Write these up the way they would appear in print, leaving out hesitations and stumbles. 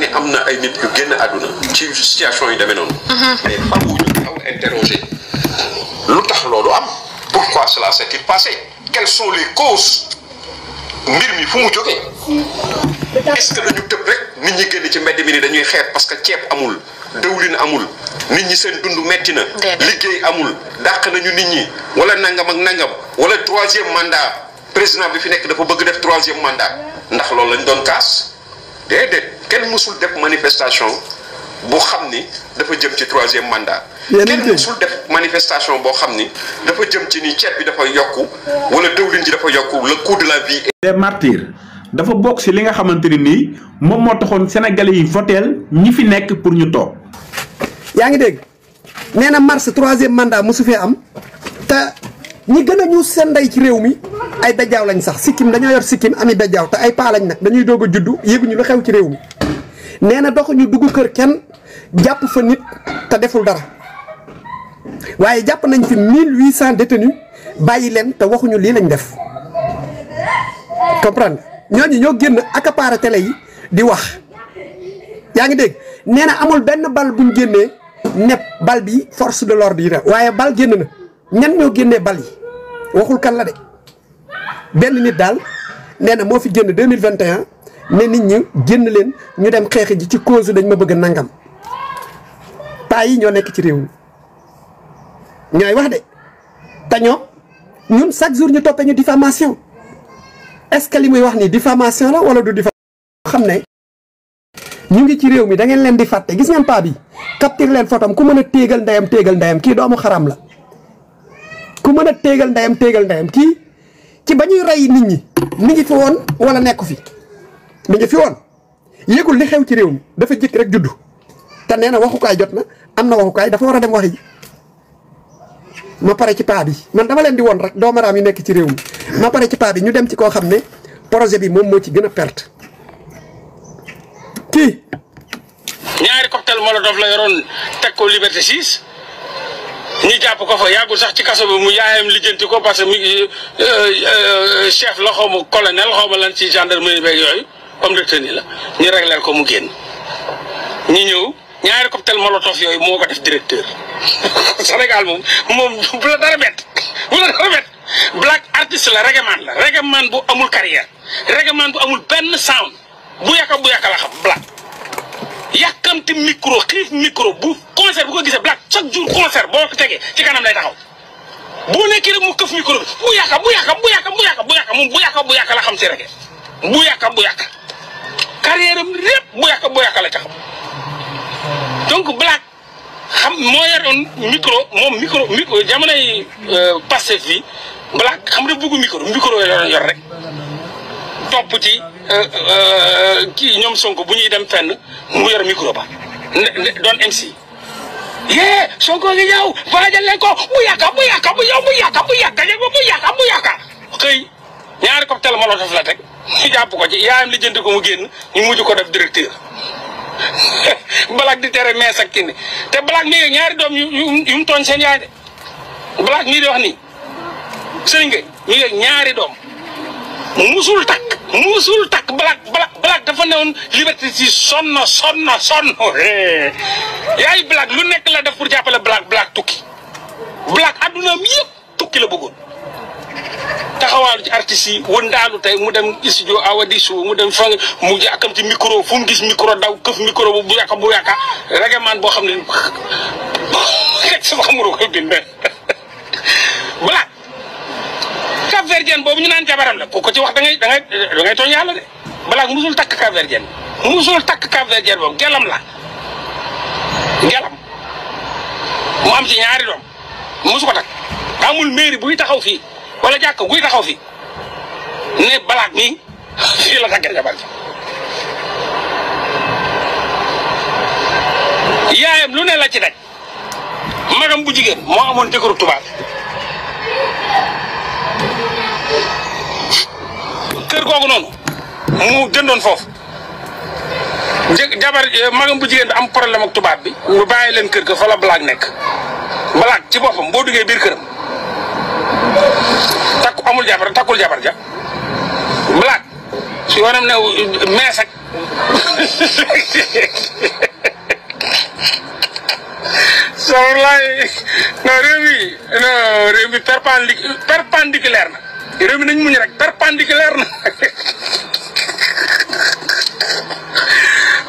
ni am na ay nit yu génn àdduna ci situation yu demee noonu. mais faaw ñu taxaw interroger lu tax loolu am pourquoi cela s'est-il passé quelles sont les causes mbir mi fu mu jógee est-ce que dañu tëb rek nit ñi génn ci mbedd mi ni dañuy xeex parce que ceeb amul dëwlin amul nit ñi seen dund metti na liggéey amul dàq nañu nit ñi wala nangam ak nangam wala troisième mandat président bi fi nekk dafa bëgg def troisième mandat ndax loolu lañ doon kaas déedéet kenn mësul def manifestation boo xam ni dafa jëm ci troisième mandat kenn mësul def manifestation boo xam ni dafa jëm ci ni ceeb bi dafa yokku wala dëwlin ji dafa yokku le coût de la vie. les martyrs dafa bokk si li nga xamante ni nii moom moo taxoon sénégalais yi voteel ñi fi nekk pour ñu toog. yaa ngi dégg nee na mars troisième mandat mosu fee am te ñi gën a ñu seen ndey ci réew mi ay bejjaaw lañ sax sikkim dañoo yor sikkim ami bejjaaw te ay paa lañ nag dañuy doog a juddu yéeguñu lu xew ci réew mi nee na doxuñu dugg kër kenn jàpp fa nit te deful dara waaye jàpp nañ fi 1800 détenus bàyyi leen te waxuñu lii lañ def comprendre ñooñu ñoo génn accaparer télé yi di wax yaa ngi dégg nee na amul benn bal buñ génnee nepp bal bi force de l'ordre yi rek waaye bal génn na ñan ñoo génnee bal yi waxul kan la de benn nit daal nee na moo fi génn 2021 ne nit ñi génn leen ñu dem xeexi ji ci cause dañ ma bëgg a nangam paa yi ñoo nekk ci réew mi ñooy wax de te ñoom ñun chaque jour ñu toppee ñu diffamation est-ce que li muy wax nii diffamation la wala du diffamation xam ne ñu ngi ci réew mi da ngeen leen di fàtte gis ngeen paa bi capture leen photom ku mën a téegal ndeyam kii doomu xaram la ku mën a téegal ndeyam kii ci ba ñuy rey nit ñi mi ngi fi woon wala nekku fi mi ngi fi woon yëgul li xew ci réew mi dafa jëkk rek juddu te nee na waxukaay jot na am na waxukaay dafa war a dem wax yi ma pare ci paa bi man dama leen di woon rek doomaraam yi nekk ci réew mi ma pare ci paa bi ñu dem ci koo xam ne projet bi moom moo ci gën a perte kii ñaari cocktail molotov la yoroon teg ko Liberté 6 ñu jàpp ko fa yàggul sax ci kaso bi mu yaayam lijjanti ko parce que mi chef la xaw ma colonel xaw ma lan ci gendarmerie beeg yooyu comme retenu la ñu réglé ko mu génn ñu ñëw ñaari cocktail molotov yooyu moo ko def directeur Sénégal moom bu la dara bett black artiste la reggae man bu amul carrière reggae man bu amul benn sound bu yàkka la xam black yàkkamti micro xiif micro bu concert bu ko gisee black chaque jour concert boo ko tegee ci kanam lay taxaw boo nekkee rek mu këf micro bi bu yàkka moom bu yàkka la xam si reggae bu yàkka carrière am lépp bu yàkka la ca xam donc black xam moo yoroon micro jamonoy Pastef fii black xam nga bëggu micro yor rek topp ci kii ñoom Sonko bu ñuy dem fenn mu yor micro ba doon MC yee Sonko ngi ñëw waajal leen ko bu yàkka xëy ñaari cocktail molotov la teg ñu jàpp ko ci yaayam li jënd ko mu génn ñu mujj ko def directeur Black di tere mees ak kii te Black mii ñaari doom yu mu tooñ seen yaay de Black mii di wax nii sëriñ nga mi ngi ñaari doom musul takk Black dafa newoon Liberté si sonn yaay Black lu nekk la def pour jàppale Black tukki Black addunaam yëpp tukki la bëggoon taxawaalu ci artistes yi wëndaalu tey mu dem studio Awadisu mu dem fa mu jàkkam ci micro fu mu gis micro daw këf micro bu yàkka reggae man boo xam ne rek sama xamuro koy bind Black Cap-Verdien boobu ñu naan jabaram la ko ci wax da ngay tooñ yàlla de Black musul takk Cap-Verdien boobu gelam la mu am ci ñaari doom musu ko takk amul mairie buy taxaw fii wala jàkk guy taxaw fi ne Black mi fii la tàggee jabar yaayam lu ne la ci daj magam bu jigéen moo amoon jëkkëru tubaab kër googu noonu mu jëndoon foofu jabar magam bu jigéen bi am problème ak tubaab bi mu bàyyi leen kër ga fa la Black nekk Black ci boppam boo duggee biir këram takkul jabar ja Black su yoonam ne mees ak soor laay non réew mi perpendiculaire na réew mi nañ muñ rek perpendiculaire na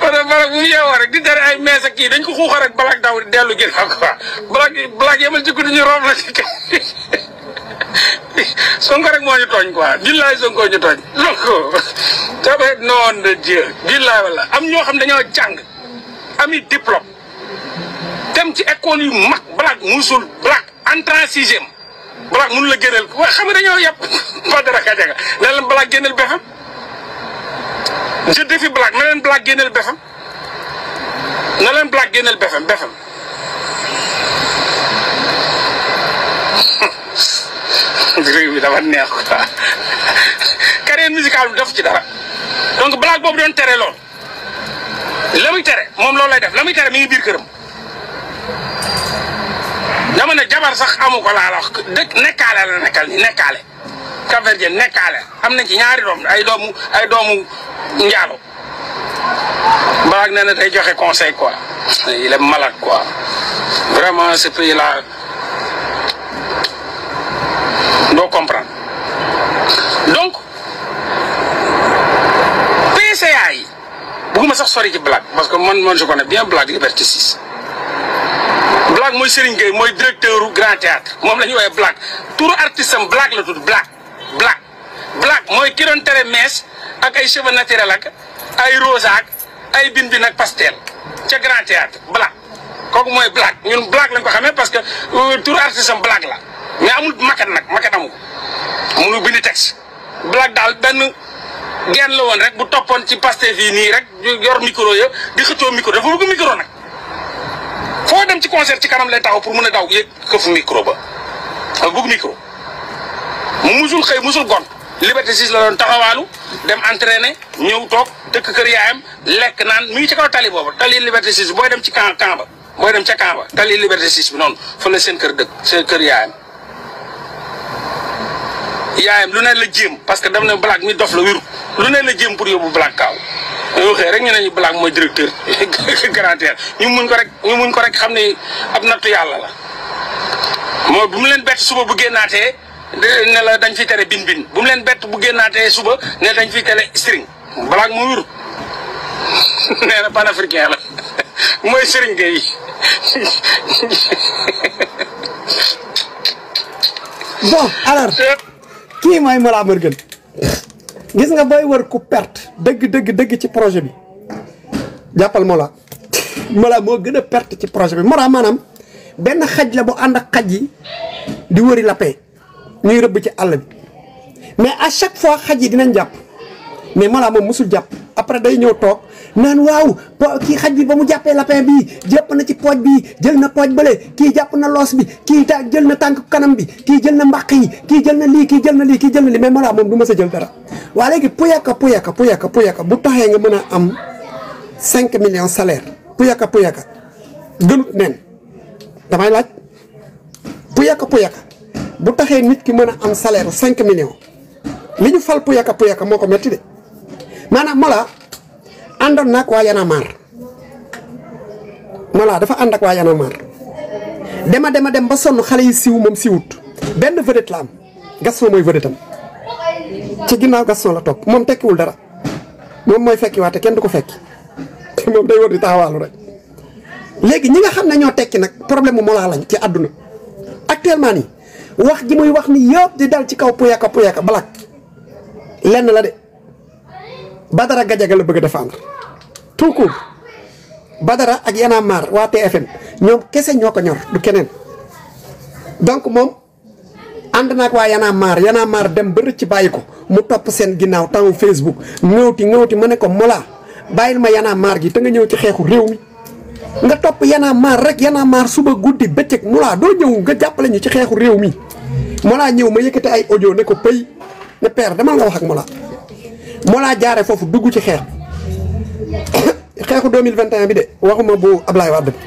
wala balak bu mu yeewoo rek di dara ay mees ak kii dañ ko xuuxa rek balak daw dellu ginnaaw quoi balak yemal ci guddi ñu romb la ci Sonko rek moo ñu tooñ quoi billaay Sonko ñu tooñ Sonko tabe nom de Dieu billaay wala am ñoo xam dañoo jàng ami diplôme dem ci école yu mag balak musul balak entrant sixième balak mënu la génneel waa xam nga dañoo yàpp Badara Gadiaga ne leen balak génneel BFM je défie balak na leen balak génneel BFM na leen balak génneel BFM réew mi dafa neex quoi carrière musicale bi def ci dara donc blague boobu doon tere lool la muy tere moom loolu lay def la muy tere mi ngi biir këram dama ne jabar sax amu ko laa la wax dëkk nekkaale la nekkal ni nekkaale Cap-Verdien nekkaale am nañ ci ñaari doom ay doomu njaalo blague nee na day joxe conseil quoi il est malade quoi vraiment ce pays là doo comprendre donc PCA yi bëgguma sax sori ci blague parce que man je connais bien blague Liberté 6 blague mooy Serigne Gueye mooy directeur u Grand Théâtre moom la ñuy woowee blague turu artiste am blague la tudd blague mooy ki doon tere mees ak ay cheveux naturels ak ay rose ak ay bin ak pastel ca Grand Théâtre blague kooku mooy blague ñun blague lañ ko xamee parce que turu artiste am blague la mais amul maquette amu ko mënu bindi texte blague daal benn genn la woon rek bu toppoon ci Pastef fii nii rek yor micro ya di xëccoo micro dafa bëgg micro nag foo dem ci concert ci kanam lay taxaw pour mën a daw yëg këfu micro ba dafa bëgg micro mu musul xëy musul gont Liberté 6 la doon taxawaalu dem entraîner ñëw toog dëkk kër yaayam lekk naan mi ngi ci kaw tali boobu tali Liberté 6 booy dem ci camp ba booy dem ca camp ba tali Liberté 6 bi noonu fa la seen kër dëkk seen kër yaayam lu ne la jéem parce que dam ne blague mi dof la wéru lu ne la jéem pour yóbbu blague kaaw yoo xëy rek ñu ne ñu blague mooy directeur Grand Théâtre ñu muñ ko rek xam ne ab nattu yàlla la mooy bu mu leen bett suba bu génnaatee ne la dañ fi tere bin bu mu leen bett bu génnaatee suba ne dañ fi tere string blague moo wéru nee na panafricain la mooy Serigne Gueye bon alors kii mooy Mollah Morgun gis nga booy wër ku perte dëgg ci projet bi jàppal Mollah moo gën a perte ci projet bi Mollah maanaam benn xaj la bu ànd ak xaj yi di wëri lapin ñuy rëbb ci àll bi mais à chaque fois xaj yi dinañ jàpp mais Mollah moom musul jàpp après day ñëw toog naan waaw kii xaj bi ba mu jàppee lapin bii jàpp na ci pooj bi jël na pooj bële kii jàpp na loos bi kii jël na tànk kanam bi kii jël na mbaq yi kii jël na lii kii jël na lii kii jël na lii mais Mollah moom du mës a jël dara waa léegi puyaka bu taxee nga mën a am 5 millions salaire puyaka gënut neen damay laaj puyaka bu taxee nit ki mën a am salaire 5 millions li ñu fal puyaka moo ko metti de maanaam Mollah àndoon naag waa Y'en a marre Mollah dafa ànd ak waa Y'en a marre dem ba sonn xale yi siw moom siwut benn vedette la am Gaston mooy vedette am ci ginnaaw Gaston la topp moom tekkiwul dara moom mooy fekki waate kenn du ko fekki moom day war di taxawaalu rek léegi ñi nga xam ne ñoo tekki nag problème mu Mollah lañ ci àdduna actuellement nii wax ji muy wax ni yëpp di dal ci kaw puyaka balak lenn la de Badara Gadiaga la bëgg a défendre tout court Badara ak Y'en a marre waa TFM ñoom kese ñoo ko ñor du keneen donc moom ànd naag waa Y'en a marre dem ba rëcc bàyyi ko mu topp seen ginnaaw taw Facebook ngawti ma ne ko Mollah bàyyil ma Y'en a marre gi te nga ñëw ci xeexu réew mi nga topp Y'en a marre rek Y'en a marre suba guddi bëccëg Mollah doo ñëw nga jàppale ñu ci xeexu réew mi Mollah ñëw ma yëkkati ay audio ne ko pëy ne père demal nga wax ak Mollah jaare foofu dugg ci xeex xeexu 2021 bi de waxuma bu Ablaye Wade bi.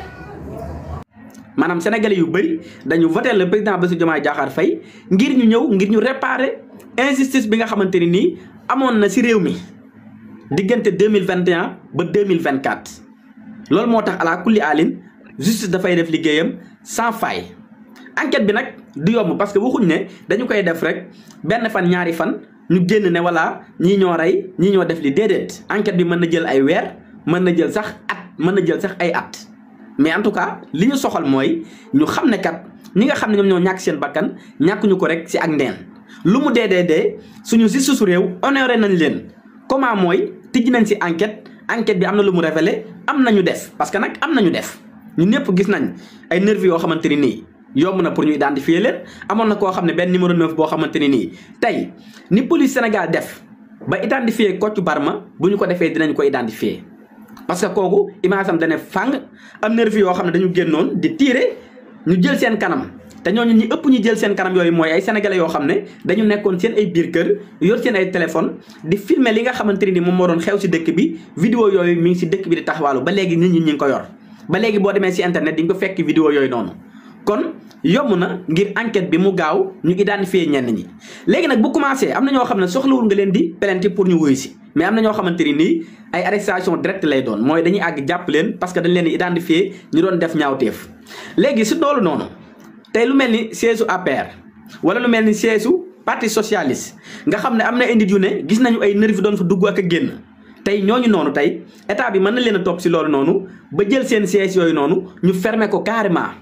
maanaam sénégalais yu bëri dañu voté le président Bassirou Diomaye Diakhar Faye ngir ñu réparer injustice bi nga xamante ni nii amoon na si réew mi diggante 2021 ba 2024 loolu moo tax ala kulli alin justice dafay def liggéeyam sans faille. enquête bi nag du yomb parce que waxuñ ne dañu koy def rek benn fan ñaari fan ñu génn ne voilà ñii ñoo rey ñii ñoo def li déedéet enquête bi mën na jël ay weer mën na jël sax at mën na jël sax ay at mais en tout cas li ñu soxal mooy ñu xam ne kat ñi nga xam ne ñoom ñoo ñàkk seen bakkan ñàkkuñu ko rek si ak ndeen lu mu dee suñu justice su réew honoré nañ leen comment mooy tijji nañ si enquête bi am na lu mu révélé am nañu def parce que nag am nañu def ñun ñëpp gis nañ ay nervi yoo xamante ni nii yomb na pour ñu identifier leen amoon na koo xam ne benn numéro 9 boo xamante ni nii tey ni police Sénégal def ba identifier Kocc Barma bu ñu ko defee dinañ ko identifier parce que kooku image am dane fang am nervi yoo xam ne dañu génnoon di tirer ñu jël seen kanam te ñooñu ñi ëpp ñu jël seen kanam yooyu mooy ay sénégalais yoo xam ne dañu nekkoon seen ay biir kër yor seen ay téléphone di filmer li nga xamante ni moom moo doon xew si dëkk bi vidéo yooyu mi ngi si dëkk bi di taxawaalu ba léegi nit ñi ngi ko yor ba léegi boo demee si internet di nga ko fekk vidéo yooyu noonu kon yomb na ngir enquête bi mu gaaw ñu identifier ñenn ñi léegi nag bu commencé am na ñoo xam ne soxlawul nga leen di plainte pour ñu wuyu si mais am na ñoo xamante ni nii ay arrestation directe lay doon mooy dañuy àgg jàpp leen parce que dañ leen di identifier ñu doon def ñaawteef léegi si loolu noonu tey lu mel ni siège APR wala lu mel ni siège parti socialiste nga xam ne am na ay nit yu ne gis nañu ay nervi doon fa dugg ak a génn tey ñooñu noonu tey état bi mën na leen a topp si loolu noonu ba jël seen siège yooyu noonu ñu fermer ko carrément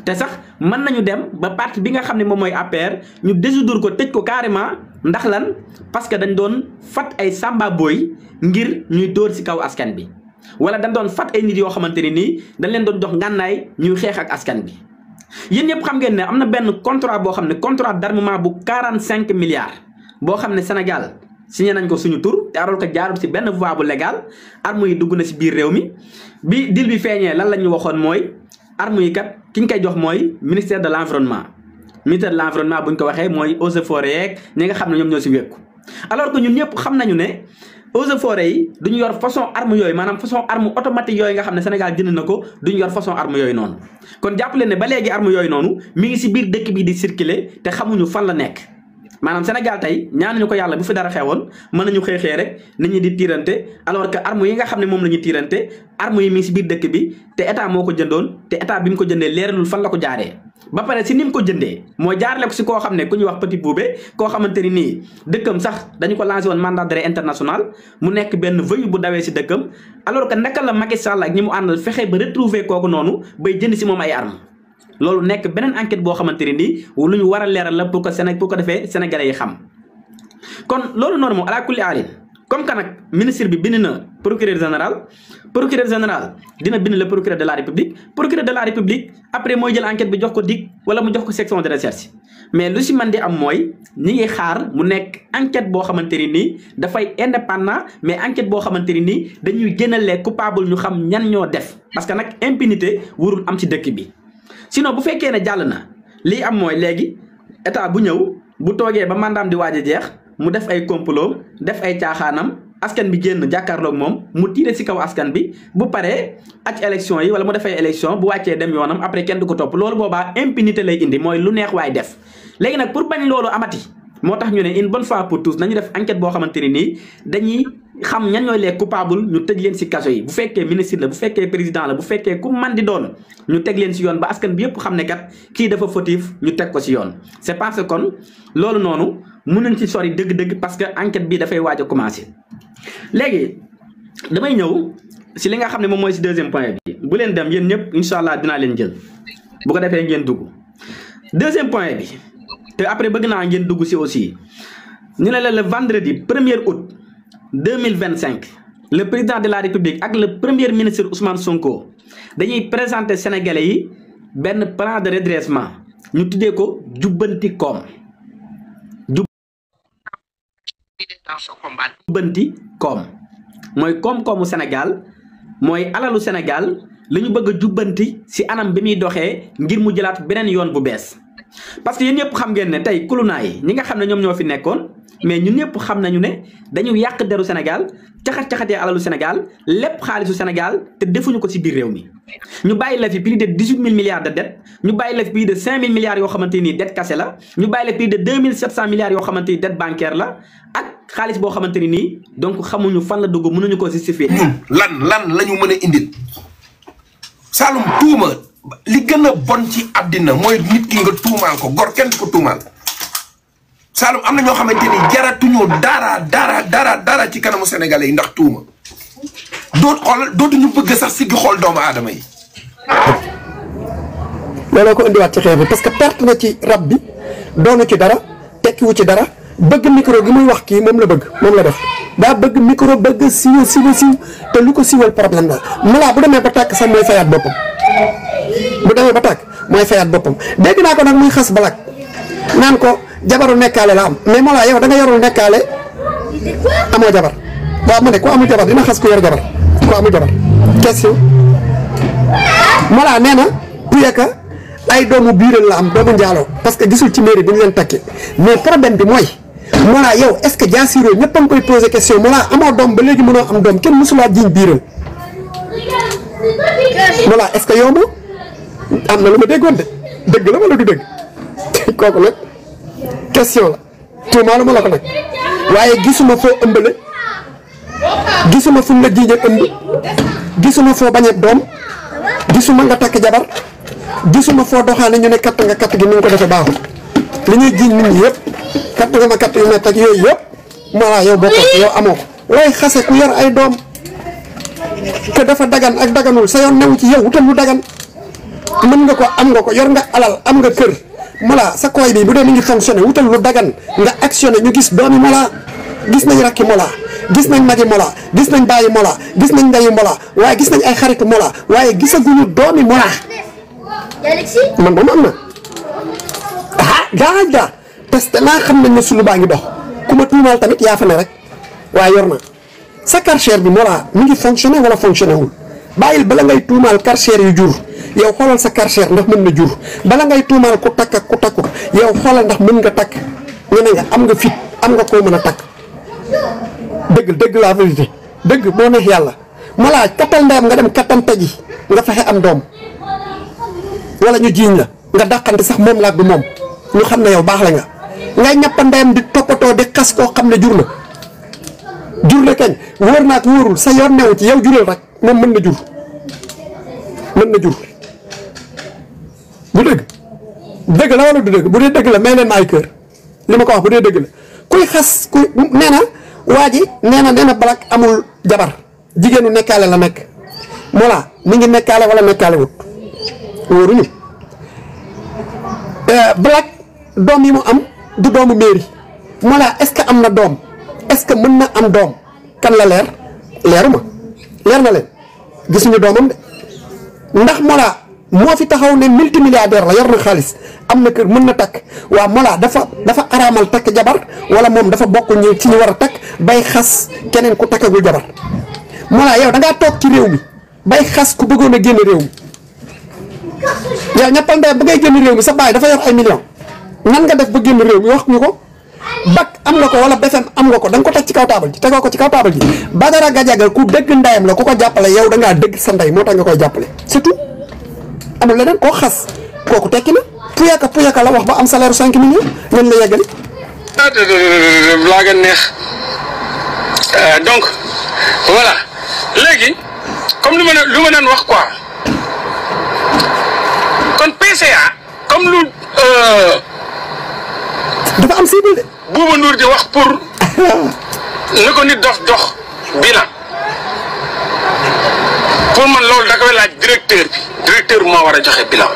te sax mën nañu dem ba parti bi nga xam ne moom mooy APR ñu dissoudre ko tëj ko carrément ndax lan parce que dañ doon fat ay samba boy ngir ñuy dóor si kaw askan bi wala dañ doon fat ay nit yoo xamante ni nii dañ leen doon jox ngànnaay ñuy xeex ak askan bi. yéen ñëpp xam ngeen ne am na benn contrat boo xam ne contrat d'armement bu 45 milliards boo xam ne Sénégal signé nañ ko suñu tur te arool ko jaarul si benn voie bu légal armes yi dugg na si biir réew mi bi dil bi feeñee lan la ñu waxoon mooy armes yi kat ki ñu koy jox mooy ministère de l'environnement ministère de l'environnement bu ñu ko waxee mooy eaux et forêts yeeg ñi nga xam ne ñoom ñoo si wékku alors que ñun ñëpp xam nañu ne eaux et forêts yi duñu yor façon arme yooyu maanaam façon arme automatique yooyu nga xam ne Sénégal jënd na ko duñu yor façon arme yooyu noonu kon jàpp leen ne ba léegi arme yooyu noonu mi ngi si biir dëkk bi di circuler te xamuñu fan la nekk maanaam Sénégal tey ñaanuñu ko yàlla bu fi dara xewoon mën nañu xëy rek nit ñi di tiirante alors que arme yi nga xam ne moom la ñuy tiirante arme yi mi ngi si biir dëkk bi te état moo ko jëndoon te état bi mu ko jëndee leeralul fan la ko jaaree ba pare si ni mu ko jëndee mooy jaarale ko si koo xam ne ku ñuy wax Petit Boubé koo xamante ni nii dëkkam sax dañu ko lancé woon mandat d'arrêt international mu nekk benn voyou bu dawee si dëkkam alors que naka la Macky Sall ak ñi mu àndal fexe ba retrouver kooku noonu bay jënd si moom ay arme loolu nekk beneen enquête boo xamante ni nii lu ñu war a leeral la pour que defee sénégalais yi xam kon loolu noonu moom ala kulli alin comme que nag ministre bi bind na procureur général dina bind le procureur de la république après mooy jël enquête bi jox ko DIC wala mu jox ko section de recherche mais lu si mën di am mooy ñi ngi xaar mu nekk enquête boo xamante ni nii dafay indépendant mais enquête boo xamante ni nii dañuy génnalee coupable ñu xam ñan ñoo def parce que nag impunité warul am ci dëkk bi sinon bu fekkee ne jàll na lii am mooy léegi état bu ñëw bu toogee ba mandaam di waaj a jeex mu def ay complot def ay caaxaanam askan bi génn jàkkaarloog moom mu tiire si kaw askan bi bu paree ak élection yi wala mu def ay élection bu wàccee dem yoonam après kenn du ko topp loolu boobaa impunité lay indi mooy lu neex waay def léegi nag pour bañ loolu amati moo tax ñu ne une bonne fois pour tous nañu def enquête boo xamante ni nii dañuy xam ñan ñooy les coupables ñu tëj leen si kaso yi bu fekkee ministre la bu fekkee président la bu fekkee ku man di doon ñu teg leen si yoon ba askan bi yëpp xam ne kat kii dafa fautif ñu teg ko si yoon c'est parce que kon loolu noonu mun nañ ci sori dëgg-dëgg parce que enquête bi dafay waaj a commencer léegi damay ñëw si li nga xam ne moom mooy si deuxième point bi bu leen dem yéen ñëpp incha allah dinaa leen jël bu ko defee ngeen dugg deuxième point bi te après bëgg naa ngeen dugg si aussi ñu ne la le vendredi 1er août 2025 le président de la république ak le premier ministre Ousmane Sonko dañuy présenter sénégalais yi benn plan de redressement ñu tuddee ko jubbanti koom jubbanti koom mooy koom-koomu Sénégal mooy alalu Sénégal la ñu bëgg a jubbanti si anam bi muy doxee ngir mu jëlaat beneen yoon bu bees parce que yéen ñëpp xam ngeen ne tey kulunaa yi ñi nga xam ne ñoom ñoo fi nekkoon mais ñun ñëpp xam nañu ne dañu yàq deru Sénégal caxat-caxatee alalu Sénégal lépp xaalisu Sénégal te defuñu ko ci biir réew mi ñu bàyyi la fi plus de 18 000 milliards de dettes ñu bàyyi la fi plus de 5 000 milliards yoo xamante ni dette cassée la ñu bàyyi la plus de 2 700 milliards yoo xamante ni dette bancaire la ak xaalis boo xamante ni nii donc xamuñu fan la dugg mënuñu ko justifier. ñun lan la ñu mën a indil Saloum tuuma li gën a bon ci àddina mooy nit ki nga tuumaal ko gor kenn ko tuumaal Saloum am na ñoo xamante ni jaratuñu dara ci kanamu sénégalais yi ndax tuuma dootuñu bëgg sax siggi xool doomu aadama yi. looloo ko indiwaat ci xeex bi parce que perte na ci rab bi doonu ci dara tekkiwu ci dara bëgg micro gi muy wax kii moom la bëgg moom la def daa bëgg micro bëgg siiw te lu ko siiwal problème la Mollah bu demee ba tàkk sax mooy fayaat boppam bu demee ba tàkk mooy fayaat boppam dégg naa ko nag muy xas Black naan ko jabaru nekkaale la am mais Mollah yow da nga yorul nekkaale amoo jabar waaw ma ne ku amul jabar dina xas ku yor jabar ku amul jabar question Mollah nee na Puyaka ay doomu biiral la am doomu njaaloo parce que gisul ci mairie bi ñu leen takkee mais problème bi mooy Mollah yow est-ce que Diassiro ñëpp a ngi koy posé question Mollah amoo doom ba léegi mënoo am doom kenn mësulaa jiñ biiral Mollah est-ce que yow am na lu ma déggoon de dëgg la wala du dëgg kooku nag question la tuumaalu ma la ko nag waaye gisuma foo ëmbale gisuma fu mu la jiiñe ëmb gisuma foo bañee doom gisuma nga takk jabar gisuma foo doxaane ñu ne katt nga katt gi ni nga ko defee baaxul li ñuy jiiñ nit ñi yëpp katt nga ma katt yu mett ak yooyu yëpp Mollah yow bokkoo yow amoo ko looy xase ku yor ay doom que dafa dagan ak daganul sa yoon newu ci yow wutal lu dagan mën nga ko am nga ko yor nga alal am nga kër Mollah sa koy bi bu dee mi ngi fonctionné wutal lu dagan nga actionné ñu gis doomi Mollah gis nañ rakki Mollah gis nañ magi Mollah gis nañ bàyyi Mollah gis nañ ndeyu Mollah waaye gis nañ ay xaritu Mollah waaye gisaguñu doomi Mollah man moom am na gaa parce que naa xam nañ ne sulu baa ngi dox ku ma tuumaal tamit yaa fa ne rek waaye yor na sa karcher bi Mollah mi ngi fonctionné wala fonctionné wul bàyyil bala ngay tuumaal karcher yu jur yow xoolal sa karcher ndax mën na jur bala ngay tuumaal ku takk ak ku takkut yow xoolal ndax mën nga takk ñene nga am nga fit am nga koo mën a takk dëgg la vérité dëgg moo neex yàlla Mollah kattal ndeyam nga dem kattante ji nga fexe am doom wala ñu jiiñ la nga dàqante sax moom laag du moom ñu xam ne yow baax la nga ngay ñappa ndeyam di toppatoo di xas koo xam ne jur na kañ wóor naak wóorul sa yoon newu ci yow jural rek moom mën na jur bu dëgg la wala du dëgg bu dee dëgg la may leen ma ay kër li ma ko wax bu dee dëgg la kuy xas kuy nee na waa ji nee na Black amul jabar jigéenu nekkaale la nekk Mollah mi ngi nekkaale wala nekkaale wut wóoruñu Black doom yi mu am du doomu mairie Mollah est-ce que am na doom est-ce que mën na am doom kan la leeruma leer na leen gisuñu doomam de ndax Mollah moo fi taxaw ne multimilliardaire la yor na xaalis am na kër mën na takk waa Mollah dafa araamal takk jabar wala moom dafa bokk ñu ci ñu war a takk bay xas keneen ku takkagul jabar Mollah yow da ngaa toog ci réew mi bay xas ku bëggoon a génn réew mi yow ñeppal ndey ba ngay génn réew mi sa baay dafa yor ay millions nan nga def ba génn réew mi wax ñu ko bac am nga ko wala BFM am nga ko da nga ko teg ci kaw taabal ji tegoo ko ci kaw taabal ji Badara Gadiaga ku dëgg ndeyam la ku ko jàppale yow da ngaa dëgg sa ndey moo tax nga koy jàppale c'est tout amul leneen koo xas kooku tekki na Puyaka la wax ba am salaire 5 millions ngeen la yeggali. laa gën neex donc voilà léegi comme lu ma naan wax quoi kon PCA comme lu. dafa am cible de. Bouba Ndour di wax pour ne ko nit dox bilan pour man loolu da koy laaj directeur bi moo war a joxe bilan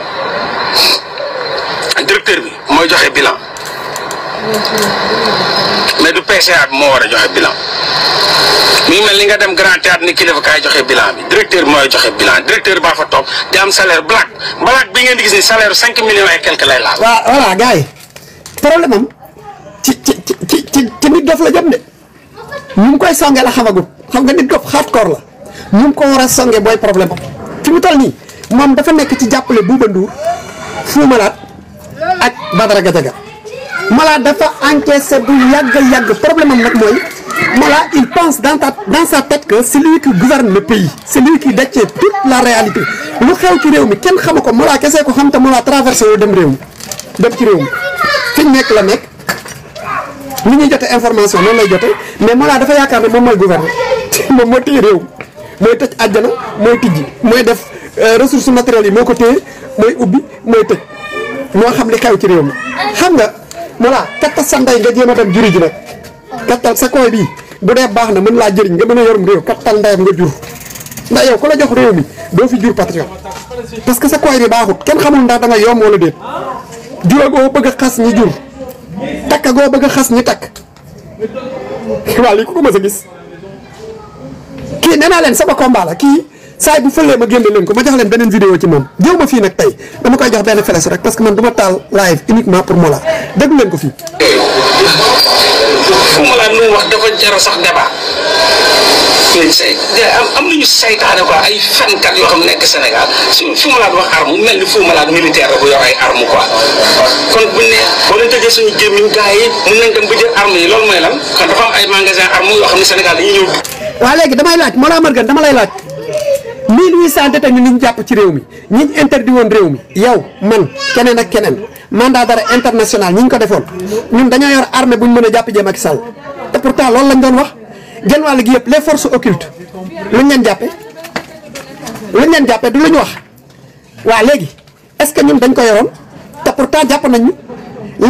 directeur bi mooy joxe bilan mais du PCA bi moo war a joxe bilan mi ngi mel ni nga dem Grand Théâtre ni kilifa kaay joxe bilan bi directeur bi mooy joxe bilan directeur baa fa toog di am salaire Black bi ngeen di gis ni salaire 5 millions et quelque lay laal. waaw voilà gars yi problème am ci nit dof la jëm de ñu ngi koy songe la xamagut xam nga nit dof hardcore la ñu ngi ko war a songe booy problème am fi mu toll nii moom dafa nekk ci jàppale Bouba Ndour Fou Malade ak Badara Gadiaga Mollah dafa encaissé bu yàgg problème am nag mooy Mollah il pense dans sa tête que c'est lui qui gouverne le pays c'est lui qui détient toute la réalité lu xew ci réew mi kenn xamu ko Mollah kese ko xam te Mollah traversé wu dem réew mi dem ci réew mi fi ñu nekk la nekk ni ñuy jote information noonu lay jote mais Mollah dafa yaakaar ne moom mooy gouverner moom moo téye réew mi mooy tëj àjjana mooy tijji mooy def ressources matérielles yi moo ko téye mooy ubbi mooy tëj moo xam li xew ci réew mi xam nga Mollah kattal sa ndey nga jéem a dem juri ji nag kattal sa koy bii bu dee baax na mën laa jëriñ nga mën a yorum réew kattal ndeyam nga jur ndax yow ku la jox réew mi doo fi jur patriote parce que sa koy bi baaxut kenn xamul ndax da nga yomb wala déet jura goo bëgg a xas ñi jur takka goo bëgg a xas ñi takk waaw lii ku ko mës a gis kii nee naa leen sama combat la kii saay bu fëlee ma génne leen ko ma jox leen beneen vidéo ci moom jëw ma fii nag tey dama koy jox benn flash rek parce que man du ma taal live uniquement pour Mollah déglu leen ko fii. fu Mollah nu wax dafa jar sax débat mais say am nañu saytaane quoi ay fenkat yoo xam ne nekk Sénégal fu Mollah wax arme mel ni fu Mollah militaire la bu yor ay arme quoi kon buñ ne boo leen tëjee suñu gémmiñ gars yi mun nañ dem ba jël arme yi loolu mooy lan kon dafa am ay magasin arme yoo xam ne Sénégal dañuy ñëw. waaw léegi damay laaj Mollah Morgun dama lay laaj 1800 détenus ñu jàpp ci réew mi ñi interdit woon réew mi yow man keneen ak keneen mandat d'arrêt international ñi ñu ko defoon ñun dañoo yor armée bu ñu mën a jàpp Macky Sall te pourtant loolu lañ doon wax genn wàll gi yëpp les forces occultes luñ leen jàppee du lu ñu wax waa léegi est-ce que ñun dañ ko yoroon te pourtant jàpp nañ ñu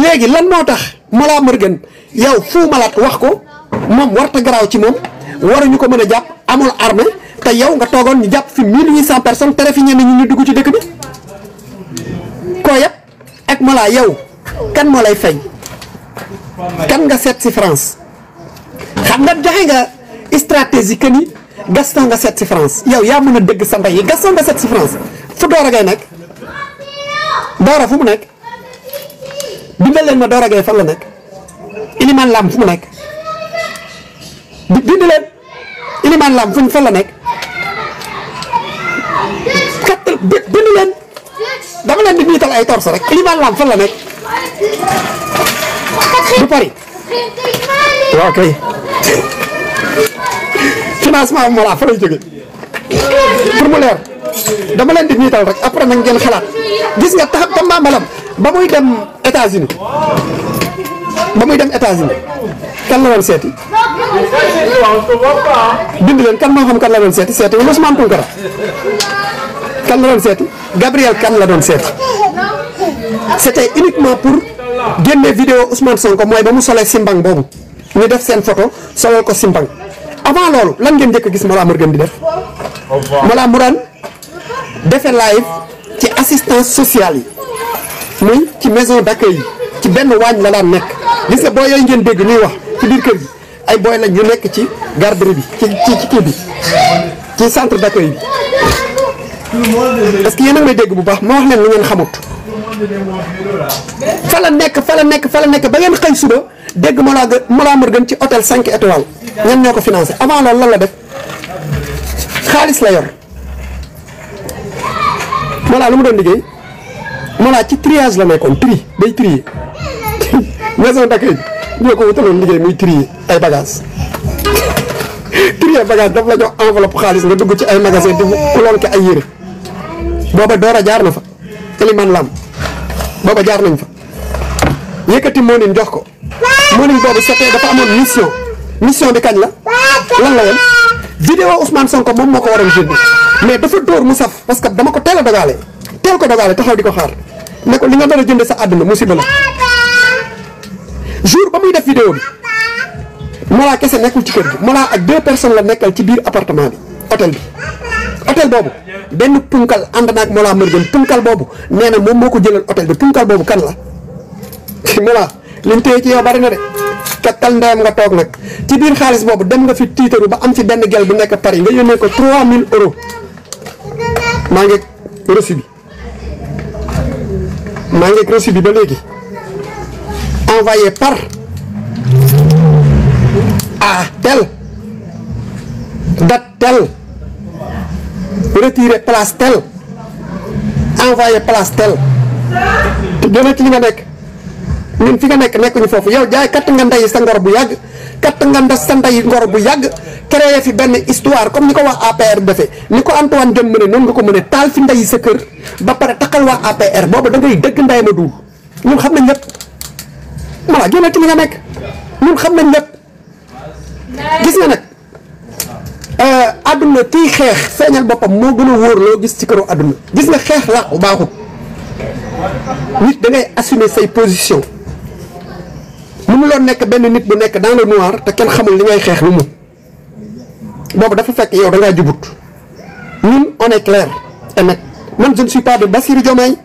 léegi lan moo tax Mollah Morgun yow Fou Malade wax ko moom warta garaaw ci moom waruñu ko mën a jàpp amul armée te yow nga toogoon ñu jàpp fi 1800 personnes tere fi ñenn ñi ñu dugg ci dëkk bi koo yëpp ak Mollah yow kan moo lay fay kan nga seet si France xam nga joxe nga stratégie que ni Gaston nga seet si France yow yaa mën a dëgg sa mbay yi Gaston nga seet si France fu Dora Gaye nekk Dora fu mu nekk bindal leen ma Dora Gaye fan la nekk Iliman Lam fu mu nekk bind leen Iliman Lam fan la nekk bind leen dama leen di niital ay torse rek Iliman Lam fan la nekk du Paris waaw kay financement Mollah fa lay jóge pour mu leer dama leen di niital rek après nag ngeen xalaat gis nga tax Tambambalam ba muy dem États-Unis kan la doon seeti bind leen kan moo xam kan la doon seeti Ousmane Tounkara kan la doon seeti Gabriel Kane la doon seeti c'était uniquement pour génne vidéo Ousmane Sonko mooy ba mu solee simbang boobu ñu def seen photo solal ko simbang avant loolu lan ngeen njëkk a gis Mollah Morgun di def Mollah Morgun defe live ci assistance sociale yi muy ci maison d'accueil yi ci benn waañ la daan nekk gis nga boo yooyu ngeen dégg ñuy wax ci biir kër gi ay booy lañ ñu nekk ci garderie bi ci kii bi ci centre d'accueil bi parce que yéen a ngi may dégg bu baax ma wax leen lu ngeen xamut fa la nekk ba ngeen xëy suba dégg Mollah Morgun ci hôtel 5 étoiles ñan ñoo ko financé avant loolu lan la def xaalis la yor Mollah lu mu doon liggéey Mollah ci triage la nekkoon day trier maison d'accueil bi ñoo ko wutaloon liggéey muy trier ay bagages trier bagage daf la jox enveloppe xaalis nga dugg ci ay magasin di uloon ko ay yére booba Dora jaar na fa Iliman Lam booba jaar nañ fa yëkkati moonin jox ko moonin boobu c'était dafa amoon mission bi kañ la lan la woon vidéo Ousmane Sonko moom moo ko waroon génne mais dafa dóor mu saf parce que dama ko teel ko dogaale taxaw di ko xaar ne ko li nga doon a jënde sa àdduna musiba la jour ba muy def vidéo bi Mollah kese nekkul ci kër gi Mollah ak 2 personnes la nekkal ci biir appartement bi hôtel boobu benn punkal ànd naag Mollah Morgun punkal boobu nee na moom moo ko jëlal hôtel bi punkal boobu kan la Mollah liñ téye ci yow bari na de kattal ndeyam nga toog nag ci biir xaalis boobu dem nga fi tiitaru ba am ci benn gel bu nekk Paris nga yónnee ko 3000 euros maa ngi reçu bi ba léegi envoyé par tel date tel retiré place tel envoyé place tel te gën a ci li nga nekk ñun fi nga nekkuñu foofu yow jaay katt nga ndey sa ngor bu yàgg katt nga nda sa ndey ngor bu yàgg créé fi benn histoire comme ni ko waa APR defee ni ko Antoine Diome mëne noonu nga ko mëne taal fi ndey sa kër ba pare taxal waa APR boobu da ngay dëgg ndey ma duul ñun xam nañ lépp voilà génn ci li nga nekk ñun xam nañ lépp gis nga nag àdduna kii xeex feeñal boppam moo gën a wóor loo gis ci këru àdduna gis nga xeex làqu baaxut nit da ngay assumer say position mënuloo nekk benn nit bu nekk dans le noir te kenn xamul li ngay xeex lu mu boobu dafa fekk yow da ngaa jubut ñun on est clair et net man je ne suis pas de Bassirou Diomaye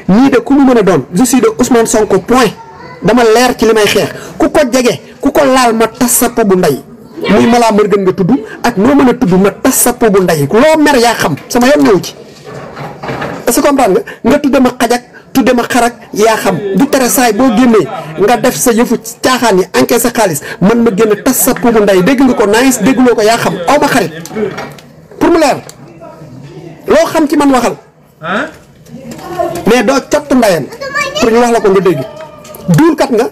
ñii de ku mu mën a doon je suis de Ousmane Sonko point dama leer ci li may xeex ku ko jege ku ko laal ma tas sa po bu ndey muy malaa mër gën nga tudd ak noo mën a tudd ma tas sa po bu ndey loo mer yaa xam sama yoon ñëw ci est-ce que comprendre nga tudde ma xajak tudde ma xarak yaa xam du tere saay boo génnee nga def sa yëfu caaxaan yi enquête sa xaalis man ma génn tas sa po bu ndey dégg nga ko nice dégguloo ko yaa xam aw ma xarit pour mu leer loo xam ci man waxal mais doo cott ndayam pour ñu wax la ko nga dégg duulkat nga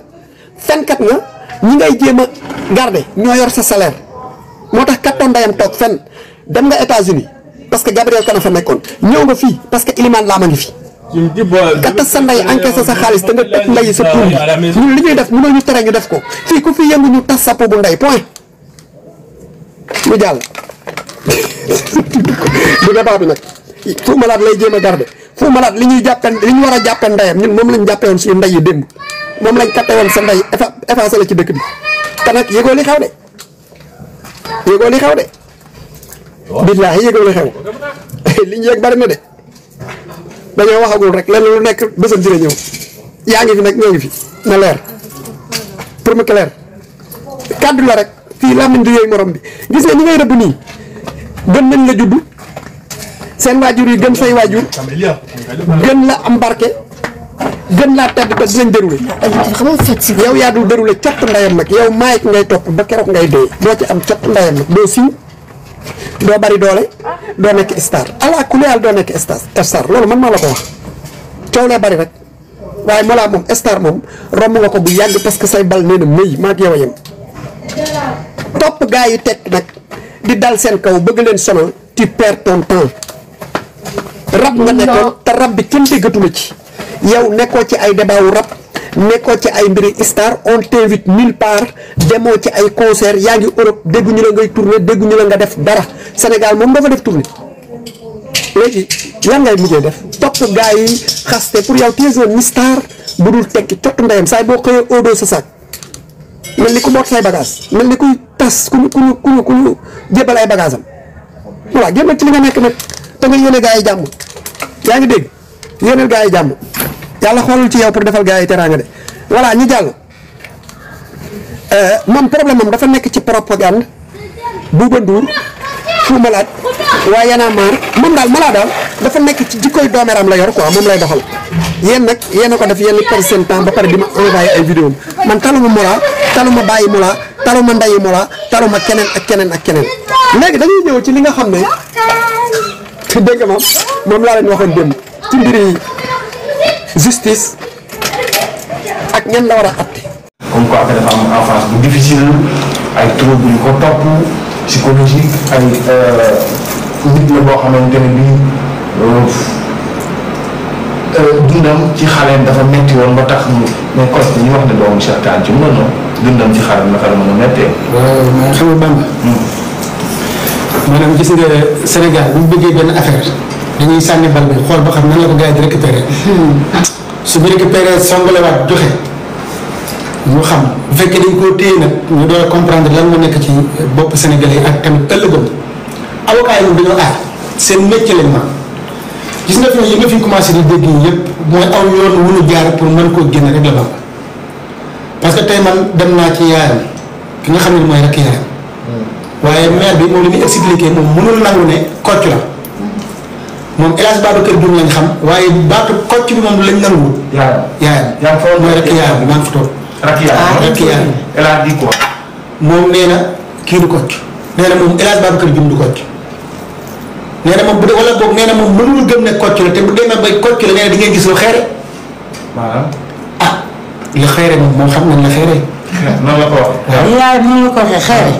fenkat nga ñi ngay jéem a garder ñoo yor sa salaire moo tax kattoon ndayam toog fenn dem nga États-Unis parce que Gabriel Kane fa nekkoon ñëw nga fii parce que Iliman Lam a ngi fi katta sa nday encaissé sa xaalis te nga teg nday sa tuur ñun li ñuy def mënoo ñu tere ñu def ko fii ku fi yëngu ñu tas sa po bu nday point mu jàll du débat bi nag Fou Malade lay jéem a garder Fou Malade li ñuy jàppe li ñu war a jàppe ndayam ñun moom lañ jàppe woon suñu nday yi démb moom lañ katte woon sa nday effacé la ci dëkk bi te nag yëgoo li xew de yëgoo li xew de billaahi yëgoo li xew li ñu yëg bari na de dañoo waxagul rek lenn lu nekk bésam dina ñëw yaa ngi fi nag ñoo ngi fi na leer pour mu clair kàddu la rek fii làmmiñ du yooyu morom bi gis nga ñi ngay rëbb nii gën nañ la judd seen waajur yi gën say waajur gën la am barke gën laa tedd ba dinañ déroulé yow yaa dul déroulé cott ndayam nag yow maayik ngay topp ba keroog ngay dee doo ci am cott ndayam nag doo siiw doo bari doole doo nekk star ala kulli haal doo nekk star loolu man maa la ko wax coow lee bari rek waaye Mollah moom star moom romb nga ko bu yàgg parce que say bal nee na mëy maag yow a yem topp gaa yi teg nag di dal seen kaw bëgg leen sonal tu perds ton temps rab nga nekkoon te rab bi kenn déggatu la ci yow nekkoo ci ay débat wu rab nekkoo ci ay mbiri star on t'invite nulle part demoo ci ay concert yaa ngi Europe dégguñu la ngay tourner dégguñu la nga def dara Sénégal moom dafa def tournée léegi lan ngay mujjee def topp gaa yi xaste pour yow tu es un star bu dul tekki cottu ndeyam saay boo xëyee odo sa sac mel ni ku boot say bagage mel ni kuy tas ku ñu jébal ay bagage am voilà génn ci li nga nekk nag te nga yéene gaa yi jàmm yaa ngi dégg yéeneel gaa yi jàmm yàlla xoolul ci yow pour defal gaa yi teraanga de voilà ñu jàll moom problème am dafa nekk ci propagande Bouba Ndour Fou Malade waa Y'en a marre moom daal Mollah daal dafa nekk ci jikkoy doomeram la yor quoi moom lay doxal yéen nag yéen a ko def yéen perdre seen temps ba pare di ma envoyé ay vidéo man taluma Mollah taluma bàyyi Mollah taluma ndayi Mollah taluma keneen ak keneen ak keneen léegi dañuy ñëw ci li nga xam ne dégg nga moom laa leen waxoon démb ci mbiri justice ak ñan la war a atte comme quoi que dafa am enfance bu difficile ay trouble yu ko topp psychologique ay nit la boo xamante ne bii dundam ci xaleem dafa metti woon ba tax mu mais cos ñu wax ne doomu Cheikh Kanté mën na dundam ci xaleem naka la mën a mettee. mais xam nga Bamba. maanaam gis nga Sénégal bu ñu bëggee benn affaire dañuy sànni bal bi xool ba xam nan la ko gars yi di récupéré. su ñu récupéré songalewaat joxe. ñu xam bu fekkee dañ koo téye nag ñu doon comprendre lan moo nekk ci bopp Sénégalais yi ak tamit ëllëgam avocat yi moom dañoo aar seen métier lañ ma gis nga fi yi nga fi commencé di dégg yi yëpp mooy aw yoon wu ñu jaar pour mën koo génne rek la ba parce que tey man dem naa ci yaayam ki nga xam ne mooy rek yaayam waaye maire bi moom li muy expliqué moom mënul nangu ne kocc la moom El Hadj Babacar Diouf lañ xam waaye baatu kocc bi moom lañ nanguwul. yaayam mooy rek yaayam bi maa ngi fa toog. Rakiya elle a dit quoi. moom nee na kii du kocc nee na moom El Hadj Babacar Diouf du kocc nee na moom bu dee wala boog nee na moom mënul gëm ne kocc la te bu demee bay kocc la nee na di ngeen gis lu xeere. maanaam. ah li xeere moom xam nañ la xeere. noonu la ko waxee. yaay noonu la ko waxee xeere.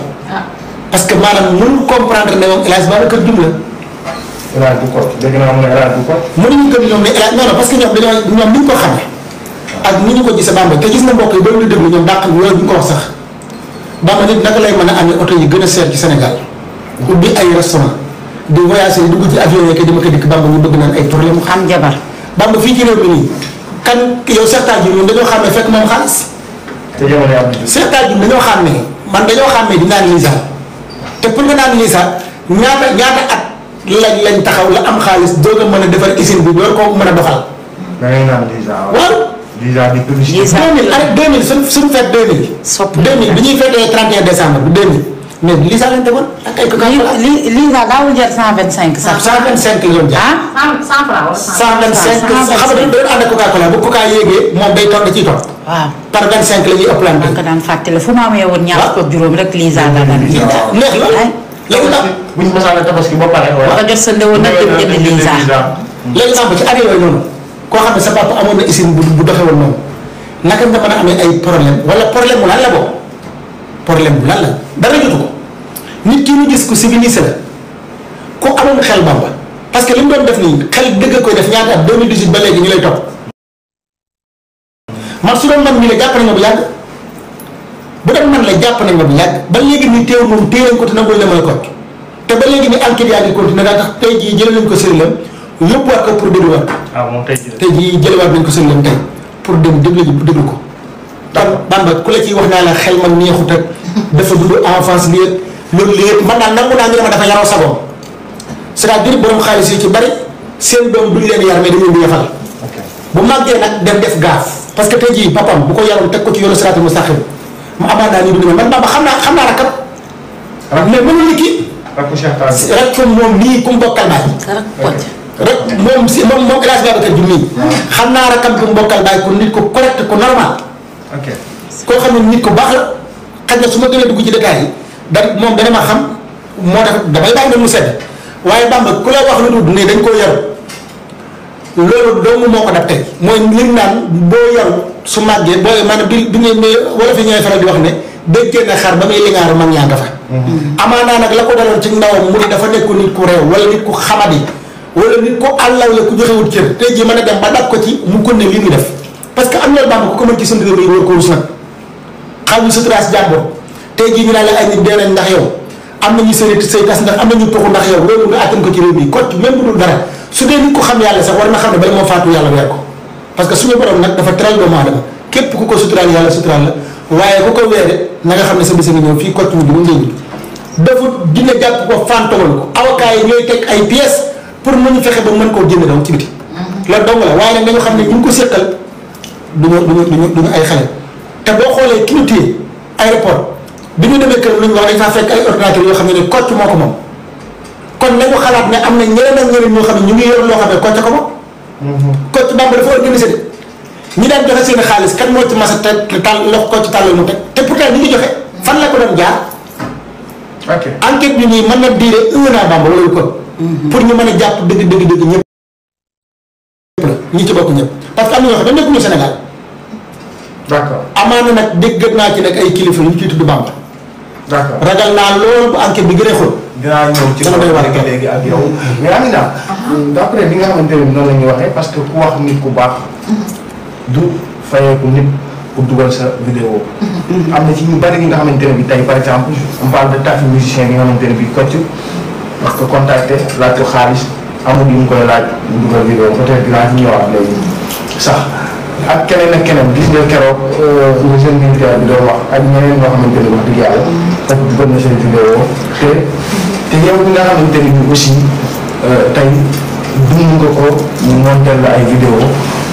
parce que maanaam mënu comprendre ne moom El Hadj Babacar Diouf la. El Hadj du ko dégg naa mu ne El Hadj du ko. mënuñu gëm ñoom ne El Hadj non parce que ñoom ni ñu ko xamee ak ni ñu ko gisee Bamba te gis na mbokk yi ba ñu déglu ñoom dàq loolu ñu ko wax sax Bamba nit naka lay mën a amee oto yi gën a seer ci Sénégal ubbi ay restaurant di voyager dugg ci avion yi di ma ko dikk Bamba ñu bëgg naan ay problème mu am jabar. Bamba fii ci réew mi nii kan yow certains jours ñun dañoo xam ne fekk moom xaalis. te jamono am na. certains jours dañoo xam ne man dañoo xam ne di naan Lisa te pour nga naan Lisa ñaata at lañ taxaw la am xaalis doog a mën a defar usine bi door koo mën a doxal. da ngay naan Lisa waaw. Lisa di publicité. 2000 année 2000 suñu fête 2000. sopp 2000 bi ñuy fêtee 31 décembre bi 2000 mais Lisa lañ tegoon ak ay Coca-Cola. Lisa daawul jar 125 sax. 125 la doon jar. ah 100 francs wala 125 xam nga doon ànd ak Coca-Cola bu Coca yéegee moom day toog da ciy toog. waaw par 25 la ñuy ëppalante. maa ngi ko daan fàttali fu ma amee woon ñaar fukk ak juróom rek Lisa la daan neex la léegi nag bu ñu mosaan a tabaski ba pare. ba ko jot sa ndewoon nag dem jënd Lisa. léegi nag ci année yooyu noonu koo xam ne sa papa amoon na usine bu doxee woon noonu naka nga mën a amee ay problème wala problème mu lan la boobu problème bu lan la dara jotu ko nit ki ñu gis ko civilisé la ku amoon xel Bamba parce que li mu doon def nii xel dëgg koy def ñaata at 2018 ba léegi ñu lay topp man su doon man mii la jàpp nañ ma bu yàgg bu doon man la jàpp nañ ma bu yàgg ba léegi nii teew moom téye nañ ko te nangul la mën a ko te ba léegi nii enquête yaa ngi continué daa tax tey jii jëlee nañ ko sëriñam yóbbuwaat ko pour dégluwaat moom tey jii. tey jii jëlewaat nañ ko sëriñam tey pour dem déglu ko. Bamba ku la ciy wax naa la xel man neexut ak dafa dund enfance lii loolu lii man daal nangu naa ñu ne ma dafa yaroo sagoom c'est-à-dire borom xaalis yi ci bari seen doom duñ leen yar mais dañ leen di yafal. bu màggee nag dem def gaaf parce que tey jii papam bu ko yaroon teg ko ci yoonu siraatal mustaqim mu amaat naa ni du man Bamba xam naa rakam. mais mënul ni kii. rek comme moom nii ku mu bokkal baay. rek moom El Hadj Babacar Diouf nii. xam naa rakam ku mu bokkal baay ku nit ko correct ku normal. koo xam ne nit ko baax la xaj na su ma gënee dugg ci détails yi moom dana ma xam moo tax damay bàyyi mu sedd waaye Bamba ku la wax lu dul ne dañ koo yaru loolu doomu moo ko dab tey mooy li naan boo yaru su màggee boo maanaam bi ngeen wala fi ñooy faral di wax ne déggee na xar ba muy lingaaru mag ñaa nga fa. amaanaa nag la ko daloon ci ndawam mu ne dafa nekk nit ku réew wala nit ku xamadi wala nit ku àllaw la ku joxewut cër tey jii mën a dem ba dab ko ci mu kon ne li mu def parce que am na Bamba ku ko mën ci seen réew mi war ko rus nag xam ñu sutura si jàmbur tey jii ñu naan la ay nit dee nañ ndax yow am nañu say tas ndax am nañu toxu ndax yow loolu nga attan ko ci réew mi kot même bu dul dara su dee nit ko xam yàlla sax war na xam ne bala moo faatu yàlla weer ko parce que suñu borom nag dafa teral doomu aadama képp ku ko suturaal yàlla suturaal la waaye ku ko weere na nga xam ne sa bés nga ñëw fii kot ñu dina ndéñu dafa dina jàpp ko fantomal ko avocat yi ñooy teg ay pièces pour mën ñu fexe ba mën koo génne daw ci biti loolu dong la waaye nag dañu xam ne ñu ngi ko séqal duñu ay xale te boo xoolee ki ñu téye aéroport bi ñu demee kër lu ñu wax dañ faa fekk ay ordinateur yoo xam ne Kocc moo ko moom kon nañu xalaat ne am na ñeneen ak ñeneen ñoo xam ne ñu ngi yor loo xam ne Kocc ko moom. Kocc Bamba dafa organisé de ñi daan joxe seen xaalis kan moo ci mas a tàll loxo Kocc tàllal mu teg te pourtant ñi ngi joxe fan la ko doon jaar. ok enquête bi nii mën na diire 1 an Bamba wala lu ko. pour ñu mën a jàpp dëgg ñëpp la ñi ci bokk ñëpp parce que am na ñoo xam ne nekkuñu Sénégal. d'accord amaana nag dégg naa ci nag ay kilifa yu ciy tudd Bamba. d'accord ragal naa loolu bu enquête bi gën a xóot. dinaa ñëw ci loolu léegi ak yow. mais Amina. d'après li nga xamante ne noonu la ñuy waxee parce que ku wax nit ku baax. du fayeeku nit pour dugal sa vidéo. am na ci ñu bari ñi nga xamante ne bi tey par exemple on parle de tafi musicien yi nga xamante ne bi Kocc parce que contacté laaj ko xaalis amul yu mu koy laaj mu dugal vidéo peut-être dinaa ci ñëwaat léegi sax. ak keneen ak keneen gis nga keroog le jeune militaire bi doon wax ak ñeneen ñoo xamante ne wax dëgg yàlla foofu dugal na seen vidéo te yow bi nga xamante ne bi aussi tey dund nga ko ñu montel la ay vidéo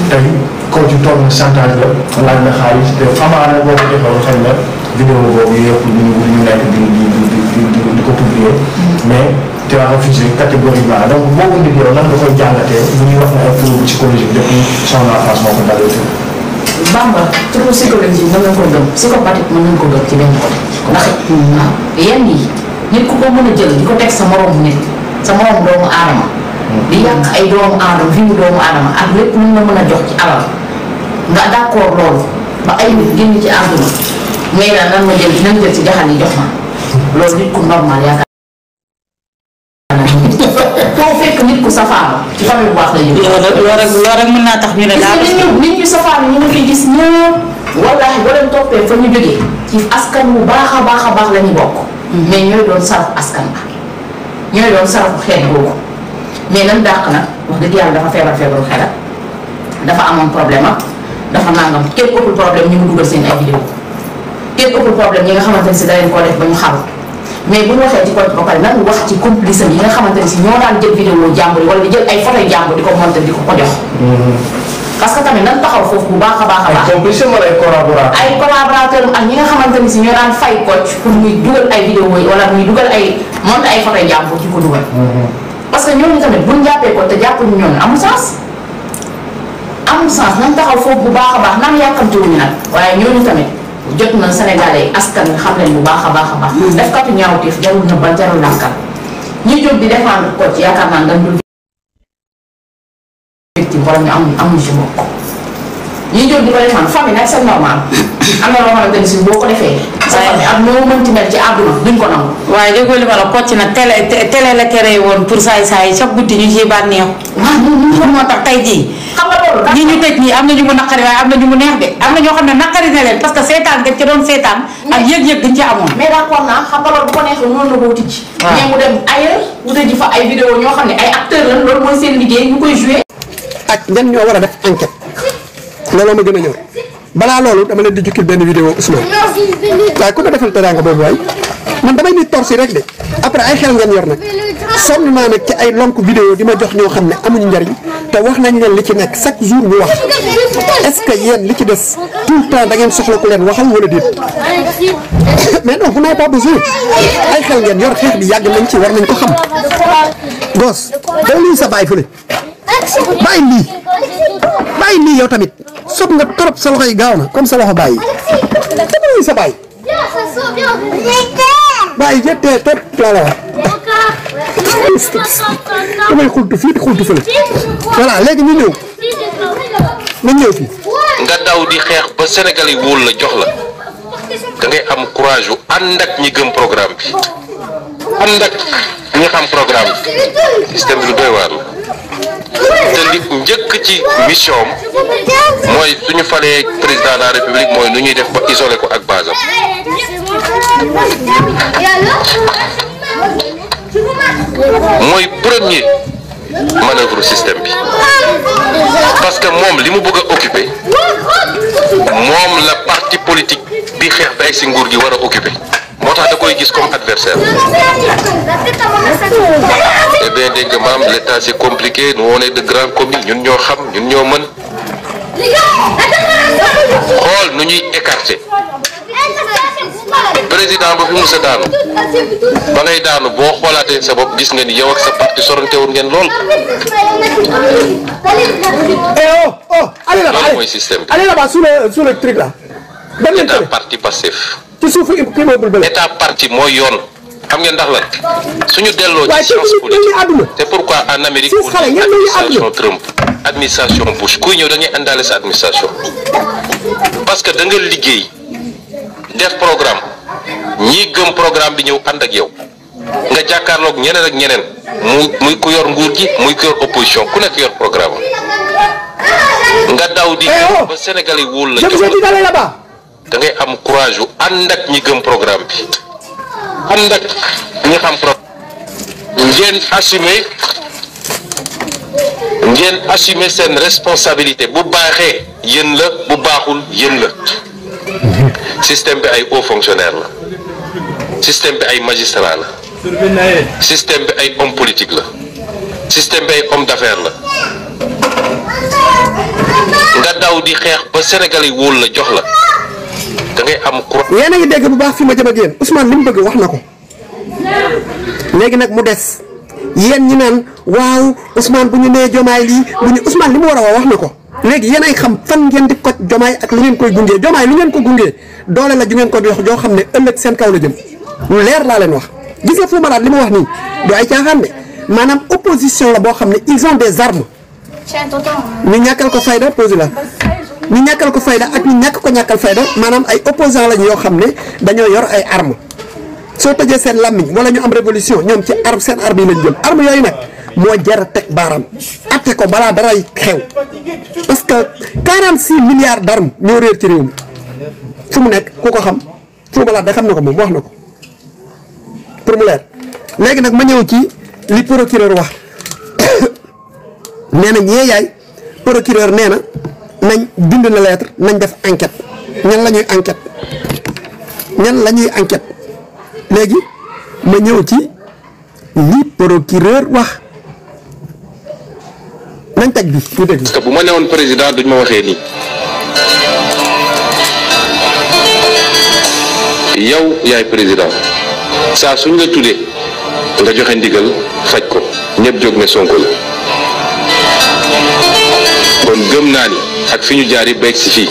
tey Kocc toog na chantage la laaj na xaalis te amaana boo ko defee xëy na vidéo boobu yëpp ñu nekk di ko publier mais tu as refusé catégoriquement donc boobu nit yow nan nga koy jàngatee bu ñuy wax ne ay trouble psychologique depuis son enfance moo ko dalee. Bamba trouble psychologique mën nañu ko gëm psychopathique mën nañu ko gëm ci benn côté. ndax waaw yenn yi nit ku ko mën a jël di ko teg sa moromu nit sa moromu doomu aadama. di yàq ay doomu aadama fi mu doomu aadama ak lépp lu ñu la mën a jox ci alal nga d'accord loolu ba ay nit génn ci àdduna ngay naan nan ma jël ci jaxal yi jox ma loolu nit ku normal yaakaar foo fekk nit ku safaanu ci famille bu baax la jógee. loolu rek mën naa tax ñu ne daal nit ñu safaanu ñu ngi fi gis ñëpp wallaahi boo leen toppee fa ñu jógee ci askan bu baax a baax la ñu bokk. mais ñooy doon sarafu askan ba ñooy doon sarafu xeet boobu mais nan dàq nag wax dëgg yàlla dafa feebaru xelat dafa amoon problème ak dafa nangam képp ëppul problème ñu ngi dugal seen ay vidéo képp ëppul problème ñi nga xamante ne si da leen koo def ba ñu xaru mais bu ñu waxee ci compte ba pare nan wax ci complice yi nga xamante ne si ñoo daan jël vidéo jàmbur yi wala di jël ay photo jàmbur di ko monter di ko jox. parce que tamit nan taxaw foofu bu baax a baax. ay complice wala ay collaborateur. ay collaborateur ak ñi nga xamante ne si ñoo daan fay coach pour muy dugal ay vidéo yi wala muy dugal ay monter ay photo jàmbur di ko dugal. parce que ñooñu tamit buñ jàppee ko te jàppuñu ñooñu amul sens. amul sens nan taxaw foofu bu baax a baax naan yàkkamtiwuñu nag waaye ñooñu tamit. jot na Sénégalais askan wi xam leen bu baax a baax. def katu ñaawteef jarul na ba jarul lànkal ñi jóg di défendre ko ci yaakaar naa dañ dul victime wala ñu amuñu si mbokk ñi jóg di ko défendre famille nag c'est normal am na loo xamante ni si boo ko defee. sa famille ak noo mënti mel ci àdduna duñ ko nangu. waaye déggoo li ma la Kocc nag télé la créé woon pour saay-saay chaque guddi ñu ciy bànneew. waaw moo tax tey jii. xam nga loolu ñi ñu tëj nii am na ñu mu naqari waaye am na ñu mu neex de am na ñoo xam ne naqari na leen parce que seetaan nga ci doon seetaan ak yëg-yëg dañ ci amoon. mais d'accord naa xam nga loolu bu ko neexee noonu la koo tijji. waaw mais mu dem ailleurs wuute ji fa ay vidéo ñoo xam ne ay acteurs lañ loolu mooy seen liggéey ñu koy joué. ak ñan ñoo war a def enquête looloo ma gën a ñor balaa loolu dama leen di jukkil benn vidéo Ousmane waaye ku ma defal teraanga boobu waay man damay nit torsi rek de après ay xel ngeen yor nag sonn naa nag ci ay lonk vidéo di ma jox ñoo xam ne amuñu njariñ te wax nañ leen li ci nekk chaque jour ñu wax est-ce que yéen li ci des tout le temps da ngeen soxla ku leen waxal wala déet mais non vous n'avez pas besoin ay xel ngeen yor xeex bi yàgg nañ ci war nañ ko xam gos daw lii sa bàyyi fële bàyyi lii yow tamit sob nga trop sa loxo yi gaaw na comme sa loxo bàyyi lii sa bàyyi jettee tot laa la wax damay xultu fii di xultu fële voilà léegi ñu ñëw fii nga daw di xeex ba Sénégal yi wóolu la jox la da ngay am courage yu ànd ak ñi gëm programme bi ànd ak ñi xam programme bi système bi lu doy waar la te li njëkk ci mission mooy suñu falee président de la république mooy nu ñuy def ba isolé ko ak base am mooy premier manœuvre système bi parce que moom li mu bëgg a occuper moom la parti politique bi xeex ba ay si nguur gi war a occuper moo tax da koy gis comme adversaire. Eh bien dégg nga maam l'état c'est compliqué nous on est de grands commis ñun ñoo xam ñun ñoo mën xool nu ñuy écarter président ba fi mu sa daanu ba ngay daanu boo xoolaatee sa bopp gis nga ni yow ak sa parti sorantewul ngeen lool. allez là-bas loolu mooy système bi. allez là-bas sous le truc là. état parti passif. ci suufu immeuble bi la. état parti mooy yoon xam ngeen ndax lan suñu delloo ci science politique c'est pourquoi en Amérique pour administration Trump administration Bush kuy ñëw da ngay àndaale sa administration parce que da nga liggéey def programme ñi gëm programme bi ñëw ànd ak yow nga jàkkaarloog ñeneen ak ñeneen muy ku yor nguur gi muy ku yor opposition ku nekk yor programme nga daw di ba Sénégal yi wóolu la jox la da ngay am courage yu ànd ak ñi gëm programme bi ànd ak ñi xam programme ngeen assumer seen responsabilité bu baaxee yéen la bu baaxul yéen la système bi ay hauts fonctionnaires la système bi ay magistrats la système bi ay hommes politiques la système bi ay hommes d'affaires la nga daw di xeex ba Sénégal yi wóolu la jox la da ngay am courage. yéen a ngi dégg bu baax fi ma jëm ak yéen Ousmane li mu bëgg wax na ko léegi nag mu des yéen ñi naan waaw Ousmane bu ñu nee jomaay lii bu ñu Ousmane li mu war a wax na ko léegi yéen ay xam fan ngeen di ko jomaay ak lu ngeen koy gungee jomaay lu ngeen ko gungee doole la ju ngeen ko jox joo xam ne ëllëg seen kaw la jëm lu leer laa leen wax gis nga Fou Malade li mu wax nii du ay caaxaan de maanaam opposition la boo xam ne ils ont des armes ñu ñàkkal ko fayda posé la ñu ñàkkal ko fayda ak ñu ñàkk ko ñàkkal fayda maanaam ay opposants lañ yoo xam ne dañoo yor ay armes soo tëjee seen làmmiñ wala ñu am révolution ñoom ci arme seen arme yi lañ jëm arme yooyu nag moo jar a teg baaraam atte ko balaa daray xew parce que 46 milliards d'armes ñoo réer ci réew mi fu mu nekk ku ko xam fu mu balaa da xam na ko moom wax na ko pour mu leer léegi nag ma ñëw ci li procureur wax nee na ñee yaay procureur nee na nañ bind na lettre nañ def enquête ñan la ñuy enquête ñan la ñuy enquête léegi ma ñëw ci li procureur wax nañ teg bi ñu dégg. parce que bu ma newoon président duñ ma waxee nii yow yaay président saa suñ la tuddee nga joxe ndigal faj ko ñëpp jóg ne Sonko la kon gëm naa ni ak fi ñu jaar yi beeg si fii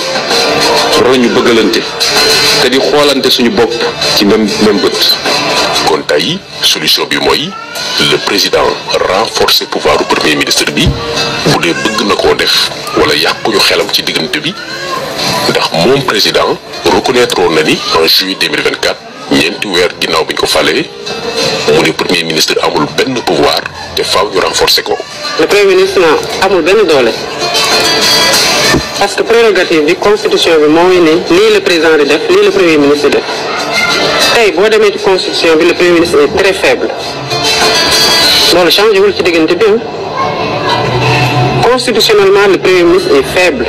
war ñu bëggalante te di xoolante suñu bopp ci même bët. kon tey solution bi mooy le président renforcer pouvoir du premier ministre bi bu dee bëgg na koo def wala yàquñu xelam ci diggante bi ndax moom président reconnaître woon na ni en juillet 2024 ñeenti weer ginnaaw bi ñu ko falee mu ne premier ministre amul benn pouvoir te faaw ñu renforcer ko. le premier ministre amul benn doole parce que prérogative bi constitution bi moo ngi ne lii le président di def lii le premier ministre def tey boo demee ci constitution bi le premier ministre est très faible loolu changé wul ci diggante bi constitutionnellement le premier ministre est faible.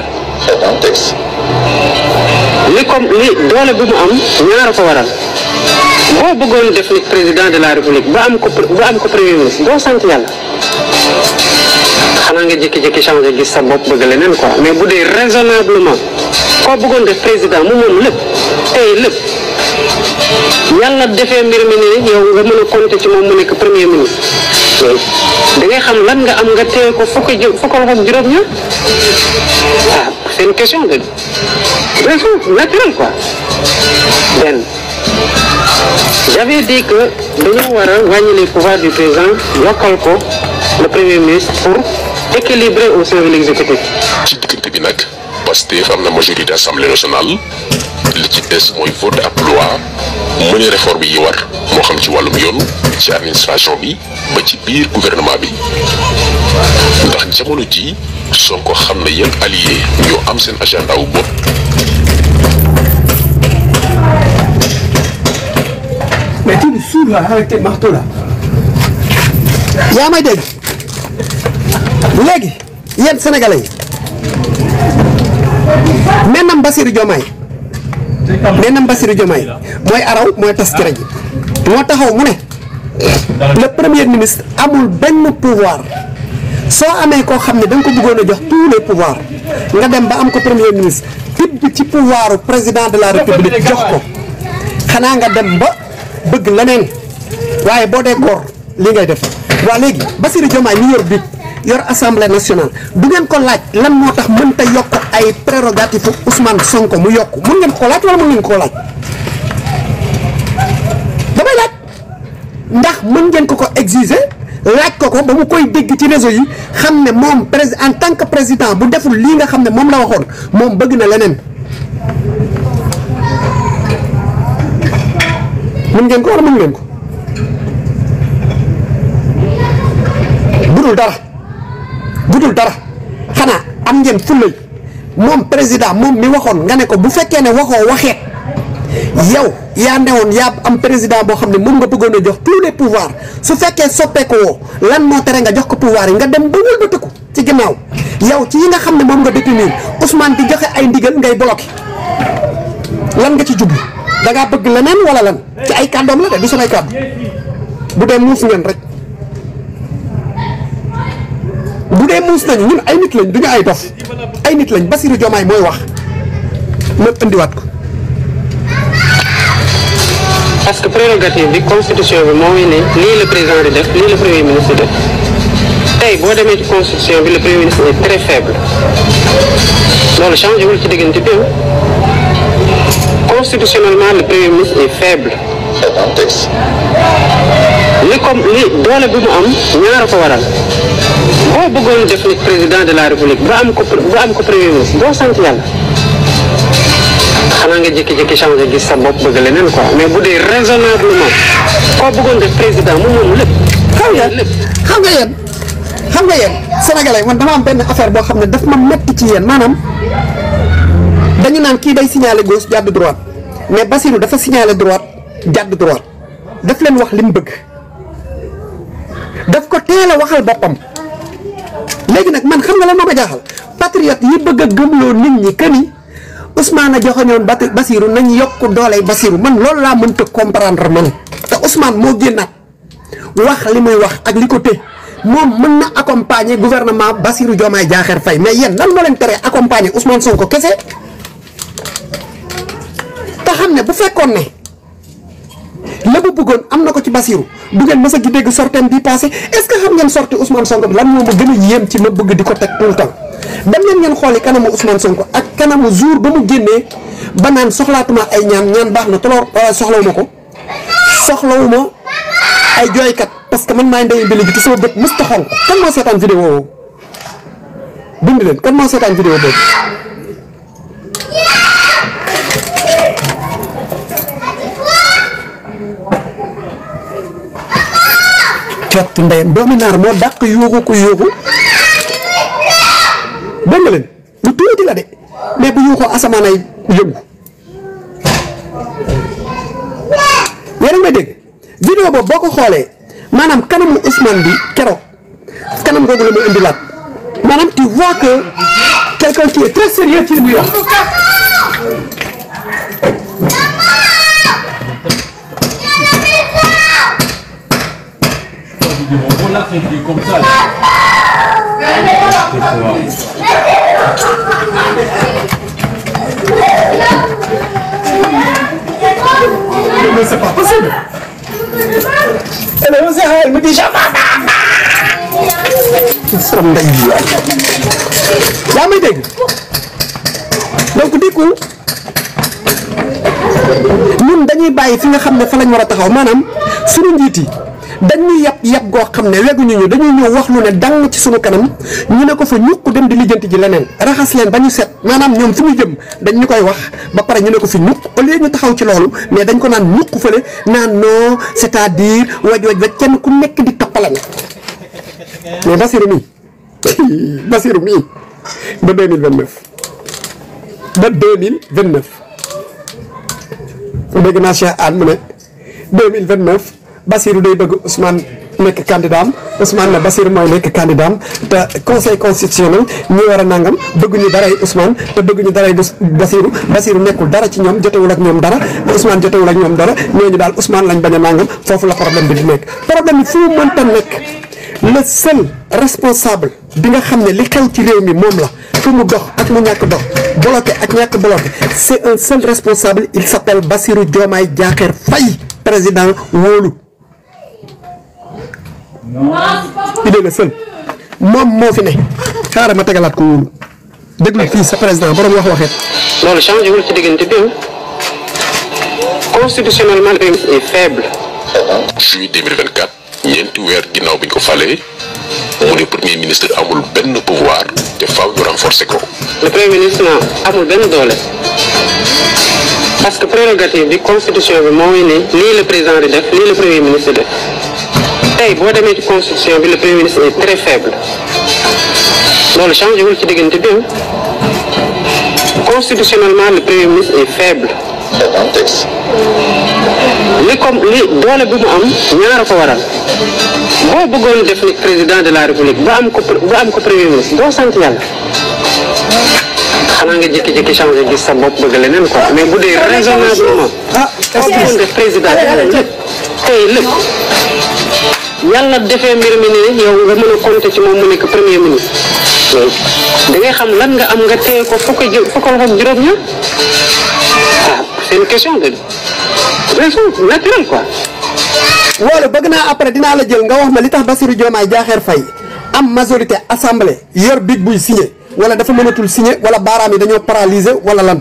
li doole bu mu am ñaar ko waral boo bëggoon def ni président de la république ba am ko premier ministre doo sant yàlla xanaa nga jékki-jékki changé gis sa bopp bëgg leneen quoi mais bu dee raisonnablement koo bëggoon def président mu moom lépp tey lépp yàlla defee mbir mi ni yow nga mën a compter ci moom mu nekk premier ministre da ngay xam lan nga am nga téye ko fukk loxo juróom-ñaar ah c'est une question de raison naturelle quoi benn j'avais dit que dañoo war a wàññi les pouvoirs du président yokkal ko le premier ministre pour équilibrer au sein de l'exécutif. ci diggante bi nag Pastef am na majorité assemblée nationale li ci des mooy vote ab loi mëne réforme yi war moo xam ci wàllum yoon ci administration bi ba ci biir gouvernement bi ndax jamono ji Sonko xam na yan allié ñoo am seen agenda wu bopp. mais tu me saoules là avec tes marteaux là. yaa may dégg léegi yéen sénégalais yi maintenant Bassirou Diomaye mooy araw mooy tas kere ji moo taxaw mu ne le premier ministre amul benn pouvoir soo amee koo xam ne da nga ko bëggoon a jox tous les pouvoirs nga dem ba am ko premier ministre tibb ci pouvoiru président de la république jox ko xanaa nga dem ba bëgg leneen waaye boo dee góor li ngay def waa léegi Bassirou Diomaye mi yor bi yor assemblée nationale du ngeen ko laaj lan moo tax mënta yokk ay prérogatives Ousmane Sonko mu yokk mun ngeen ko laaj wala mun ngeen koo laaj damay laaj ndax mën ngeen ko exiger laaj ko ba mu koy dégg ci réseau yi xam ne moom en tant que président bu deful lii nga xam ne moom la waxoon moom bëgg na leneen mën ngeen ko wala mën ngeen ko budul dara xanaa am ngeen fullay moom président moom mi waxoon nga ne ko bu fekkee ne waxoo waxeet yow yaa newoon yaa am président boo xam ne moom nga bëggoon a jox tous les pouvoirs su fekkee soppeeku woo lan moo tere nga jox ko pouvoir yi nga dem ba wëlbatiku ci ginnaaw yow ci yi nga xam ne moom nga détenir Ousmane di joxe ay ndigal ngay bloqué lan nga ci jublu da ngaa bëgg leneen wala lan ci ay kàddoom la de du samay kàddu bu dee muus ngeen rek bu dee muus nañu ñun ay nit lañ duñu ay dof ay nit lañ Bassirou Diomaye mooy wax ma indiwaat ko. parce que prérogative bi constitution bi moo ngi ne lii le président di def lii le premier ministre def tey boo demee ci constitution bi le premier ministre est très faible loolu changé wul ci diggante bi constitutionnellement le premier ministre est faible. li doole bi mu am ñaar ko waral boo koo bëggoon def ni président de la république ba am ko premier ministre doo sant yàlla xanaa nga jékki-jékki changé gis sa bopp bëgg leneen quoi mais bu dee raisonnablement koo bëggoon def président mu moom lépp. xam nga yéen sénégalais man dama am benn affaire boo xam ne daf ma metti ci yéen maanaam dañu naan kii day signalé gauche jàdd droite mais Bassirou dafa signalé droite jàdd droite daf leen wax li mu bëgg daf ko teel a waxal boppam léegi nag man xam nga lan moo ma jaaxal patriote yi bëgg a gëmloo nit ñi que ni Ousmane a joxoñoon Bassirou nañ yokk dooley Bassirou man loolu laa mënta comprendre man te Ousmane moo génnaat wax li muy wax ak li ko té moom mën na accompagner gouvernement Bassirou Diomaye Diakhar Faye mais yéen lan moo leen teree accompagner Ousmane Sonko kese te xam ne bu fekkoon ne la bu bëggoon am na ko ci Bassirou du ngeen mës a gi dégg sortem bi passé est-ce que xam ngeen sorti Ousmane Sonko bi lan moo ma gën a yéem ci ma bëgg di ko teg tout le temps dem leen ngeen xooli kanamu Ousmane Sonko ak kanamu jour ba mu génnee ba naan soxlaatuma ay ñaan baax na toloor soxlawuma ay jooykat parce que man maay ndey mbili gi te sama bët mës ta xonk kan moo seetaan vidéo boobu bind leen kan moo seetaan vidéo boobu cottu ndeyam doomi naar moo dàq yuuxu ku yuuxu dégg nga leen lu tuuti la de mais bu yuuxoo asamaan ay yëngu yéen a may dégg vidéo boobu boo ko xoolee maanaam kanamu Ousmane bi keroog kanam googu la muy indilaat maanaam tu vois que quelqu'un qui est très sérieux ci li muy wax comme ça. Mais c'est pas possible. Elle me dit yaa may dégg donc du coup ñun dañuy bàyyi fi nga xam ne fa lañ war a taxaw maanaam suñu njiit yi dañuy yab goo xam ne weguñu ñu dañuy ñëw wax lu ne dang ci suñu kanam ñu ne ko fa ñukk dem di lijjanti ji leneen raxas leen ba ñu set maanaam ñoom fi ñu jëm dañ ñu koy wax ba pare ñu ne ko fi ñukk au lieu ñu taxaw ci loolu mais dañ ko naan ñukk fële naan non c'est-à-dire waj kenn ku nekk di toppale na mais Bassirou mii ba 2029 dégg naa Cheikh Anne mu ne 2029 Bassirou day bëgg Ousmane nekk candidat am Ousmane ne Bassirou mooy nekk candidat am te conseil constitutionnel ñi war a nangam bëgguñu daray Ousmane te bëgguñu daray Bassirou nekkul dara ci ñoom jotewul ak ñoom dara Ousmane jotewul ak ñoom dara ñooñu daal Ousmane lañ bañ a nangam foofu la problème bi di nekk problème bi fu mu mënta nekk le seul responsable bi nga xam ne li xew ci réew mi moom la fu mu dox ak mu ñàkk dox bloqué ak ñàkk bloqué c'est un seul responsable il s'appelle Bassirou Diomaye Diakhar Faye président wóolu il est le seul moom moo fi ne xaaral ma tegalaat ko wóolu déglu fii sa président borom wax waxeet loolu changé wul ci diggante bi constitutionnellement le pays est faible. juillet 2024 ñeenti weer ginnaaw bi ñu ko falee mu ne premier ministre amul benn pouvoir te faaw ñu renforcer ko. le premier ministre amul benn doole parce que prérogative bi constitution bi moo ngi ne lii le président di def lii le premier ministre def tey boo demee ci constitution bi le premier ministre est très faible loolu changé wul ci diggante bi constitutionnellement le premier ministre est faible. li doole bi mu am ñaara ko waral boo bëggoon def ni président de la république ba am ko premier ministre doo sant yàlla xanaa nga jékki-jékki changé gis sa bopp bëgg leneen quoi mais bu dee raisonnablement boo bëggoon def président lépp tey lépp yàlla defee mbir mi ne yow nga mën a compter ci moom mu nekk premier ministre da ngay xam lan nga am nga téye ko fukk ak juróom-ñaar c'est une question de raison naturelle quoi. wala bëgg naa après dinaa la jël nga wax ma li tax Bassirou Diomaye Diakhar Faye am majorité assemblée yor big buy signé wala dafa mënatul signé wala baaraam yi dañoo paralysé wala lan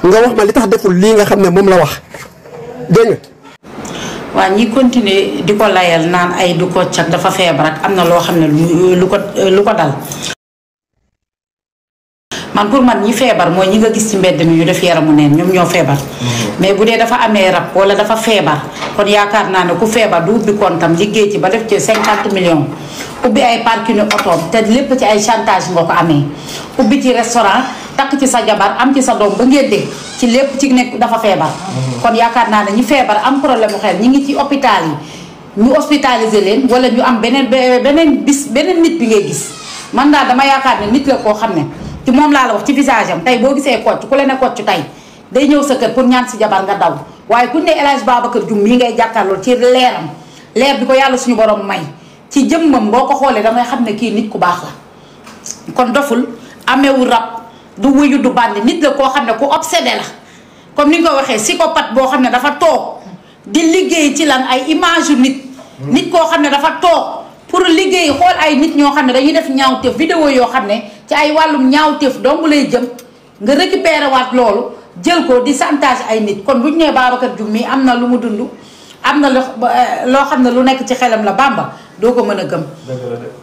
nga wax ma li tax deful lii nga xam ne moom la wax dégg nga. waa ñi continuer di ko layal naan ay du ko cag dafa feebar ak am na loo xam ne lu ko dal man pour man ñi feebar mooy ñi nga gis ci mbedd mi ñu def yaramu neen ñoom ñoo feebar mais bu dee dafa amee rab wala dafa feebar kon yaakaar naa ne ku feebar du ubbi kontam liggéey ci ba def ci 50 millions ubbi ay parking otoom te lépp ci ay chantage nga ko amee ubbi ci restaurant takk ci sa jabar am ci sa doom ba ngeen dee ci lépp ci nekk dafa feebar kon yaakaar naa ne ñi feebar am problème mu xel ñi ngi ci hôpital yi ñu hospitaliser leen wala ñu am beneen nit bi ngay gis man daal dama yaakaar ne nit la koo xam ne ci moom laa la wax ci visage am tey boo gisee Kocc ku la ne Kocc tey day ñëw sa kër pour ñaan si jabar nga daw waaye ku ne El Hadj Babacar Dioum mii ngay jàkkaarloo ci leeram leer bi ko yàlla suñu borom may ci jëmmam boo ko xoolee damay xam ne kii nit ku baax la kon doful amewu rab du wuyu du bandi nit la koo xam ne ku obsédé la comme ni nga ko waxee psychopathe boo xam ne dafa toog di liggéey ci lan ay image yu nit koo xam ne dafa toog pour liggéey xool ay nit ñoo xam ne dañuy def ñaawteef vidéo yoo xam ne ci ay wàllum ñaawteef dong lay jëm nga récupéré waat loolu jël ko di chantage ay nit kon bu ñu nee Babacar Dioum mi am na lu mu dund am na loo xam ne lu nekk ci xelam la Bamba doo ko mën a gëm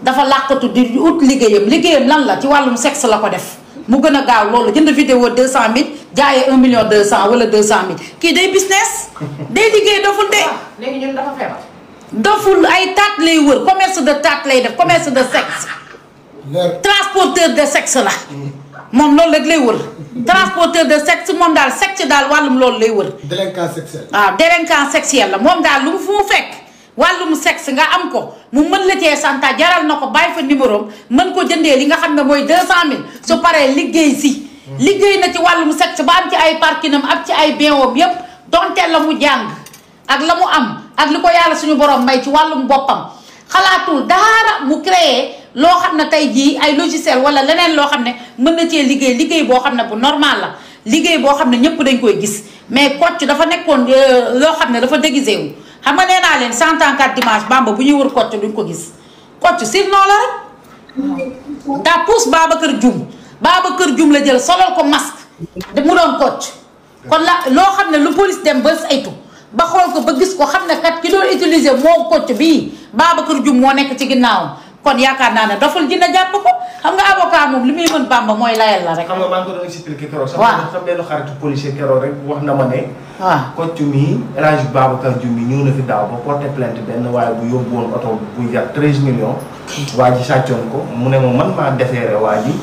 dafa làqatu di ut liggéeyam lan la ci wàllum sexe la ko def mu gën a gaaw loolu jënd vidéo 200 000 jaayee 1 million 200 wala 200 000 kii day business day liggéey doful de léegi ñun dafa feebar. doful ay taat lay wër commerce de taat lay def commerce de sexe transporteur de sexe la moom loolu rek lay wër transporteur de sexe moom daal sexe daal wàllum loolu lay wër délinquant sexuel waaw délinquant sexuel la moom daal lu mu fu mu fekk wàllum sexe nga am ko mu mën la cee santa jaral na ko bàyyi fa numéro mën ko jëndee li nga xam ne mooy 200 000 su paree liggéey si liggéey na ci wàllum sexe ba am ci ay parkinam ak ci ay bienwam yépp donte la mu jàng ak la mu am ak li ko yàlla suñu borom may ci wàllum boppam xalaatul dara mu créé loo xam ne tey jii ay logiciel wala leneen loo xam ne mën na cee liggéey boo xam ne bu normal la liggéey boo xam ne ñëpp dañ koy gis mais Kocc dafa nekkoon loo xam ne dafa déguisé wu xam nga nee naa leen 104 dimanche Bamba bu ñuy wër Kocc duñ ko gis Kocc surnom la rek daa pousse Babacar Dioum la jël solal ko masque mu doon Kocc kon la loo xam ne lu police dem ba saytu ba xool ko ba gis ko xam ne kat ki doon utiliser moo Kocc bii Babacar Dioum moo nekk ci ginnaawam kon yaakaar naa ne daful dina jàpp ko xam nga avocat moom li muy mën Bamba mooy layal la rek. xam nga maa ngi ko doon expliqué keroog. waaw sama benn xaritu policier keroog rek wax na ma ne. waaw Kocc mii El Hadj Babacar Dioum mi ñëw na fi daaw ba porté plainte benn waaye bu yóbbu woon oto bu jar 13 millions. waa ji sàccoon ko mu ne ma man maa defeere waa ji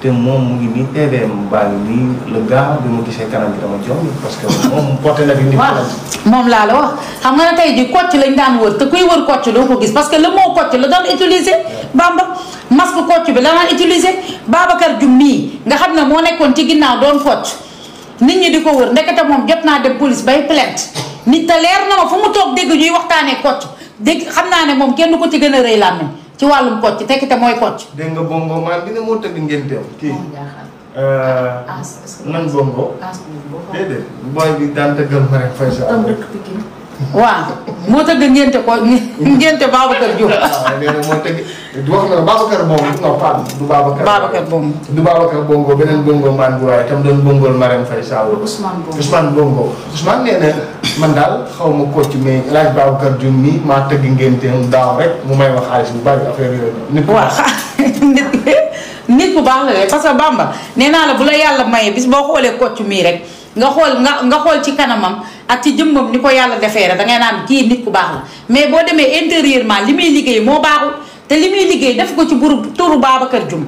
te moom mu ngi nii TVM baa ngi nii le gars bi ma gisee kanam bi dama jox parce que moom porté na fi nit. waaw moom laa la wax xam nga ne tey jii Kocc lañ daan wër te kuy wër Kocc doo ko gis parce que le mot Kocc la daan utiliser Bamba masque Kocc bi la daan utiliser Babacar Dioum mii nga xam ne moo nekkoon ci ginnaaw doon Kocc nit ñi di ko wër ndekete moom jot naa dem police bay plainte nit te leer na ma fu mu toog dégg ñuy waxtaanee Kocc dégg xam naa ne moom kenn ko ci gën a rëy làmmiñ ci wàllum Kocc tekkite mooy Kocc. dégg nga bongo maan bi ne moo tëgg ngénteem kii. nan bongo. déedéet booy bi daan tëggal ma rek fay sa. waaw moo tëgg ngénte ko ngénte Babacar Dioum. waaw nee na moo tëgg wax na Babacar Bongo non pas du Babacar. Babacar Bongo. du Babacar Bongo beneen bongo maan bi waaye tam doon bongool Marème Faye Sall. Ousmane Bongo Ousmane nee na man daal xaw ma Kocc mais El Hadj Babacar Dioum mi maa tëgg ngénteem daaw rek mu may wax xaalis bu bari affaire yooyu. nit ku baax la de parce que Bamba nee naa la bu la yàlla mayee bis boo xoolee Kocc mii rek nga xool ci kanamam ak ci jëmmam ni ko yàlla defee rek dangay naan kii nit ku baax la mais boo demee intérieurement li muy liggéey moo baaxul te li muy liggéey def ko ci turu Babacar Dioum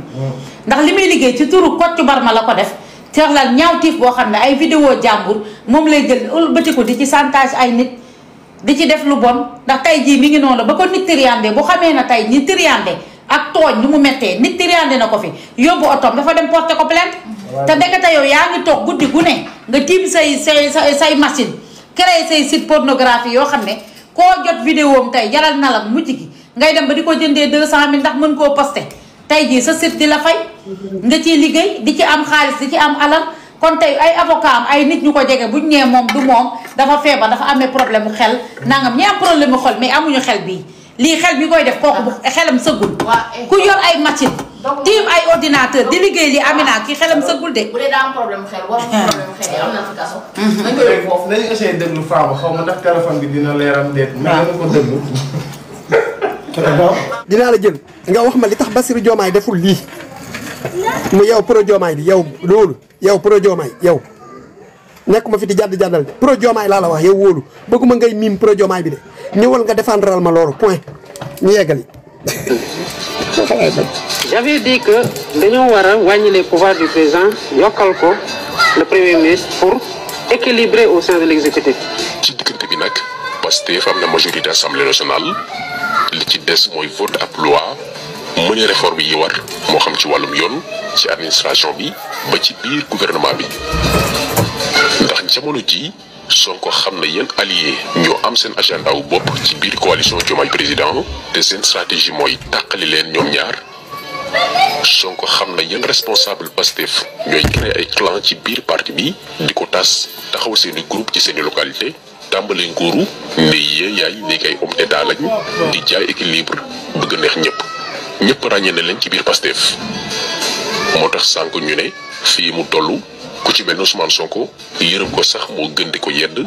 ndax li muy liggéey ci turu Kocc Barma la ko def teexlal ñaawtiif boo xam ne ay vidéo jàmbur moom lay jël bëti ko di ci chantage ay nit di ci def lu bon ndax tey jii mi ngi noonu ba ko nit triandé bu xamee na tey ñi triandé ak tooñ ni mu méttee nit triandé na ko fi yóbbu otoom dafa dem porté ko plainte te ndekete yow yaa ngi toog guddi gu ne nga tiim say machine créé say site pornographie yoo xam ne koo jot vidéo am tey jaral na la mujj gi ngay dem ba di ko jëndee 200 000 ndax mën koo posté tey jii sa site di la fay nga ciy liggéey di ci am xaalis di ci am alal kon tey ay avocat am ay nit ñu ko jege buñ ñee moom du moom dafa feebar dafa amee problème mu xel nangam ñi am problème mu xel mais amuñu xel bii lii xel bi koy def kooku bu xelam sëggul ku yor ay machine tiim ay ordinateur di liggéey li Amina kii xelam sëggul de. bu dee daa am problème xel war problème xel yi am na fi kaso. nañ ko yóbbu foofu. nañu essayé déglu Fama xaw ma ndax téléphone bi dina leeram déet. mais nañu ko déglu. dinaa la jël nga wax ma li tax Bassirou Diomaye deful lii mu yow pro Diomaye bi yow loolu yow pro Diomaye yow nekkuma fi di jàddal de pro Diomaye laa la wax yow wóolu bëgguma ngay miim pro Diomaye bi de ñëwal nga défendral ma loolu point ñu yeggali. J'avais dit que dañoo war a wàññi les pouvoirs du président yokkal ko le premier ministre pour équilibrer au sein de l'exécutif. ci diggante bi nag Pastef am na majorité assemblée nationale li ci des mooy vote ab loi mëne réforme yi war moo xam ci wàllum yoon ci administration bi ba ci biir gouvernement bi ndax jamono ji Sonko xam na yéen allié ñoo am seen agenda wu bopp ci biir coalition Diomaye président te seen stratégie mooy tàqali leen ñoom ñaar Sonko xam na yéen responsable Pastef ñooy créer ay clan ci biir parti bi di ko tas taxaw seeni groupe ci seeni localité tàmbali nguuru ne yee yaay léegi ay homme d'état lañ di jaay équilibre bëgg neex ñëpp ràññee na leen ci biir Pastef moo tax sànq ñu ne fii mu toll ku ci mel ne Ousmane Sonko yërëm ko sax moo gën di ko yedd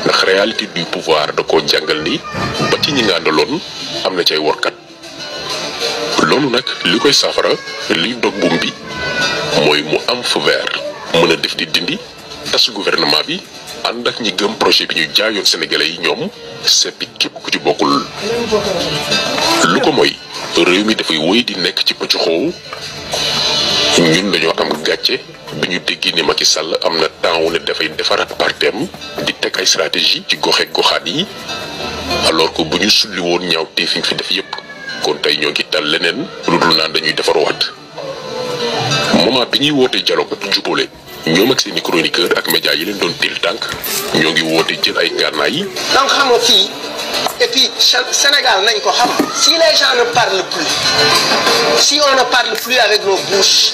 ndax réalité du pouvoir da koo jàngal ni ba ci ñi nga àndaloon am na ci ay workat loolu nag li koy saafara liy dog buum bi mooy mu am feu vert mën a def di dindi tas gouvernement bi ànd ak ñi gëm projet bi ñu jaayoon sénégalais yi ñoom seppi képp ku ci bokkul lu ko mooy réew mi dafay wéy di nekk ci pëcc xoow ñun dañoo am gàcce bi ñu dégg ni Macky Sall am na temps ne dafay defaraat partem di teg ay stratégie ci goxeek goxaat yi alors que bu ñu sulli woon ñaaw te fi ñu fi def yépp kon tey ñoo ngi tal leneen lu dul naan dañuy defarwaat moment bi ñuy woote dialogue jubóole ñoom ak seeni chroniqueur ak média yi leen doon til tànk ñoo ngi woote jël ay ngànnaay yi. donc xam nga fii et puis Sénégal nañ ko xam si les gens ne parlent plus si on ne parle plus avec nos bouches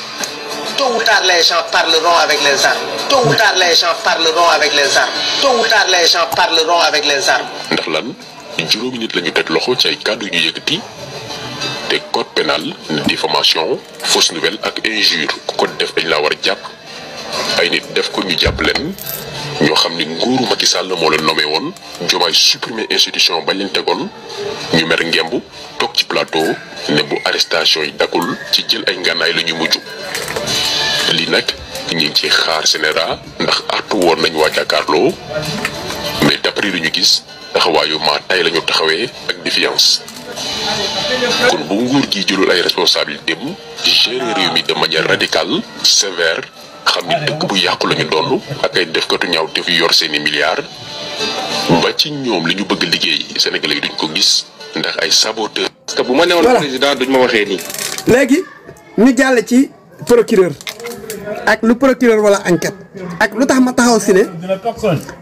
tôt ou tard les gens parleront avec les armes tôt ou tard les gens parleront avec les armes tôt ou tard les gens parleront avec les armes. ndax lan juróomi nit la ñu teg loxo ci ay kàddu yu ñu yëkkati te code pénal diffamation fausse nouvelle ak injure ku ko def dañ laa war a jàpp ay nit def ko ñu jàpp leen ñoo xam ni nguuru Macky Sall moo leen nommé woon Diomaye supprimer institution bañ leen tegoon ñu mer ngemb toog ci plateau ne bu arrestation yi dakul ci jël ay ngànnaay la ñu mujj lii nag ñu ngi ci xaar Sénégal ndax artu woon nañ waa jàkkaarloo mais d'après lu ñu gis taxawaayu maa tay la ñu taxawee ak défiance kon bu nguur gi jëlul ay responsabilités dem gérer réew mi de manière radicale sévère xam ni dëkk bu yàqu la ñu doon ak ay defkatu ñaaw te fi yor seeni milliards ba ci ñoom li ñu bëgg liggéey Sénégalais yi duñ ko gis ndax ay saboteur. parce que bu ma newoon président duñ ma waxee nii. léegi ñu jàll ci procureur ak lu procureur wala enquête ak lu tax ma taxaw si ne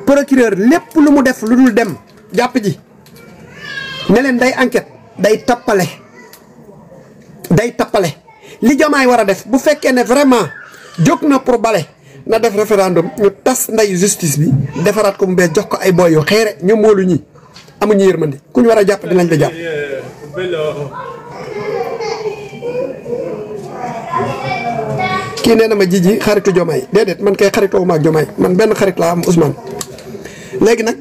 procureur lépp lu mu def lu dul dem jàpp ji ne leen day enquête day tappale li Diomaye war a def bu fekkee ne vraiment jóg na pour bale na def référendum ñu tas nday justice bi defaraat ko mu bees jox ko ay boy yu xeere ñu moolu ñi amuñu yërmande ku ñu war a jàpp dinañ la jàpp. kii nee na ma Jiji xaritu Diomaye déedéet man kay xaritoo ma ak Diomaye man benn xarit laa am Ousmane léegi nag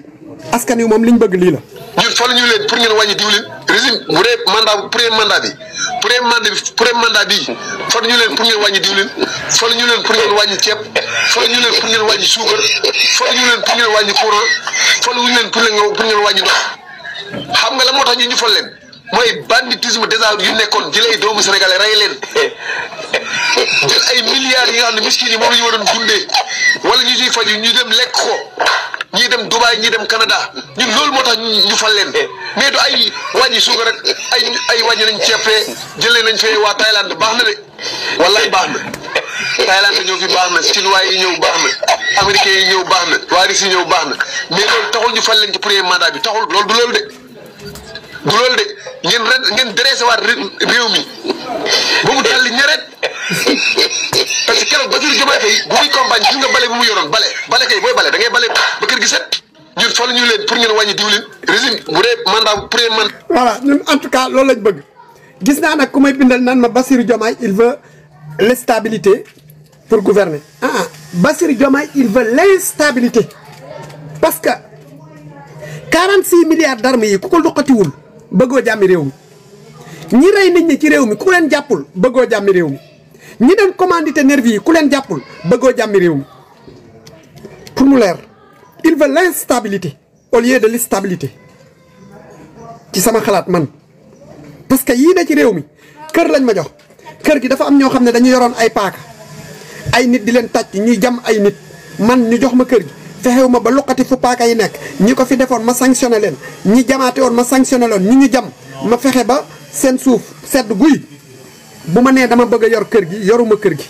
askan wi moom liñ bëgg lii la. ñun fal ñu leen pour ngeen wàññi diwlin régime bu dee mandat premier mandat bi fal ñu leen pour ngeen wàññi diwlin fal ñu leen pour ngeen wàññi ceeb fal ñu leen pour ngeen wàññi suukar fal ñu leen pour ngeen wàññi courant fal ñu leen pour ngeen wàññi ndox xam nga la moo tax ñu fal leen mooy banditisme déjà yu nekkoon jël ay doomu sénégalais rey leen jël ay milliards yi nga xam ne miskin yi moom la ñu waroon dundee wala ñu ciy faju ñu dem lekk ko ñii dem Dubaï ñii dem Canada ñun loolu moo tax ñu fal leen mais du ay wàññi suukar rek ay wàññi nañ ceeb fee jëlee nañ fee waa Thaïlande baax na de wallaay baax na Thaïlande ñëw fi baax na chinois yi ñëw baax na américains yi ñëw baax na waa Russie ñëw baax na mais loolu taxul ñu fal leen ci premier mandat bi taxul loolu du loolu de ngeen dressé waat réew mi ba mu dalli ñaret parce que keroog Bassirou Diomaye Faye bu muy campagne gis nga bale bu mu yoroon bale kay booy bale da ngay bale ba kër gi set ñun fal ñu leen pour ngeen wàññi diwlin régime bu dee mandat premier mandat. voilà ñun en tout cas loolu lañ bëgg gis naa nag ku may bindal naan ma Bassirou Diomaye il veut l'instabilité pour gouverner. Bassirou Diomaye il veut l'instabilité parce que 46 milliards d'armes yi ku ko luqatiwul bëggoo jàmmi réew mi ñi rey nit ñi ci réew mi ku leen jàppul bëggoo jàmmi réew mi ñi dem commandité nervi yi ku leen jàppul bëggoo jàmmi réew mi pour mu leer il veut l'instabilité au lieu de l'instabilité ci sama xalaat man parce que yii na ci réew mi kër lañ ma jox kër gi dafa am ñoo xam ne dañu yoroon ay paaka ay nit di leen tàcc ñuy jam ay nit man ñu jox ma kër gi fexewu ma ba luqati fu paaka yi nekk ñi ko fi defoon ma sanctionné leen ñi jamaate woon ma sanctionné leen ñi ñu jam ma fexe ba seen suuf sedd guy bu ma nee dama bëgg a yor kër gi yoruma kër gi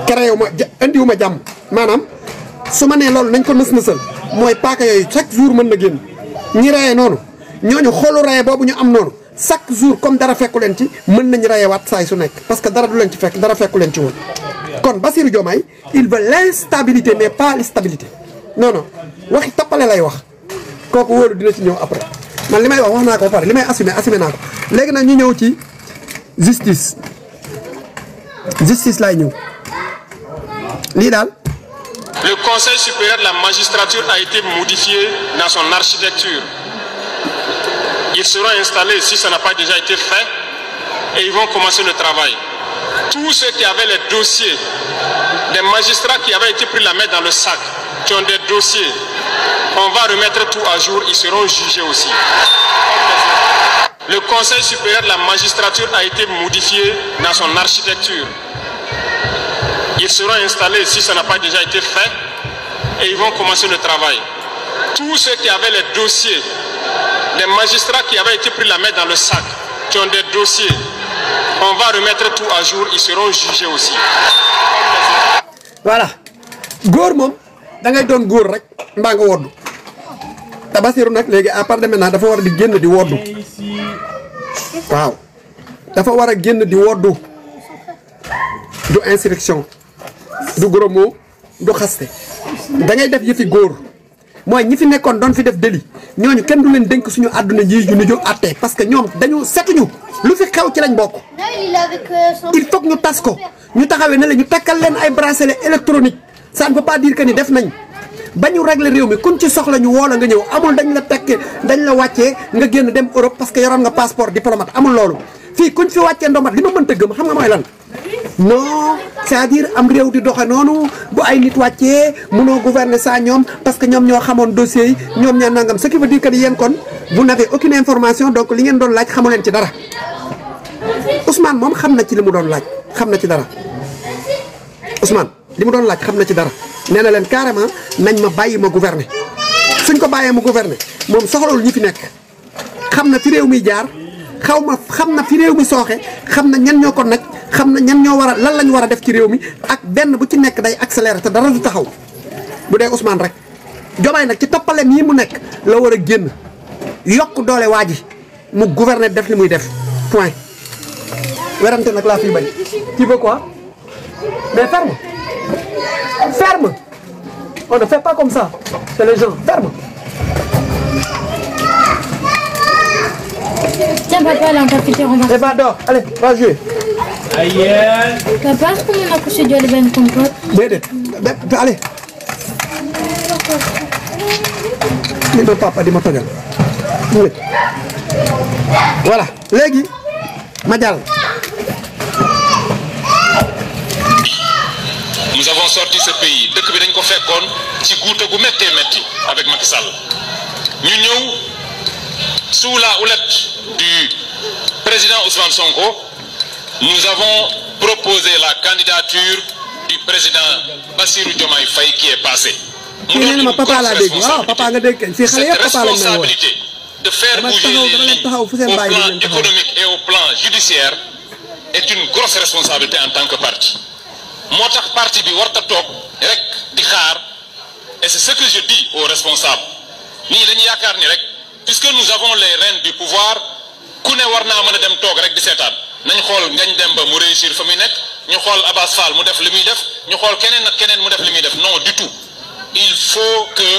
kereewu ma indiwu ma jàmm maanaam su ma nee loolu nañ ko nës-nësal mooy paaka yooyu chaque jour mën na génn ñi rayee noonu ñooñu xoolu raye boobu ñu am noonu chaque jour comme dara fekku leen ci mën nañ rayewaat saay su nekk parce que dara du leen ci fekk dara fekku leen ci woon kon Bassirou Diomaye il veut l'instabilité mais pas l'instabilité non non waxi tappale lay wax kooku wóolu dina ci ñëw après man li may wax naa ko ba pare li may assumé naa ko léegi nag ñu ñëw ci justice laay ñëw lii daal. Le Conseil supérieur de la magistrature a été modifié dans son architecture. Ils seront installés, si ça n'a pas déjà été fait, et ils vont commencer le travail. Tous ceux qui avaient les dossiers, des magistrats qui avaient été pris la main dans le sac, qui ont des dossiers, on va remettre tout à jour, ils seront jugés aussi. Le Conseil supérieur de la magistrature a été modifié dans son architecture. Ils seront installés, si ça n'a pas déjà été fait, et ils vont commencer le travail. Tous ceux qui avaient les dossiers, des magistrats qui avaient été pris la main dans le sac, qui ont des dossiers, on va remettre tout à jour, ils seront jugés aussi. Voilà. Góor moom da ngay doon góor rek mbaa nga woddu te Bassirou nag léegi à part de maintenant dafa war a di génn di woddu waaw dafa war a génn di woddu du insurrection du gros mot du xaste da ngay def yëfi góor mooy ñi fi nekkoon doon fi def délit ñooñu kenn du leen dénk suñu àdduna ji ñu ñu àtte parce que ñoom dañu setuñu lu fi xew ci lañ bokk il faut que ñu tas ko ñu taxawee ne la ñu takkal leen ay bracelet électronique ça ne veut pas dire que ni def nañ ba ñu régler réew mi kuñ ci soxla ñu woo la nga ñëw amul dañ la tekk dañ la wàccee nga génn dem Europe parce que yoroon nga passeport diplomate amul loolu fii kuñ fi wàccee ndombat li ma mënta gëm xam nga mooy lan non c'est-à-dire am réew di doxe noonu bu ay nit wàccee mënoo gouverner ça ñoom parce que ñoom ñoo xamoon dossiers yi ñoom ñoo nangam ce qui veut dire que ni yéen kon vous n'avez aucune information donc li ngeen doon laaj xamu leen ci dara Ousmane moom xam na ci li mu doon laaj xam na ci dara Ousmane li mu doon laaj xam na ci dara nee na leen carrément nañ ma bàyyi ma gouverner suñ ko bàyyee ma gouverner moom soxlawul ñi fi nekk xam na fi réew mi jaar xam na fi réew mi sooxe xam na ñan ñoo ko naj xam na ñan ñoo war a lan lañ war a def ci réew mi ak benn bu ci nekk day accélérer te dara du taxaw bu dee Ousmane rek Diomaye nag ci toppaleem yi mu nekk la war a génn yokk doole waa ji mu gouverner def li muy def point werante nag laa fiy bañ. tu veux quoi mais ferme ferme on ne fait pas comme ça c'est les gens ferme. Tiens, papa, elle est en cafetière, on va. Eh ben, dors, allez, va jouer. Aïe. Papa, est-ce qu'on a couché du aller bien ton pote? Allez. Dis-moi, papa, dis-moi, tojal. Voilà, légui, Madial. Nous avons sorti ce pays. Dès que nous avons fait con, si goûte gu metti avec Macky Sall. Nous ñëw sous la houlette du président Ousmane Sonko, nous avons proposé la candidature du président Bassirou Diomaye Faye qui est passé. Nous avons cette responsabilité de faire bouger les lignes au plan économique et au plan judiciaire est une grosse responsabilité en tant que parti. Moo tax parti bi warta toog rek di xaar et c'est ce que je dis aux responsables nii dañu yaakaar ni rek puisque nous avons les rênes du pouvoir ku ne war naa mën a dem toog rek di seetaan nañ xool Ngagne Demba mu réussir fa muy nekk ñu xool Abass Fall mu def li muy def ñu xool keneen ak keneen mu def li muy def non du tout il faut que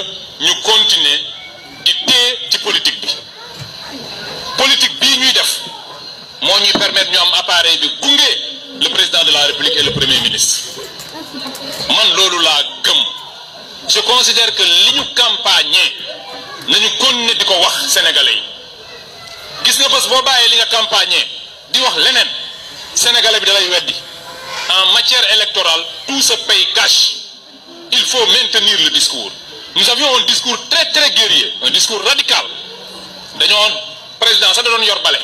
ñu continuer di téye ci politique bi bii ñuy def moo ñuy permettre ñu am appareil bi gunge le président de la République et le premier ministre man loolu laa gëm je considère que li ñu campagne nañu continuer di ko wax sénégalais yi gis nga bés boo bàyyee li nga campagne di wax leneen sénégalais bi da lay weddi en matière électorale tout se paye cash il faut maintenir le discours nous avions un discours très très guerrier un discours radical dañoo président sax da doon yor bale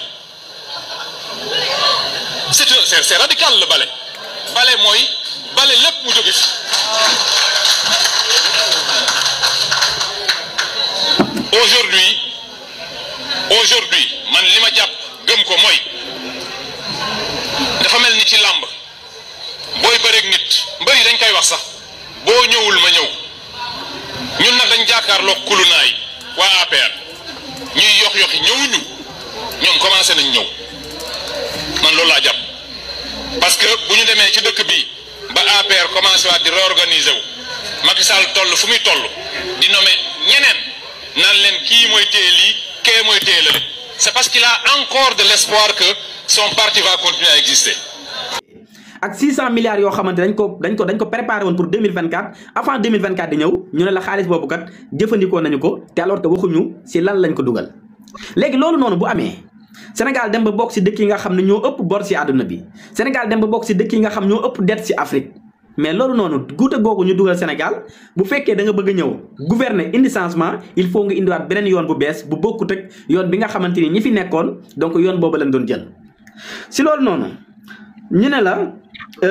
c'est radical le bale mooy bale lépp mu jóge fi aujourd'hui man li ma jàpp gëm ko mooy dafa mel ni ci làmb booy bëreeg nit mbëri dañ koy wax sax boo ñëwul ma ñëw ñun nag dañ jàkkaarloo kulunaay waa APR ñuy yox-yoxi ñëwuñu ñoom commencé nañ ñëw man loolu laa jàpp parce que bu ñu demee ci dëkk bi ba APR commencé waat di réorganiser wu Macky Sall toll fu muy toll di nommer ñeneen naan leen kii mooy téye lii kee mooy téye lële c'est parce qu'il a encore de l'espoir que son parti va continuer à exister. ak 600 milliards yoo xamante dañ ko préparé woon pour 2024 avant 2024 di ñëw ñu ne la xaalis boobu kat jëfandikoo nañu ko te alors que waxuñu si lan lañ ko dugal léegi loolu noonu bu amee Sénégal dem ba bokk si dëkk yi nga xam ne ñoo ëpp bor si àdduna bi Sénégal dem ba bokk si dëkk yi nga xam ñoo ëpp dette si Afrique mais loolu noonu guute googu ñu dugal Sénégal bu fekkee da nga bëgg a ñëw gouverner indi changement il faut nga indiwaat beneen yoon bu bees bu bokkut ak yoon bi nga xamante ni ñi fi nekkoon donc yoon boobu lañ doon jël si loolu noonu ñu ne la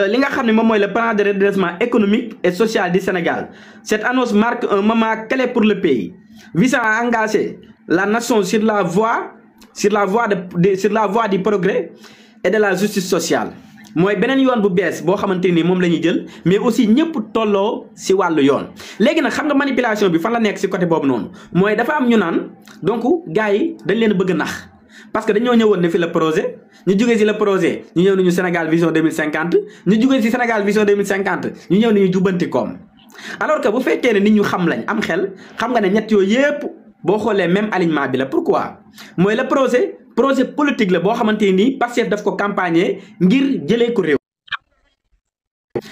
li nga xam ne moom mooy le plan de redressement économique et social du Sénégal cette annonce marque un moment clé pour le pays visant à engager la nation sur la voie du progrès et de la justice sociale mooy beneen yoon bu bees boo xamante ni moom la ñuy jël mais aussi ñëpp tolloo si wàllu yoon léegi nag xam nga manipulation bi fan la nekk si côté boobu noonu mooy dafa am ñu naan donc gars yi dañ leen bëgg nax parce que dañoo ñëwoon ne fi le projet ñu jógee si le projet ñu ñëw nañu Sénégal vision 2050 ñu jógee si Sénégal vision 2050 ñu ñëw nañu jubbanti koom alors que bu fekkee ne nit ñu xam lañ am xel xam nga ne ñett yooyu yëpp boo xoolee même alignement bi la pourquoi mooy le projet politique la boo xamante ni Pastef daf ko campagne ngir jëlee ko réew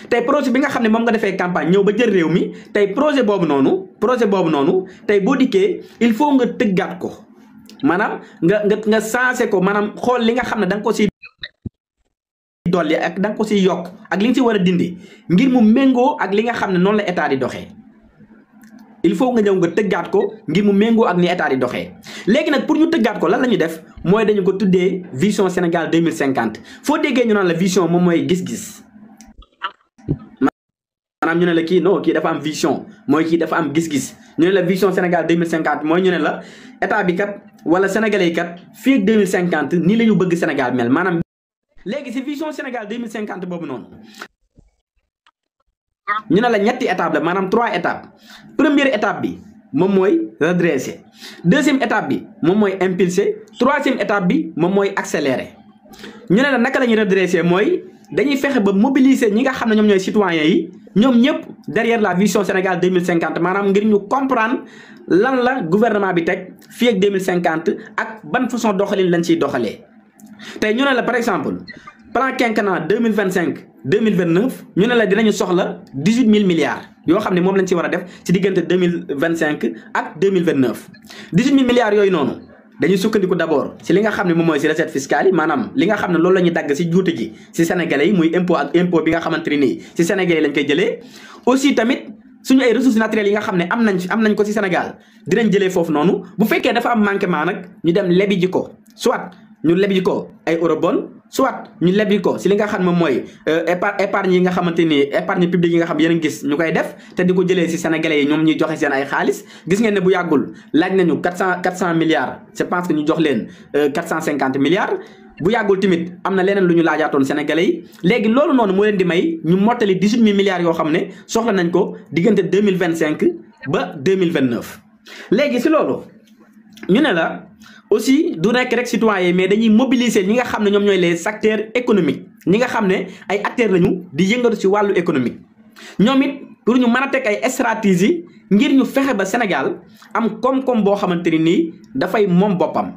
tey projet bi nga xam ne moom nga defee campagne ñëw ba jël réew mi tey projet boobu noonu tey boo dikkee il faut nga tëggaat ko maanaam nga sensé ko maanaam xool li nga xam ne da nga ko si dolli ak da nga ko si yokk ak li nga si war a dindi ngir mu méngoo ak li nga xam ne noonu la état di doxee il faut nga ñëw nga tëggaat ko ngir mu méngoo ak ni état di doxee léegi nag pour ñu tëggaat ko lan la ñuy def mooy dañu ko tuddee vision Sénégal 2050 foo déggee ñu naan la vision moom mooy gis-gis maanaam ñu ne la kii non kii dafa am vision mooy kii dafa am gis-gis ñu ne la vision Sénégal 2050 mooy ñu ne la état bi kat wala sénégalais yi kat fii ak 2050 nii la ñu bëgg Sénégal mel maanaam léegi si vision Sénégal 2050 boobu noonu ñu ne la ñetti étape la maanaam 3 étapes première étape bi moom mooy redresser deuxième étape bi moom mooy impulser troisième étape bi moom mooy accélérer ñu ne la naka la ñuy redresser mooy dañuy fexe ba mobiliser ñi nga xam ne ñoom ñooy citoyens yi ñoom ñëpp derrière la vision Sénégal 2050 maanaam ngir ñu comprendre lan la gouvernement bi teg fii ak 2050 ak ban façon doxalin lañ ciy doxalee tey ñu ne la par exemple plan quinquennat 2025-2029 ñu ne la dinañu soxla 18 000 milliards yoo xam ne moom lañ ci war a def ci diggante 2025 ak 2029 18 000 milliards yooyu noonu dañuy sukkandiku d'abord ci li nga xam ne moom mooy ci recette fiscale yi maanaam li nga xam ne loolu la ñuy dagg ci juute ji ci sénégalais yi muy impôt ak impôt bi nga xamante ni nii ci sénégalais yi lañ koy jëlee aussi tamit suñu ay ressources naturelles yi nga xam ne am nañ ko ci Sénégal dinañ jëlee foofu noonu bu fekkee dafa am manquement nag ñu dem lebi ji ko soit ñu lebi ko ay eurobond soit ñu lebi ko si li nga xam moom mooy épargne yi nga xamante ni épargne publique yi nga xam yéen a gis ñu koy def te di ko jëlee si sénégalais yi ñoom ñuy joxe seen ay xaalis gis ngeen ne bu yàggul laaj nañu 400 milliards je pense que ñu jox leen 450 milliards bu yàggul tamit am na leneen lu ñu laajaatoon sénégalais yi léegi loolu noonu moo leen di may ñu mottali 18 000 milliards yoo xam ne soxla nañ ko diggante 2025 ba 2029 léegi si loolu ñu ne la aussi du nekk rek citoyen mais dañuy mobiliser ñi nga xam ne ñoom ñooy les acteurs économiques ñi nga xam ne ay acteurs lañu di yëngatu ci wàllu économique ñoom it pour ñu mën a teg ay stratégie ngir ñu fexe ba Sénégal am koom-koom boo xamante ni nii dafay moom boppam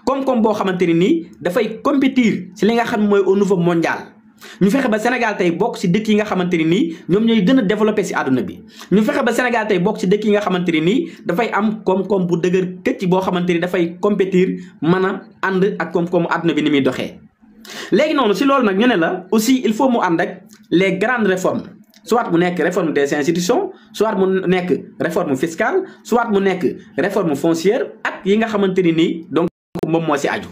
koom-koom boo xamante ni nii dafay compétir si li nga xam mooy au niveau mondial. ñu fexe ba Sénégal tey bokk si dëkk yi nga xamante ni nii ñoom ñooy gën a développé si àdduna bi ñu fexe ba Sénégal tey bokk si dëkk yi nga xamante ni nii dafay am koom-koom bu dëgër këcc boo xamante ni dafay compétir mën a ànd ak koom-koomu àdduna bi ni muy doxee. léegi noonu si loolu nag ñu ne la aussi il faut mu ànd ak les grandes réformes soit mu nekk réforme des institutions soit mu nekk réforme fiscale soit mu nekk réforme foncière ak yi nga xamante ni nii donc moom moo si aju.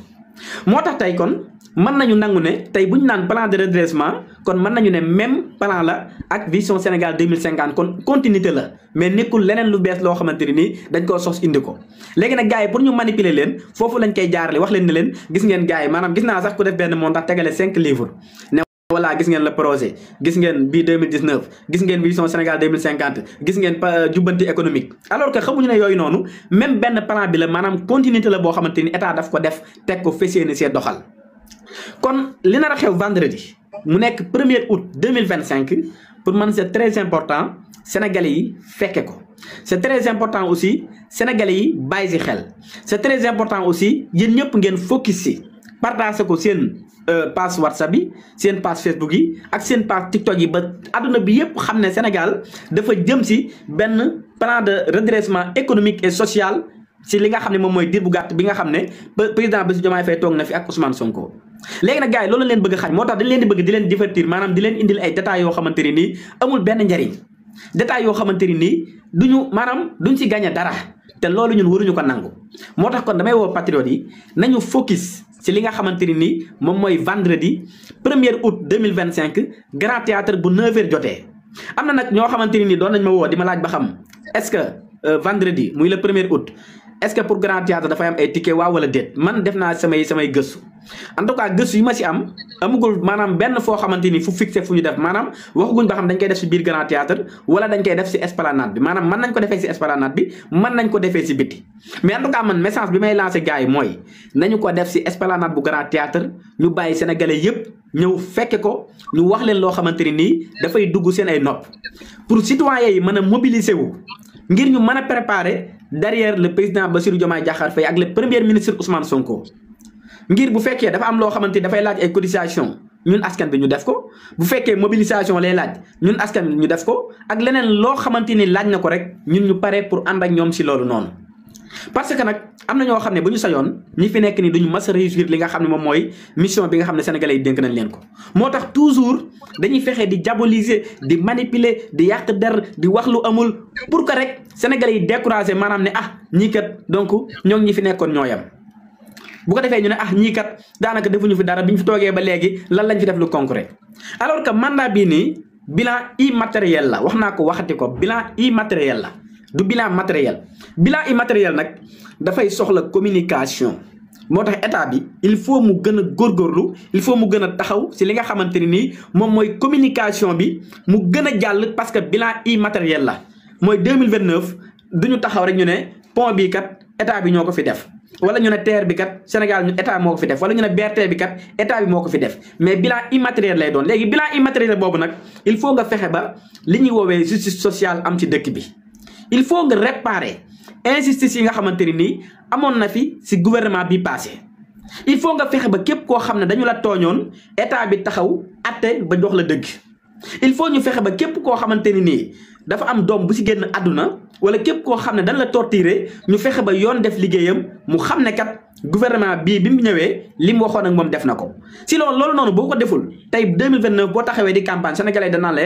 moo tax tey kon mën nañu nangu ne tey bu ñu naan plan de redressement kon mën nañu ne même plan la ak vision Sénégal 2050 kon continuité la mais nekkul leneen lu bees loo xamante ni nii dañ koo sos indi ko. léegi nag gars yi pour ñu manipuler leen foofu lañ koy jaarale wax leen ne leen gis ngeen gars yi maanaam gis naa sax ku def benn montage tegale 5 livres ne voilà gis ngeen le projet gis ngeen bii 2019 gis ngeen vision Sénégal 2050 gis ngeen jubbanti économique alors que xamuñu ne yooyu noonu même benn plan bi la maanaam continuité la boo xamante ni état daf ko def teg ko fas yéene see doxal. kon li nar a xew vendredi mu nekk 1er août 2025 pour man c'est très important sénégalais yi fekke ko c'est très important aussi sénégalais yi bàyyi si xel c'est très important aussi yéen ñëpp ngeen focus si partager ko seen page WhatsApp bi seen page Facebook yi ak seen page TikTok yi ba adduna bi yëpp xam ne Sénégal dafa jëm si benn plan de redressement économique et social si li nga xam ne moom mooy diir bu gàtt bi nga xam ne président Bassirou Diomaye Faye toog na fi ak Ousmane Sonko. léegi nag gars yi loolu leen bëgg a xañ moo tax dañ leen di bëgg di leen divertir maanaam di leen indil ay détails yoo xamante ni nii amul benn njariñ détails yoo xamante ni nii duñ si gagné dara te loolu ñun waruñu ko nangu. moo tax kon damay woo patriotes yi nañu focus si li nga xamante ni nii moom mooy vendredi 1er août 2025 Grand Théâtre bu 9h jotee. am na nag ñoo xamante ni nii doon nañ ma woo di ma laaj ba xam est-ce que vendredi muy le 1er août est-ce que pour Grand Théâtre dafay am ay ticket waaw wala déet man def naa samay gëstu. en tout cas gëstu yi ma si am amugul maanaam benn foo xamante ni fu fixé fu ñu def maanaam waxaguñ ba xam dañ koy def si biir Grand Théâtre wala dañ koy def si esplanade bi maanaam mën nañ ko defee si esplanade bi mën nañ ko defee si biti. mais en tout cas man message bi may lancé gars yi mooy nañu ko def si esplanade bu Grand Théâtre ñu bàyyi sénégalais yëpp ñëw fekke ko ñu wax leen loo xamante ni nii dafay dugg seen ay nopp pour citoyens yi mën a mobiliser wu ngir ñu mën a préparer derrière le président Bassirou Diomaye Diakhar Faye ak le premier ministre Ousmane Sonko. ngir bu fekkee dafa am loo xamante ni dafay laaj ay cotisation ñun askan bi ñu def ko bu fekkee mobilisation lay laaj ñun askan bi ñu def ko ak leneen loo xamante ni laaj na ko rek ñun ñu pare pour ànd ak ñoom si loolu noonu. parce que nag am na ñoo xam ne bu ñu sañoon ñi fi nekk ni duñu mas a réussir li nga xam ne moom mooy mission bi nga xam ne sénégalais yi dénk nañ leen ko. moo tax toujours dañuy fexe di diaboliser di manipuler di yàq der di wax lu amul pour que rek sénégalais yi décourager maanaam ne ñii kat donc ñoo ngi ñi fi nekkoon ñoo yam bu ko defee ñu ne ñii kat daanaka defuñu fi dara bi ñu fi toogee ba léegi lan lañ fi def lu concret alors que mandat bii nii bilan immatériel la wax naa ko waxati ko bilan immatériel la du bilan matériel. bilan immatériel nag dafay soxla communication moo tax état bi il faut mu gën a góorgóorlu il faut mu gën a taxaw si li nga xamante ni nii moom mooy communication bi mu gën a jàll parce que bilan immatériel la mooy 2029 duñu taxaw rek ñu ne pont bii kat état bi ñoo ko fi def. wala ñu ne TER bi kat Sénégal ñu état moo ko fi def wala ñu ne BRT bi kat état bi moo ko fi def mais bilan immatériel lay doon léegi bilan immatériel boobu nag il faut nga fexe ba li ñuy woowee justice sociale am ci dëkk bi. il faut nga réparer injustice yi nga xamante ni nii amoon na fi si gouvernement bi passé il faut nga fexe ba képp koo xam ne dañu la tooñoon état bi taxaw atte ba jox la dëgg. il faut ñu fexe ba képp koo xamante ni nii dafa am doom bu si génn àdduna wala képp koo xam ne dañ la torturer ñu fexe ba yoon def liggéeyam mu xam ne kat gouvernement bii bi mu ñëwee li mu waxoon ak moom def na ko. si loolu noonu boo ko deful tey 2029 boo taxawee di campagne sénégalais danaan la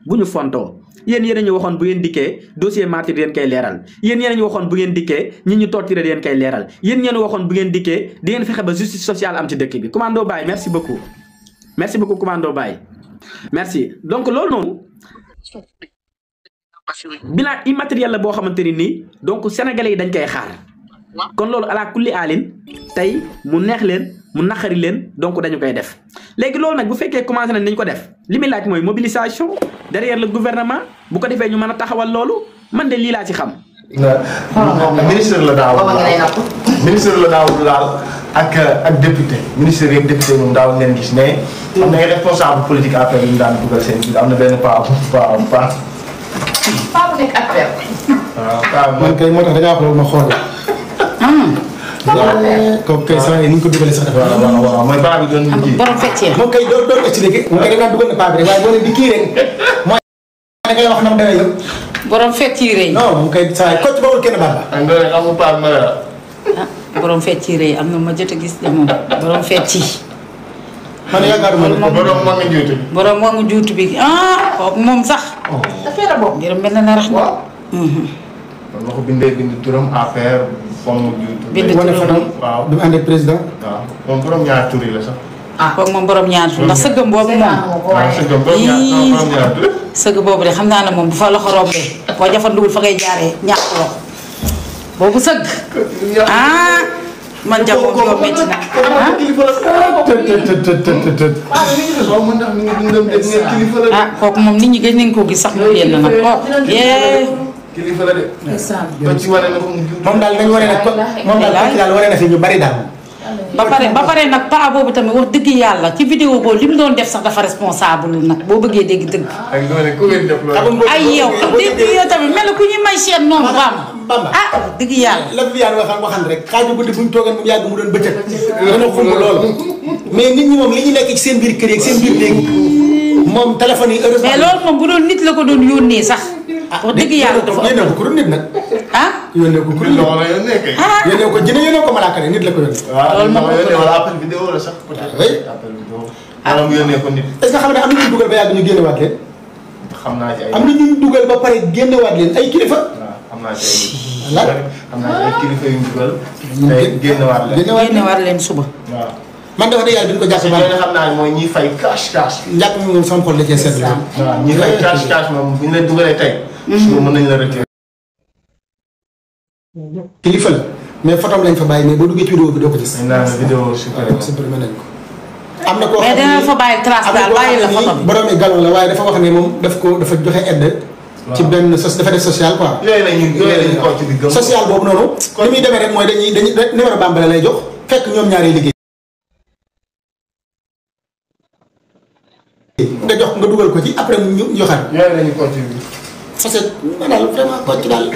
bu ñu fontoo yéen a ñu waxoon bu ngeen dikkee dossier martyr yéen koy leeral yéen a ñu waxoon bu ngeen dikkee ñi ñu torturer yéen koy leeral yéen waxoon bu ngeen dikkee di ngeen fexe ba justice sociale am ci dëkk bi. Commando Baye merci beaucoup Commando Baye merci donc loolu noonu bilan immatériel la boo xamante ni nii donc sénégalais yi dañ koy xaar kon loolu ala kulli aalin tey mu neex leen mu naqari leen donc dañu koy def léegi loolu nag bu fekkee commencé nañ dañ ko def li muy laaj mooy mobilisation derrière le gouvernement bu ko defee ñu mën a taxawal loolu man de lii laa ci xam. ministre la daaw laal ak député ministre yeeg député moom daaw ngeen gis mais am na ay responsable politique affaire yu ñu daan dugal seen biir am na benn paa bu nekk affaire. waaw man kay moo tax da ngaa xool ma xool. kooku kay saa yi ni ñu ko dugalee sax dafa. waaw mooy paa bi doon kii. borom fecc moom kay doon expliqué moom kay da ngaa dugal na paa bi rek waaye boo leen di kii rek mooy da ngay wax na mu demee yëpp. borom fecc yi rëy. non moom kay saa yi kocc bawul kenn bamba. ak nga ne amul paa bi ma la. borom fecc yi rëy am na ma jot a gis de moom borom fecc yi. man yaakaaruma ne borom moo ngi juutu. borom moo ngi juutu bi kooku moom sax. dafay la bokk. ngir mel na rax na. kon ma ko bindee bind turam affaire fomm juutu. bind turam waaw du mu ànd ak président. waaw moom borom ñaar tur yi la sax. kooku moom borom ñaar tur ndax sëggam boobu moom. sëgg boobu de xam naa ne moom bu fa loxo rombee boo jafanduwul fa ngay jaaree ñàkk loxo boobu sëgg man jamono bi yow métti na kooku moom nit ñi gëj nañ ko gis sax mu génn nag kilifa la de. kon ci wane na ko moom daal dañu wane ne moom daal wane na fi ñu bari daal. ba pare nag paa boobu tamit wax dëgg yàlla ci vidéo boobu li mu doon def sax dafa responsable nag boo bëggee dégg dëgg. ay yow dégg yow tamit mel na ku ñuy may seen noonu Bamba dëgg yàlla. la Viviane waxan rek xaaju guddi bu ñu toogoon mu yàgg mu doon bëccëg. dana xumb loolu. mais nit ñi moom li ñu nekk ci seen biir kër yi ak seen biir néeg moom téléphone yi heureusement. mais loolu moom bu doon nit la ko doon yónnee sax. wax dëgg yàlla dafa yónnee ko ku nit nag. yónnee ko ku nit. yónnee ko jëne yónnee ko malaaka nit la ko yónnee. loolu moom wala appel vidéo la sax peut-être. appel vidéo. maanaam yónnee ko nit. est-ce que xam ne am na ñu dugal ba yàgg ñu génnewaat leen. xam naa ci ay. am na ñu dugal ba pare génnewaat leen ay kilifa. xam naa ci ay. xam naa ci ay kilifa yu dugal. tey génnewaat leen. génnewaat leen suba. waaw. man dafa dëgg yàlla duñ ko jàpp ba xam naa mooy ñiy fay cash. njàpp mi moom sama xol da cee sedd. waaw ñiy fay cash moom bu ñu leen dugalee tey. suba mën nañ la retirer. kilifa la mais photom lañ fa bàyyi mais boo duggee ci vidéo bi doo ko gis. vidéo supprimé nañ ko. am na koo mais dina fa bàyyi trace daal bàyyi la photo bi. borom galon la waaye dafa wax ne moom dafa joxe aide. ci benn dafa def social quoi. yooyu lañu ko ci di gëm. social boobu noonu. ni muy demee rek mooy dañuy numéro Bambara lay jox fekk ñoom ñaari liggéey. nga jox nga dugal ko ci après ñu joxaat. yooyu lañu contribué. parce que ma daal vraiment kocc daal.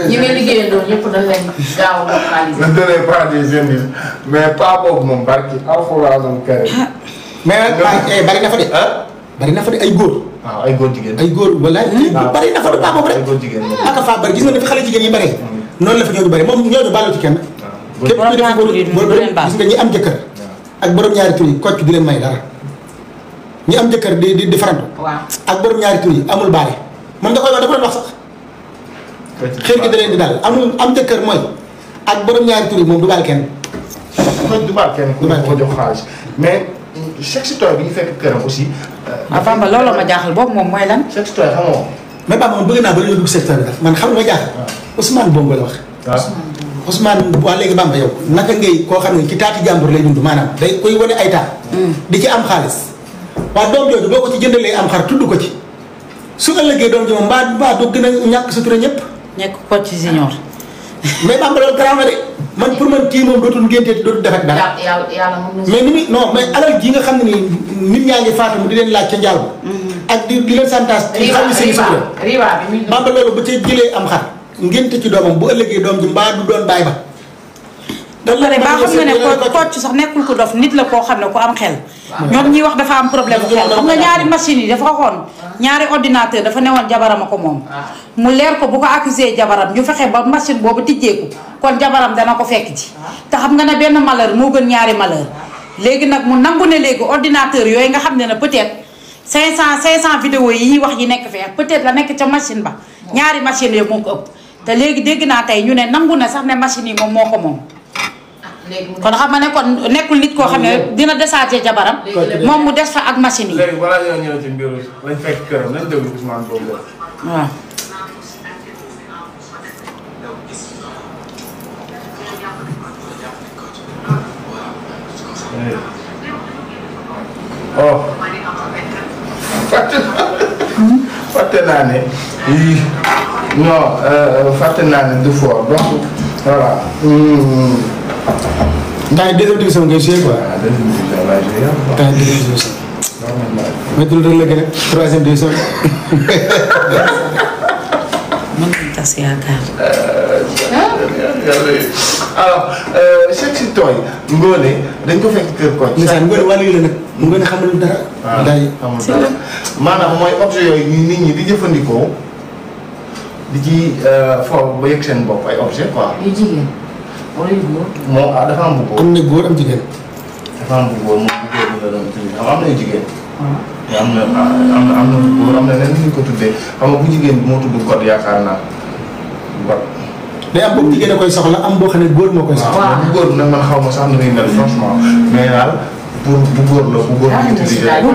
ñi ngay liggéeyee doon ñëpp dañ leen gaaw a localiser. ne donnez pas des indices mais pas boobu moom barki alxuraanul karim. mais nag bari na fa de. bari na fa de ay góor. waaw ay góor jigéen. ay góor wala bari na fa de pas boobu rek. ay góor jigéen aka faa bari gis nga ne fi xale jigéen yi bari. noonu la fa ñooñu bari moom ñooñu baalu ci kenn. képp ku def góor gis nga ñi am jëkkër. ak borom ñaari tur yi kocc du leen may dara. ñi am jëkkër di farantu. waaw ak borom ñaari tur yi amul baale. man da koy wax da ko doon wax sax. xëy gi da leen di daal amul am jëkkër mooy ak borom ñaari tur yi moom du baal kenn. du baal kenn ku ko jox xaalis mais sextoy bi ñu fekk këram aussi. Bamba looloo ma jaaxal boobu moom mooy lan. sextoy xamoo. mais Bamba man bëgg naa ba ñu dugg secteur bi man xam nga ma jaaxal. Ousmane Bongo la wax. Ousmane waa léegi Bamba yow naka ngay koo xam ne ci taati jàmbur lay dund maanaam day koy wane ay taat. di ci am xaalis. waaw doom jooju boo ko ci jëndalee am xar tudd ko ci su ëllëgee doom ji moom mbaa doo gën a ñàkk sa tura ñëpp. nekk ko ci junior. mais Bamba loolu garaaw na de man pour man kii moom dootul ngénteeti dootul defet dara. yàlla mais ni muy non mais alal ji nga xam ne nii nit ñaa ngi faatu mu di leen laaj ca njaal ak di leen santaas ci xam ne seen sutura. Bamba loolu ba ca jëlee am xar ngénte ci doomam bu ëllëgee doom ji mbaa du doon baay ba. ba xam nga ne kocc sax nekkul ko dof nit la koo xam ne ku am xel. ñoom ñuy wax dafa am problème xel xam nga ñaari machines yi dafa waxoon ñaari ordinateur dafa newoon jabaram a ko moom. mu leer ko bu ko accusé jabaram ñu fexe ba machine boobu tijjeeku kon jabaram dana ko fekk ci. te xam nga ne benn malheur moo gën ñaari malheur léegi nag mu nangu ne léegi ordinateur yooyu nga xam ne peut-être 500 vidéo yi ñuy wax yi nekk fee peut-être la nekk ca machine ba ñaari machine yooyu moo ko ëpp te léegi dégg naa tey ñu ne nangu na sax ne machine yi moom moo ko moom. kon xam nga ne kon nekkul nit koo xam ne dina décharger jabaram moom mu des fa ak machine yi. léegi balaa ñoo ñëw ci mbiru lañ fekk këram nañ déglu Ousmane Bongo. waaw. oh fàtte naa ne yii non fàtte naa ne du fort donc voilà. ndax deuxième division ngay joué quoi. waaw deuxième division laay joué ndax deuxième division. mais du la gën a troisième division. tas yaakaar. alors sexy toy Ngoné dañ ko fekk kër Kocc. ndeysaan Ngoné wàllu la nag Ngoné xamul dara. waaw xamul dara maanaam mooy objet yooyu nit ñi di jëfandikoo di ci foofu ba yëg seen bopp ay objet quoi. yu jigéen wala yu góor. moom dafa am bu góor. am na góor am jigéen. dafa am bu góor moom bu góor bi la doon utiliser am na yu jigéen. am na bu góor am na nen ñu ko tuddee xam nga bu jigéen bi moo tudd god yaakaar naa god. day am boobu jigéen a koy soxla am boo xam ne góor moo koy soxla. waaw bu góor bi nag man xaw ma sax nu muy mel franchement mais daal pour bu góor la bu góor bi utiliser. bu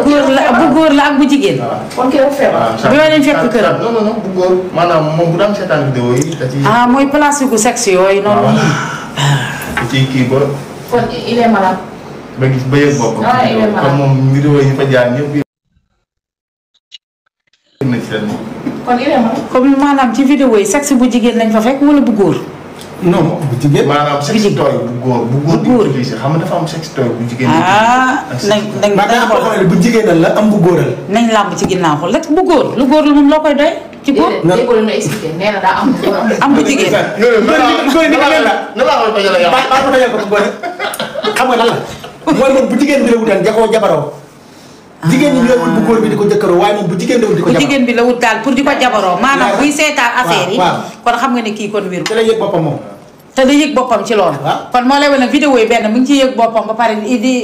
góor la ak bu jigéen. kon kii dafa feebar. bi ma leen fekk kër. non bu góor maanaam moom bu daan seetaan vidéo yi da ciy. mooy place gu sexe yooyu noonu. da ciy kii ba. kon il est malade. ba gis ba yëg bopp. il est malade kon moom vidéo yi fa jaar ñëpp na ci ren. kon il est malade. comme maanaam ci vidéo yi sexe bu jigéen lañ fa fekk wala bu góor. non bu jigéen. maanaam sexe toy bu góor bu góor di utiliser xam nga dafa am sexe toy bu jigéen. nañ bu jigéenal la am bu góoral. nañ làmb ci ginnaaw ko lépp bu góor lu góor la moom loo koy doy. ci góor déggoo leen expliqué nee na daa am bu góor am bu jigéen. góor ni la na la ko dajale yow. ba ko dajal ko góor xam nga lan la mooy moom bu jigéen bi la wutaan jakoo jabaroo. jigéen ñi ñooy wut bu góor bi di ko jëkkaroo waaye moom bu jigéen la wut di ko jabaroo. bu jigéen bi la wut daal pour di ko jabaroo maanaam buy seetaan affaire yi. kon xam nga ne kii kon wér. te la yëg boppam moom. te da yëg boppam ci loolu. kon moo lay wane vidéo yi benn mu ngi ciy yëg boppam ba pare di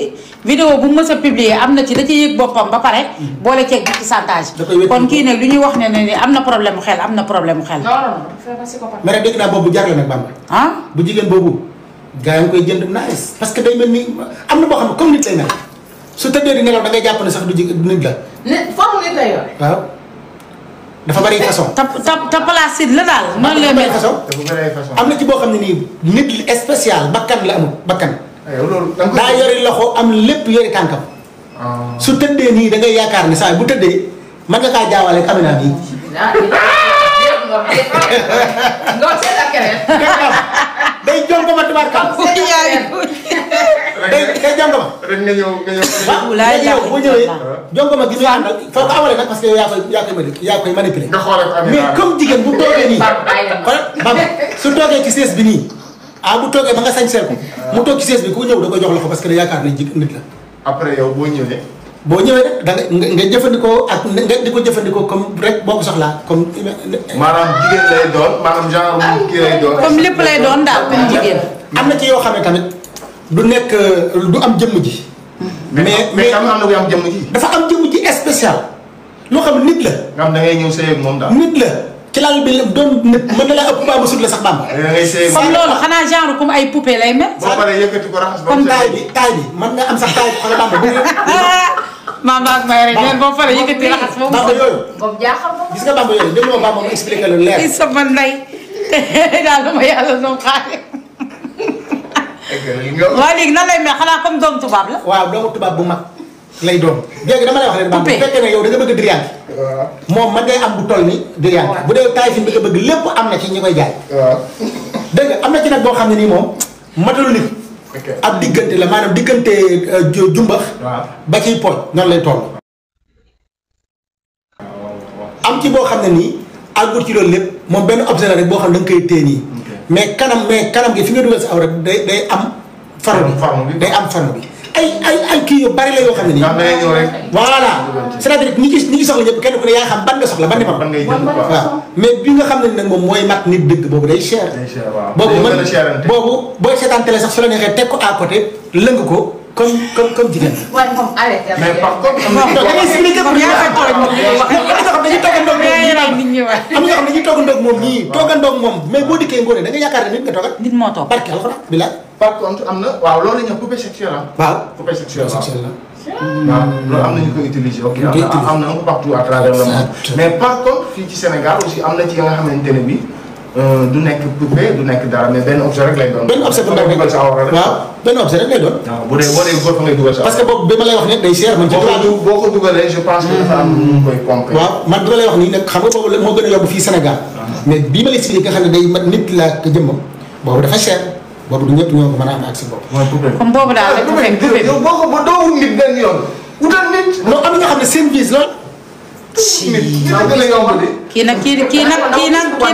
vidéo bu mu mës a publier am na ci da ciy yëg boppam ba pare boole ceeg bi ci chantage. kon kii nag lu ñuy wax ne ni am na problème mu xel am na problème mu xel. mais nag dégg naa boobu jar la nag Bamba. bu jigéen boobu gars yi nga koy jënd nice parce que day mel ni am na boo xam ne comme nit lay mel su tëddee di nelaw da ngay jàpp ne sax du nit la. forme nit lay yor. waaw dafa bari façon. te placide la daal. noonu lay mel façon. am na ci boo xam ne nii nit spécial bakkan la amul bakkan. daa yori loxo am lépp yori tànkam. su tëddee nii da ngay yaakaar ne saa bu tëddee mën nga kaa jaawale caméra bi. day jongo ma tubaarkal. day jongo ma. rek nga ñëw. léegi yow boo ñëwee jongo ma gi muy àndal foo ko awalee nag parce que yow yaa koy manipuler. nga xoolal mais comme jigéen bu toogee nii. Bamba su toogee ci sees bi nii bu toogee ba nga sañseel ko mu toog ci sees bi ku ñëw da koy jox loxo parce que da yaakaar ne nit la. après yow boo ñëwee. boo ñëwee rek da nga jëfandikoo ak nga di ko jëfandikoo comme rek boo ko soxlaa comme. maanaam jigéen lay doon maanaam genre kii lay doon. comme lépp lay doon daal comme jigéen. am na ci yoo xam ne tamit du nekk du am jëmm ji. mais am na lu am jëmm ji. dafa am jëmm ji spécial. loo xam ne nit la. nga xam da ngay ñëw sëy ak moom daal. nit la ci lal bi doon nit mën na laa ëpp baa ba sut la sax Bamba. da ngay sëy comme loolu xanaa genre comme ay poupée lay mel. boo paree yëkkati ko raxas ba comme taay bi mën nga am sax taay bi xoolal Bamba. Bamba ak may rek leen boo paree yëkkati raxas ba mu. Bamba yooyu. boobu jaaxal ko. gis nga Bamba yooyu dégg nga Bamba mu expliqué lu leer. i sama ndey daal dama yàlla doon xaare. waaw léegi nan lay mel xanaa comme doomu tubaab la. waaw doomu tubaab bu mag lay doon. léegi dama lay wax leen Bamba bu fekkee ne yow da nga bëgg diriyànke. moom man ngay am bu toll ni diriyànke bu dee taay fi bi nga bëgg lépp am na ci ñi koy jaay. dégg nga am na ci nag boo xam ne nii moom matalu nit. ab diggante la maanaam diggante jumbax. ba ciy pooj noonu lay toll. am ci boo xam ne nii àggul ci loolu lépp moom benn objet la rek boo xam ne da nga koy téye nii. mais kanam gi fi nga dugal sa aw rek day am. farme bi day am farme bi. ay kii yu bari la yoo xam ne nii. voilà c'est-à-dire ñi ci soxla ñëpp kenn ku ne yaa xam ban nga soxla ban nga ban ngay jënd waaw mais bi nga xam ne nag moom mooy mat nit dëgg boobu day cher. boobu booy seetaan télé sax su la neexee teg ko à côté lëng ko comme jigéen. waaye moom arrêté mais par contre. am na ñuy toogandoog moom ñii toogandoog moom mais boo dikkee ngoone da nga yaakaar ne nit nga toogal. nit moo toog barke alxuraan bilaay. par contre am na waaw loolu la ñuy wax poupée sexuelle ah. waaw poupée sexuelle waaw loolu am na ñu koy utiliser ok am na un peu partout à travers le monde. mais par contre fii ci Sénégal aussi am na ci nga xamante ne bi du nekk poupée du nekk dara mais benn objet rek lay doon. benn objet bu ndaw dugal sa awra rek. waaw benn objet rek lay doon. waaw bu dee góor fa ngay dugal sa. parce que boobu bi ma lay wax ne day cher man. boo ko dugalee je pense que dafa am nu mu koy pompé. waaw man bi ma lay wax nii nag xam nga boobu moo gën a yomb fii Sénégal. mais bii ma lay expliqué nga xam ne day mat nit la ko jëmmam boobu dafa cher boobu du ñëpp ñoo ko mën a am ak si bopp. mooy poupée. comme boobu daal la poupée yow boo ko ba doo wut nit benn yoon wutal nit. non am na ñoo xam ne seen vis lool kii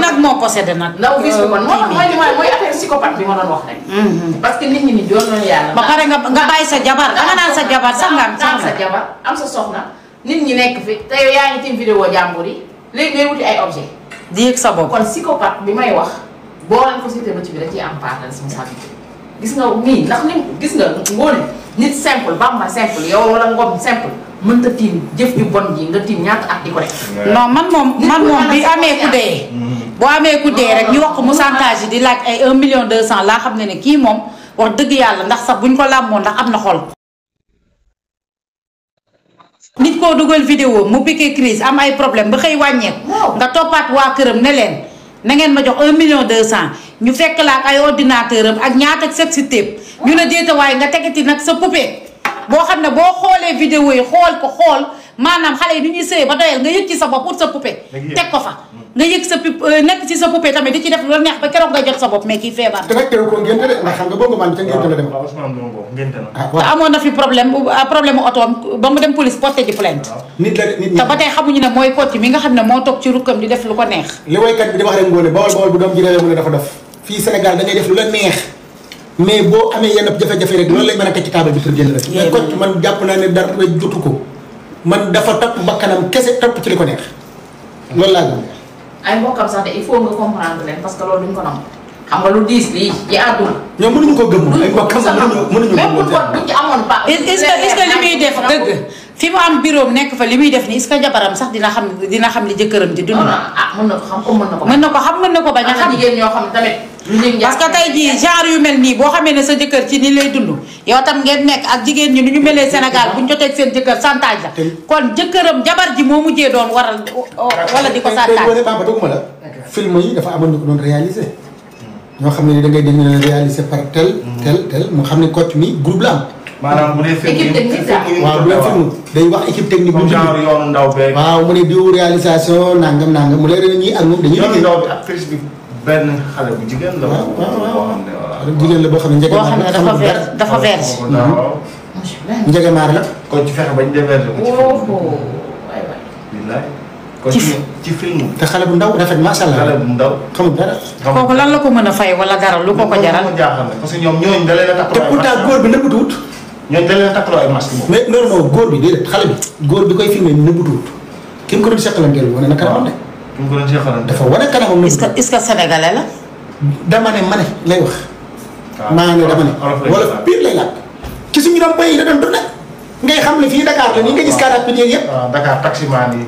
nag moo possédé nag. ndaw gis ko kon mooy affaire psychopathe bi ma doon wax rek. parce que nit ñi ni doon nañu yàlla. ba pare nga bàyyi sa jabar danga naan sa jabar sax nga am sa jabar am sa soxna nit ñi nekk fi te yow yaa ngi tiim vidéo jàmbur yi léegi ngay wuti ay objet di yëg sa bopp kon psychopathe bi may wax boo leen ko cité ba ci bi da ciy am part de responsabilité gis nga nii ndax ni gis nga ngoone nit simple Bamba simple yow wala Ngom simple mënta tiim jëf ju bon ji nga tiim ñaata at di ko def. non man moom bi amee ku dee. boo amee ku dee rek ñu wax ko mu chantage yi di laaj ay 1 million 200 laa xam ne kii moom wax dëgg yàlla ndax sax buñ ko làmmoon ndax am na xol. nit koo dugal vidéo mu piqué crise am ay problème ba xëy wàññeeku. nga toppaat waa këram ne leen na ngeen ma jox 1 million 200 ñu fekk la ak ay ordinateur am ak ñaata sexy tape ñu ne déeta waaye nga tegati nag sa poupée boo xam ne boo xoolee vidéo yi xool maanaam xale yi du ñuy sëy ba doyal nga yëg ci sa bopp pour sa poupée teg ko fa nga yëg sa nekk ci sa poupée tamit di ci def lu neex ba keroog nga jot sa bopp mais kii feebar. te nag teew ko ngénte de ndax xam nga boobu man ca ngénte la dem. te amoon na fi problème otoom ba mu dem police porté ji plainte. nit te ba tey xamuñu ne mooy Kocc mi nga xam ne moo toog ci rukkam di def lu ko neex. li woykat bi di wax rek ngoone bawal bu doom ji réew mu ne dafa def fii Sénégal da ngay def lu la neex mais boo amee yenn jafe-jafe rek loolu lañ mën a teg ci taabal bi pour génn rek. mais Kocc man jàpp naa ne dara jotu ko man dafa topp bakkanam kese topp ci li ko neex loolu laa gëm. ay mbokkam sax de il faut nga comprendre leen parce que loolu duñ ko nangu xam nga lu diis lii ci àdduna. ñoom mënuñu ko gëm ay mbokkam mënuñu même bu ci amoon pas. est-ce que li muy def dëgg fi mu am bureau nekk fa li muy def nii est-ce que jabaram sax dina xam li jëkkëram di dund. mën na ko xam comme mën na ko xam mën na ko bañ a xam. jigéen ñoo xam tamit. parce que tey jii genre yu mel nii boo xamee ne sa jëkkër ci ni lay dund yow tam ngeen nekk ak jigéen ñi ni ñu melee Sénégal buñ jotee seen jëkkër chantage la kon jëkkëram jabar ji moo mujjee doon waral wala di ko chantage. Bamba doguma la film yi dafa amoon ñu ko doon réalisé ñoo xam ne ni da ngay dégg ne réalisé par tel mu xam ne Kocc mi groupe la am. maanaam bu dee équipe technique waaw bu dee film day wax équipe technique bu genre yoonu ndaw beeg. waaw mu ne diw réalisation nangam mu leer na ñii ak moom dañuy yoonu ndaw bi actrice bi benn xale bu jigéen la. waaw jigéen la boo xam ne boo xam ne dafa vierge. njëgamaar la. Kocc fexe bañ déverser ko ci ci film te xale bu ndaw rafet macha allah. xale bu ndaw xamul dara. kooku lan la ko mën a fay wala dara lu ko jaral. parce que ñoom ñooñu da leen a takkaloo te pourtant góor bi nëbbatuwut. ñooñu da leen a takkaloo ay masque moom. mais non góor bi déedéet xale bi góor bi koy filmé nëbbatuwut ki mu ko doon seqalanteel wane na kanamam de. ki mu ko doon seqalanteel dafa wane kanamam nëbbatuwut. est-ce que sénégalais la. dama ne ma ne lay wax. maa ne dama ne wala pire lay laaj. ci suñu doom bay yi la doon tourné ngay xam ne fii Dakar la nii nga gis carte bi yëpp. waaw Dakar taximan yi.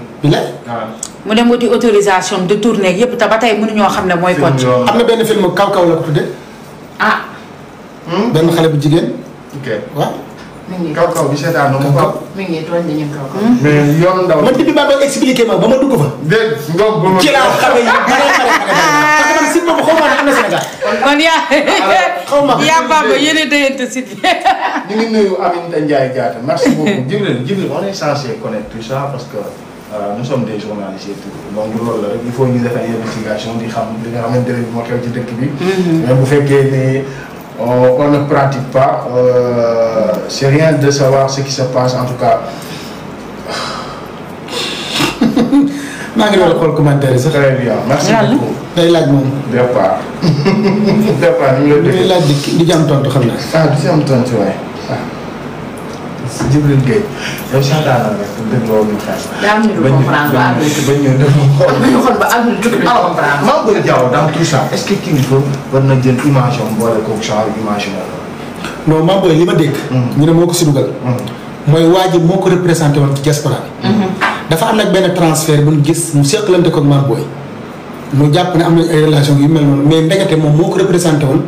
mu dem wuti autorisation de tournée yëpp te ba tey mënuñoo xam ne mooy Kocc. am na benn film kaw la ko tudde benn xale bu jigéen. ok waaw. mi ngi kaw bi seetaan na mu kaw. mi ngi tooñ dañu kaw. mais yoonu ndaw. man depuis ba expliqué ma ba ma dugg fa. dégg nga ba ma. ci laa xamee yi parce que man site boobu xaw ma ne am na Sénégal. kon yaa Bamba yéen a dayante site bi. ñu ngi nuyu Aminata Ndiaye Diatta merci beaucoup Djibril on est censé connaître tout ça parce que nous sommes des journalistes et tout donc loolu la rek il faut ñu def ay investigation di xam li nga xamante ne moo xew ci dëkk bi. mais bu fekkee ne on ne pratique pas c'est rien de savoir ce qui se passe en tout cas. maa ngi doon xool commentaire yi sax. très bien merci beaucoup. day laaj moom. départ ñu ngi lay day laaj di jam tontu xam naa. du si am tontu waay Djibril Gueye yow saataanal rek dégloo ñu xees. daa ñu dul comprendre ba ñu xool ba ak ñu tukki ba comprendre. maa ngi jaww dans tout ça est-ce que kilifa war na jël image am boole koog genre image non maa booy li ma dégg. ñu ne moo ko si dugal. mooy waa ji moo ko représenté woon ci diaspora bi. dafa am nag benn transfert bu ñu gis mu seqalante ko ak Mame Boye mu jàpp ne am na ay relation yu mel noonu mais ndekete moom moo ko représenté woon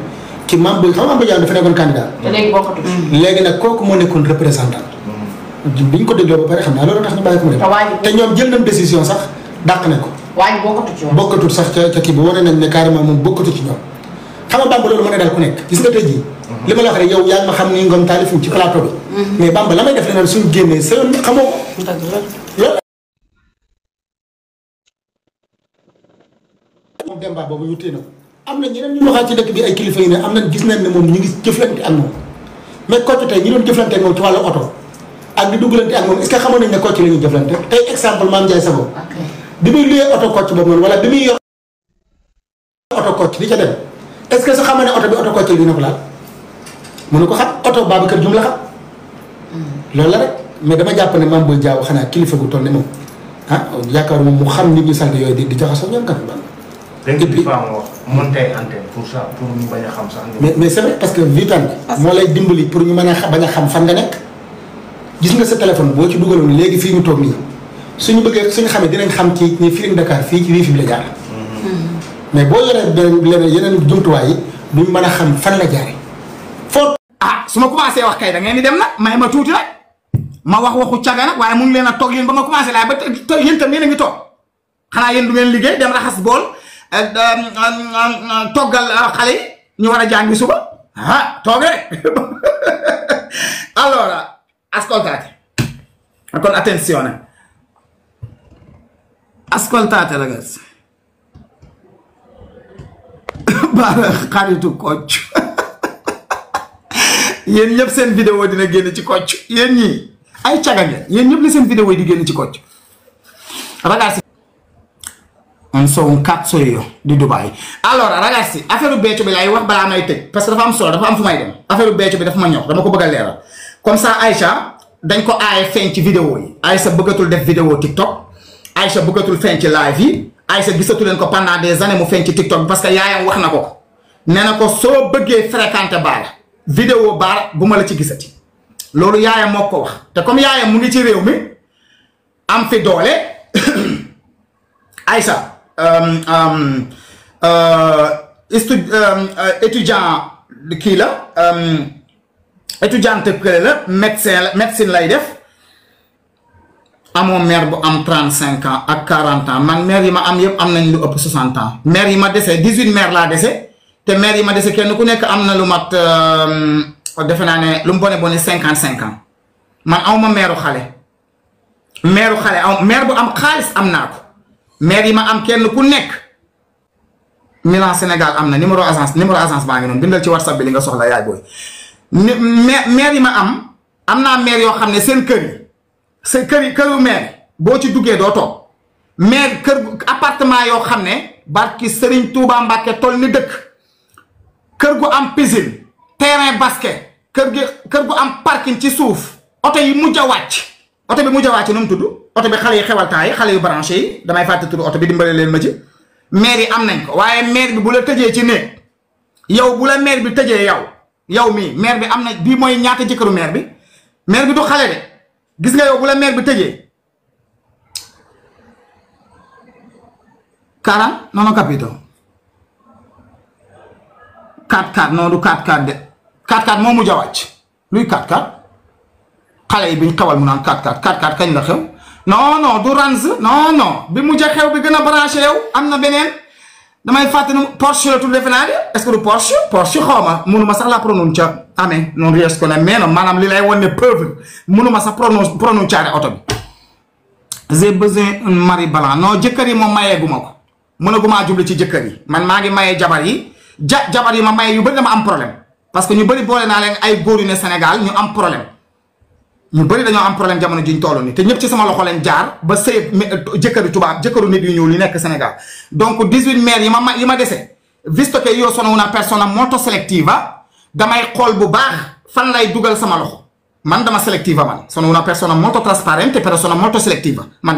ci Mame Boye xam nga Mame Boye dafa nekkoon candidat. te léegi bokkatu ci. léegi nag kooku moo nekkoon représentant. bi ñu ko dégloo ba pare xam naa loolu tax ñu bàyyi ko mu dem. te ñoom jël nañ décision sax dàq ne ko. waaye bokkatu ci woon. bokkatul sax ca kii bi wane nañ ne carrément moom bokkatu ci ñoom xam nga Bamba loolu mën na daal ku nekk gis nga tey jii. li ma la wax rek yow yaa ngi ma xam ni Ngom Taalif ci plateau bi. mais Bamba la may def leneen suñu génnee sa yoon xamoo ko. loolu. moom Demba boobu ñu téye na ko am na ñeneen ñu waxaat ci dëkk bi ay kilifa yi ne am nañ gis nañ ne moom ñu ngi jëflante ak moom mais Kocc tey ñi doon jëflante ak moom ci wàllu oto ak di duggalante ak moom est-ce que xamoon nañ ne Kocc la ñuy jëflante tey exemple Mame Ndiaye Savon bi muy luyee oto Kocc boobu noonu wala bi muy yor oto Kocc di ca dem est-ce que sa xamoon ne oto bi oto Kocc la dina ko laal mënu ko xam oto Babacar Dioum la xam loolu la rek mais dama jàpp ne Mame Boye Diao xanaa kilifa gu toll ne moom ah yaakaar moom mu xam nit ñu sant yooyu di jaxasoo ñoom kat ba. dégg nga Fama wax monter antenne pour ça pour ñu bañ a xam sax. mais c'est vrai parce que vitam moo lay dimbali pour ñu mën a bañ a xam fan nga nekk gis nga sa téléphone boo ci dugaloon léegi fii ñu toog nii suñu bëggee suñu xamee dinañ xam ci ni Feeling Dakar fii ci wifi bi la jaar. mais boo yoree beneen yeneen jumtuwaay yi duñ mën a xam fan la jaaree. foo. ah su ma commencé wax kay da ngeen di dem nag may ma tuuti rek ma wax waxu caga nag waaye mu ngi leen a toog yéen ba ma commencé laay ba yéen tam yéen a ngi toog xanaa yéen du ngeen liggéey dem raxas bool toggal xale yi ñu war a jàngi suba ah toogee rek allora ascoltate con attenzione ascoltate ragazzi bara xaritu Kocc yéen ñëpp seen vidéo dina génn ci Kocc yéen ñii ay caga ngeen yéen ñëpp li seen vidéo yi di génn ci Kocc ragazzi on so un cazzo io di Dubai allora ragazzi affaire Béthio bi lay wax balaa may tëj parce que dafa am solo dafa am fu may dem affaire Béthio bi dafa ma ñor dama ko bëgg a leeral comme ça Aïcha dañ ko aaye feeñ ci vidéo yi Aïcha bëggatul def vidéo TikTok Aïcha bëggatul feeñ ci live yi Aïcha gisatu leen ko pendant des années mu feeñ ci TikTok parce que yaayam wax na ko nee na ko soo bëggee fréquenter Bara vidéo Bara bu ma la ci gisati loolu yaayam moo ko wax te comme yaayam mu ngi ci réew mi am fi doole Aïcha étudiant kii la étudiante kële la médecine lay def amoo mère bu am 35 ans ak 40 ans man mère yi ma am yëpp am nañ lu ëpp 60 ans mère yi ma dese 18 mère laa dese te mère yi ma dese kenn ku nekk am na lu mat defe naa ne lu mu bone 55 ans man awma mère xale aw mère bu am xaalis am naa ko mère yi ma am kenn ku nekk Milan Sénégal am na numéro agence baa ngi noonu bindal ci WhatsApp bi li nga soxla yaay booy mère yi ma am naa mère yoo xam ne seen kër yi seen këru mère boo ci duggee doo toog mère kër appartement yoo xam ne barki Serigne Touba Mbacke toll ni dëkk kër gu am piscine terrain basket kër gu am parking ci suuf oto yi mujj a wàcc oto bi mujj a wàcc nu mu tudd oto bi xale yi xewaltaa yi xale yu branché yi damay fàtte tudd oto bi dimbale leen ma ci maire yi am nañ ko waaye maire bi bu la tëjee ci néeg yow bu la maire bi tëjee yow mii maire bi am na bii mooy ñaata jëkkëru maire bi du xale de gis nga yow bu la maire bi tëjee 40 non capito 4-4 non du 4-4 de 4-4 moo mujj a wàcc luy 4-4 xale yi biñ xewal mu naan 4-4 kañ la xew non du Range non bi mujj a xew bi gën a branché yow am na beneen damay fàtte nu Porsche la tudd defe naa de est-ce que du Porsche xaw ma mënuma sax la prononce amee non riesco ne mais non maanaam li lay wan ne pauvre mënuma sax prononciare oto bi j'ai besoin un mari blanc non jëkkër yi moom mayeeguma ko mënaguma jublu ci jëkkër yi man maa ngi mayee jabar yi jabar yi ma maye yu bëri dama am problème parce que ñu bëri boole naa leen ay góor yu ne Sénégal ñu am problème ñu bëri dañoo am problème jamono jiñ toll nii te ñëpp ci sama loxo leen jaar ba sëy jëkkëru tubaab jëkkëru nit yu ñuul yi nekk Sénégal donc 18 maires yi ma dese visto che io sono una persona molto selettiva damay xool bu baax fan lay dugal sama loxo man dama selettiva man sono una persona molto trasparente però sono molto selettiva man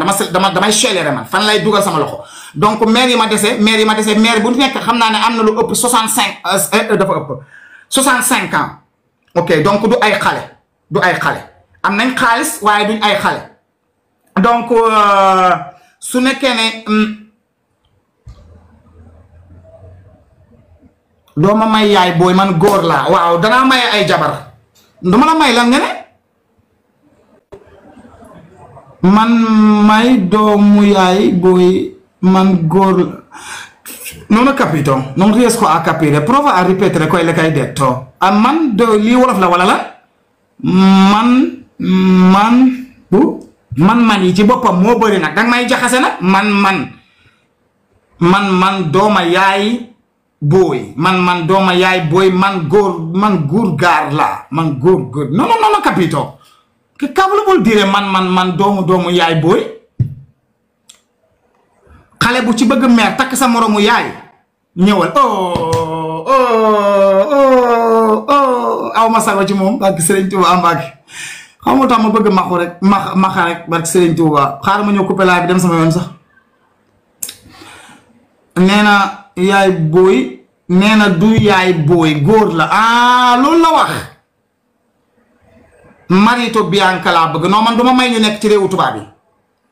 damay scegliere man fan lay dugal sama loxo donc maire yi ma dese maire bu nekk xam naa ne am na lu ëpp 65 ans ok donc du ay xale am nañ xaalis waaye duñ ay xale donc su nekkee ne doo ma may yaay booy man góor laa waaw danaa maye ay jabar duma la may lan nga ne man may doomu yaay booy man góor non ho capito non riesco a capire prova a ripetere quello che hai detto man lii wolof la wala la man yi ci boppam moo bëri nag danga may jaxase nag man dooma yaay booy man dooma yaay booy man góor gaar la man góor non capito che cavolo vuol dire man doomu yaay booy xale bu ci bëgg meer takk sa moromu yaay ñëwal aw ma sago ci moom barke Serigne Touba Ambake xam nga tax ma bëgg maxu rek maxa rek barke Serigne Touba xaaral ma ñëw coupé live bi dem sama yoon sax nee na yaay booy nee na du yaay booy góor la loolu la wax marito Bianca laa bëgg non man du ma may ñu nekk ci réewu tubaab yi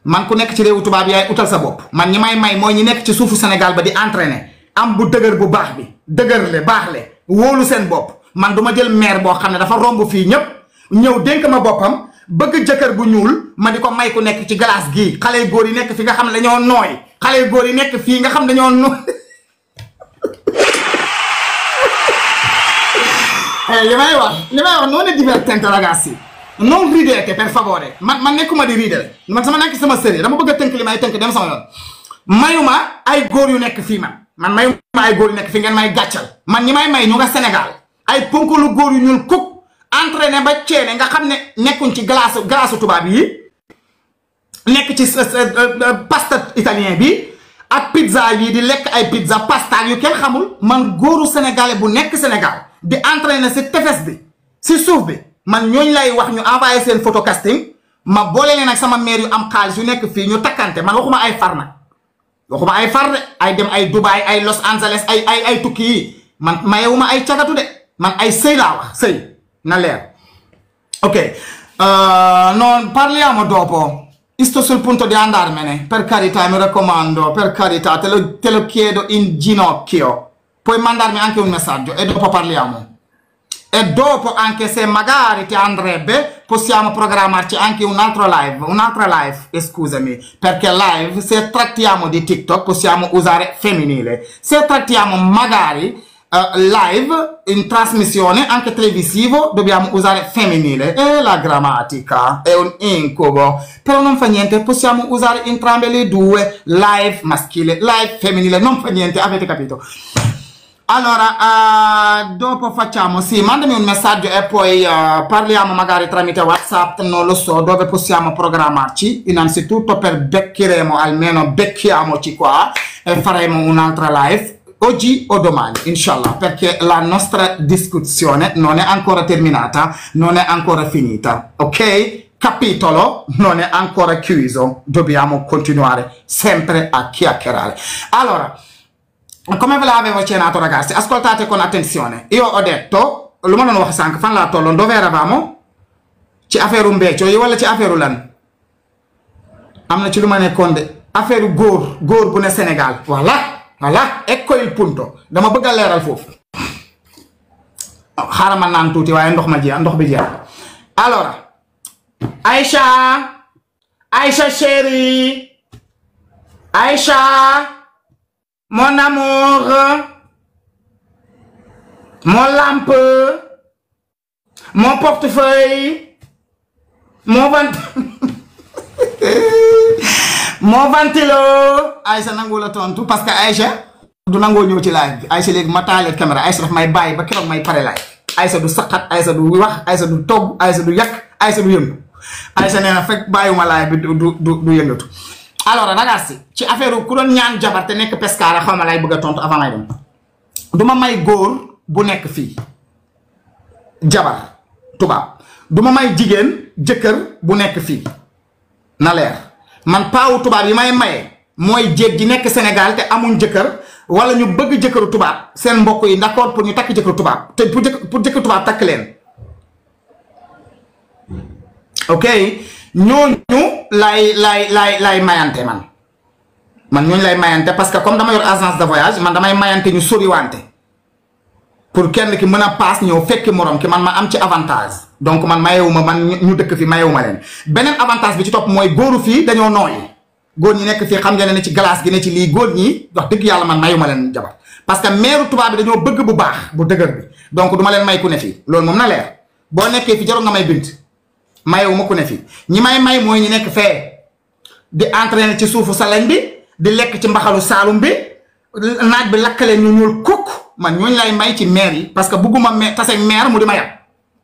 man ku nekk ci réewu tubaab yaay utal sa bopp man ñi may mooy ñi nekk ci suufu Sénégal ba di entraîner am bu dëgër bu baax bi dëgërle baaxle wóolu seen bopp man du ma jël maire boo xam ne dafa romb fii ñëpp ñëw dénk ma boppam bëgg jëkkër bu ñuul ma di ko may ku nekk ci glace gii xale góor yi nekk fi nga xam ne dañoo nooy xale góor yi nekk fii nga xam ne dañoo nooy li may wax non è divertente ragazzi non ridete per favore man nekkuma di ridere man sama nekk sama série dama bëgg a tënk li may tënk dem sama yoon mayuma ay góor yu nekk fii man mayuma ay góor yu nekk fii ngeen may gàccal man ñi may ñu nga Sénégal ay ponkalu góor yu ñuul kuk entraîné ba ceene nga xam ne nekkuñ ci glace tubaab yi nekk ci pasta italien bi ak pizza yi di lekk ay pizza pasta yu kenn xamul man góoru sénégalais bu nekk Sénégal di entraîné si tefes bi si suuf bi man ñooñu lay wax ñu envoyé seen photo casting ma boole leen ak sama maire yu am xaalis yu nekk fii ñu takkante man waxuma ay far nag waxuma ay far de ay dem ay Dubaï ay Los Angeles ay tukki yi man mayewuma ay cagatu de man ay sëy laa wax sëy na leer ok non parliamo dopo sto sul punto di andarmene per carità mi raccomando per carità te lo chiedo in ginocchio puoi mandarmi anche un messaggio e dopo parliamo e dopo anche se magari ti andrebbe possiamo programmarci anche un'altra live scusami perché live se trattiamo di TikTok possiamo usare femminile se trattiamo magari live in trasmissione anche televisivo dobbiamo usare femminile e la grammatica è un incubo però non fa niente possiamo usare entrambe le due live maschile live femminile non fa niente avete capito. Allora, dopo facciamo, sì, mandami un messaggio e poi parliamo magari tramite WhatsApp, non lo so, dove possiamo programmarci. Innanzitutto almeno becchiamoci qua e faremo un'altra live, oggi o domani, inshallah, perché la nostra discussione non è ancora terminata, non è ancora finita, ok? Capitolo non è ancora chiuso, dobbiamo continuare sempre a chiacchierare. Allora, come ve l'avevo accennato ragazzi, ascoltate con attenzione. Io ho detto, lu ma doon wax sànq fan laa tolloon dove eravamo? Ci affaire Mbecco yi wala ci affaire lan? Am na ci lu ma nekkoon de affaire góor bu ne Sénégal. Voilà, ecco il punto. Dama bëgg a leeral foofu. Xaaral ma naan tuuti waaye ndox bi jeex. Alors, Aïcha chérie, Aïcha mon amour, mon lampe, mon portefeuille, mon ventilo. Aïcha nangu la tontu parce que Aïcha du nangoo ñëw ci live bi Aïcha léegi ma taalee caméra Aïcha daf may bàyyi ba keroog may pare live Aïcha du saqat Aïcha du wax Aïcha du togg Aïcha du yàq Aïcha du yëngu Aïcha nee na fekk bàyyiwuma live bi du yëngatu. Alors ragazzi ci affaire ku doon ñaan jabar te nekk Pescara xaw ma lay bëgg a tontu avant may dem duma may góor bu nekk fii jabar tubaab duma may jigéen jëkkër bu nekk fii na leer man paawu tubaab yi may maye mooy jéeg ji nekk Sénégal te amuñ jëkkër wala ñu bëgg jëkkëru tubaab seen mbokk yi d'accord pour ñu takk jëkkëru tubaab te pour jëkkëru tubaab takk leen ok ñooñu lay mayante man ñooñu lay mayante parce que comme dama yor agence de voyage man damay mayante ñu soriwante pour kenn ki mën a paas ñëw fekki morom ki man ma am ci avantage donc man mayewuma man ñu dëkk fi mayewuma leen beneen avantage bi ci topp mooy góoru fii dañoo nooy góor ñi nekk fii xam ngeen ne ci glace gi ne ci lii góor ñi wax dëgg yàlla man mayewuma leen jabar parce que meeru tubaab bi dañoo bëgg bu baax bu dëgër bi donc duma leen may ku ne fii loolu moom na leer boo nekkee fi jarul nga may bint mayewuma ku ne fii ñi may mooy ñi nekk fee di entraîner ci suufu salañ bi di lekk ci mbaxalu saalum bi naaj bi lakkale ñu ñuul kukk man ñooñu lay may ci maire yi parce que bugguma tase maire mu di ma yab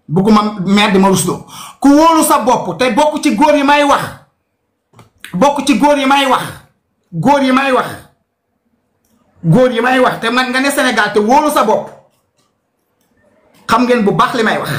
bëgguma maire di ma rusloo ku wóolu sa bopp te bokk ci góor yi may wax góor yi may wax te man nga ne Sénégal te wóolu sa bopp xam ngeen bu baax li may wax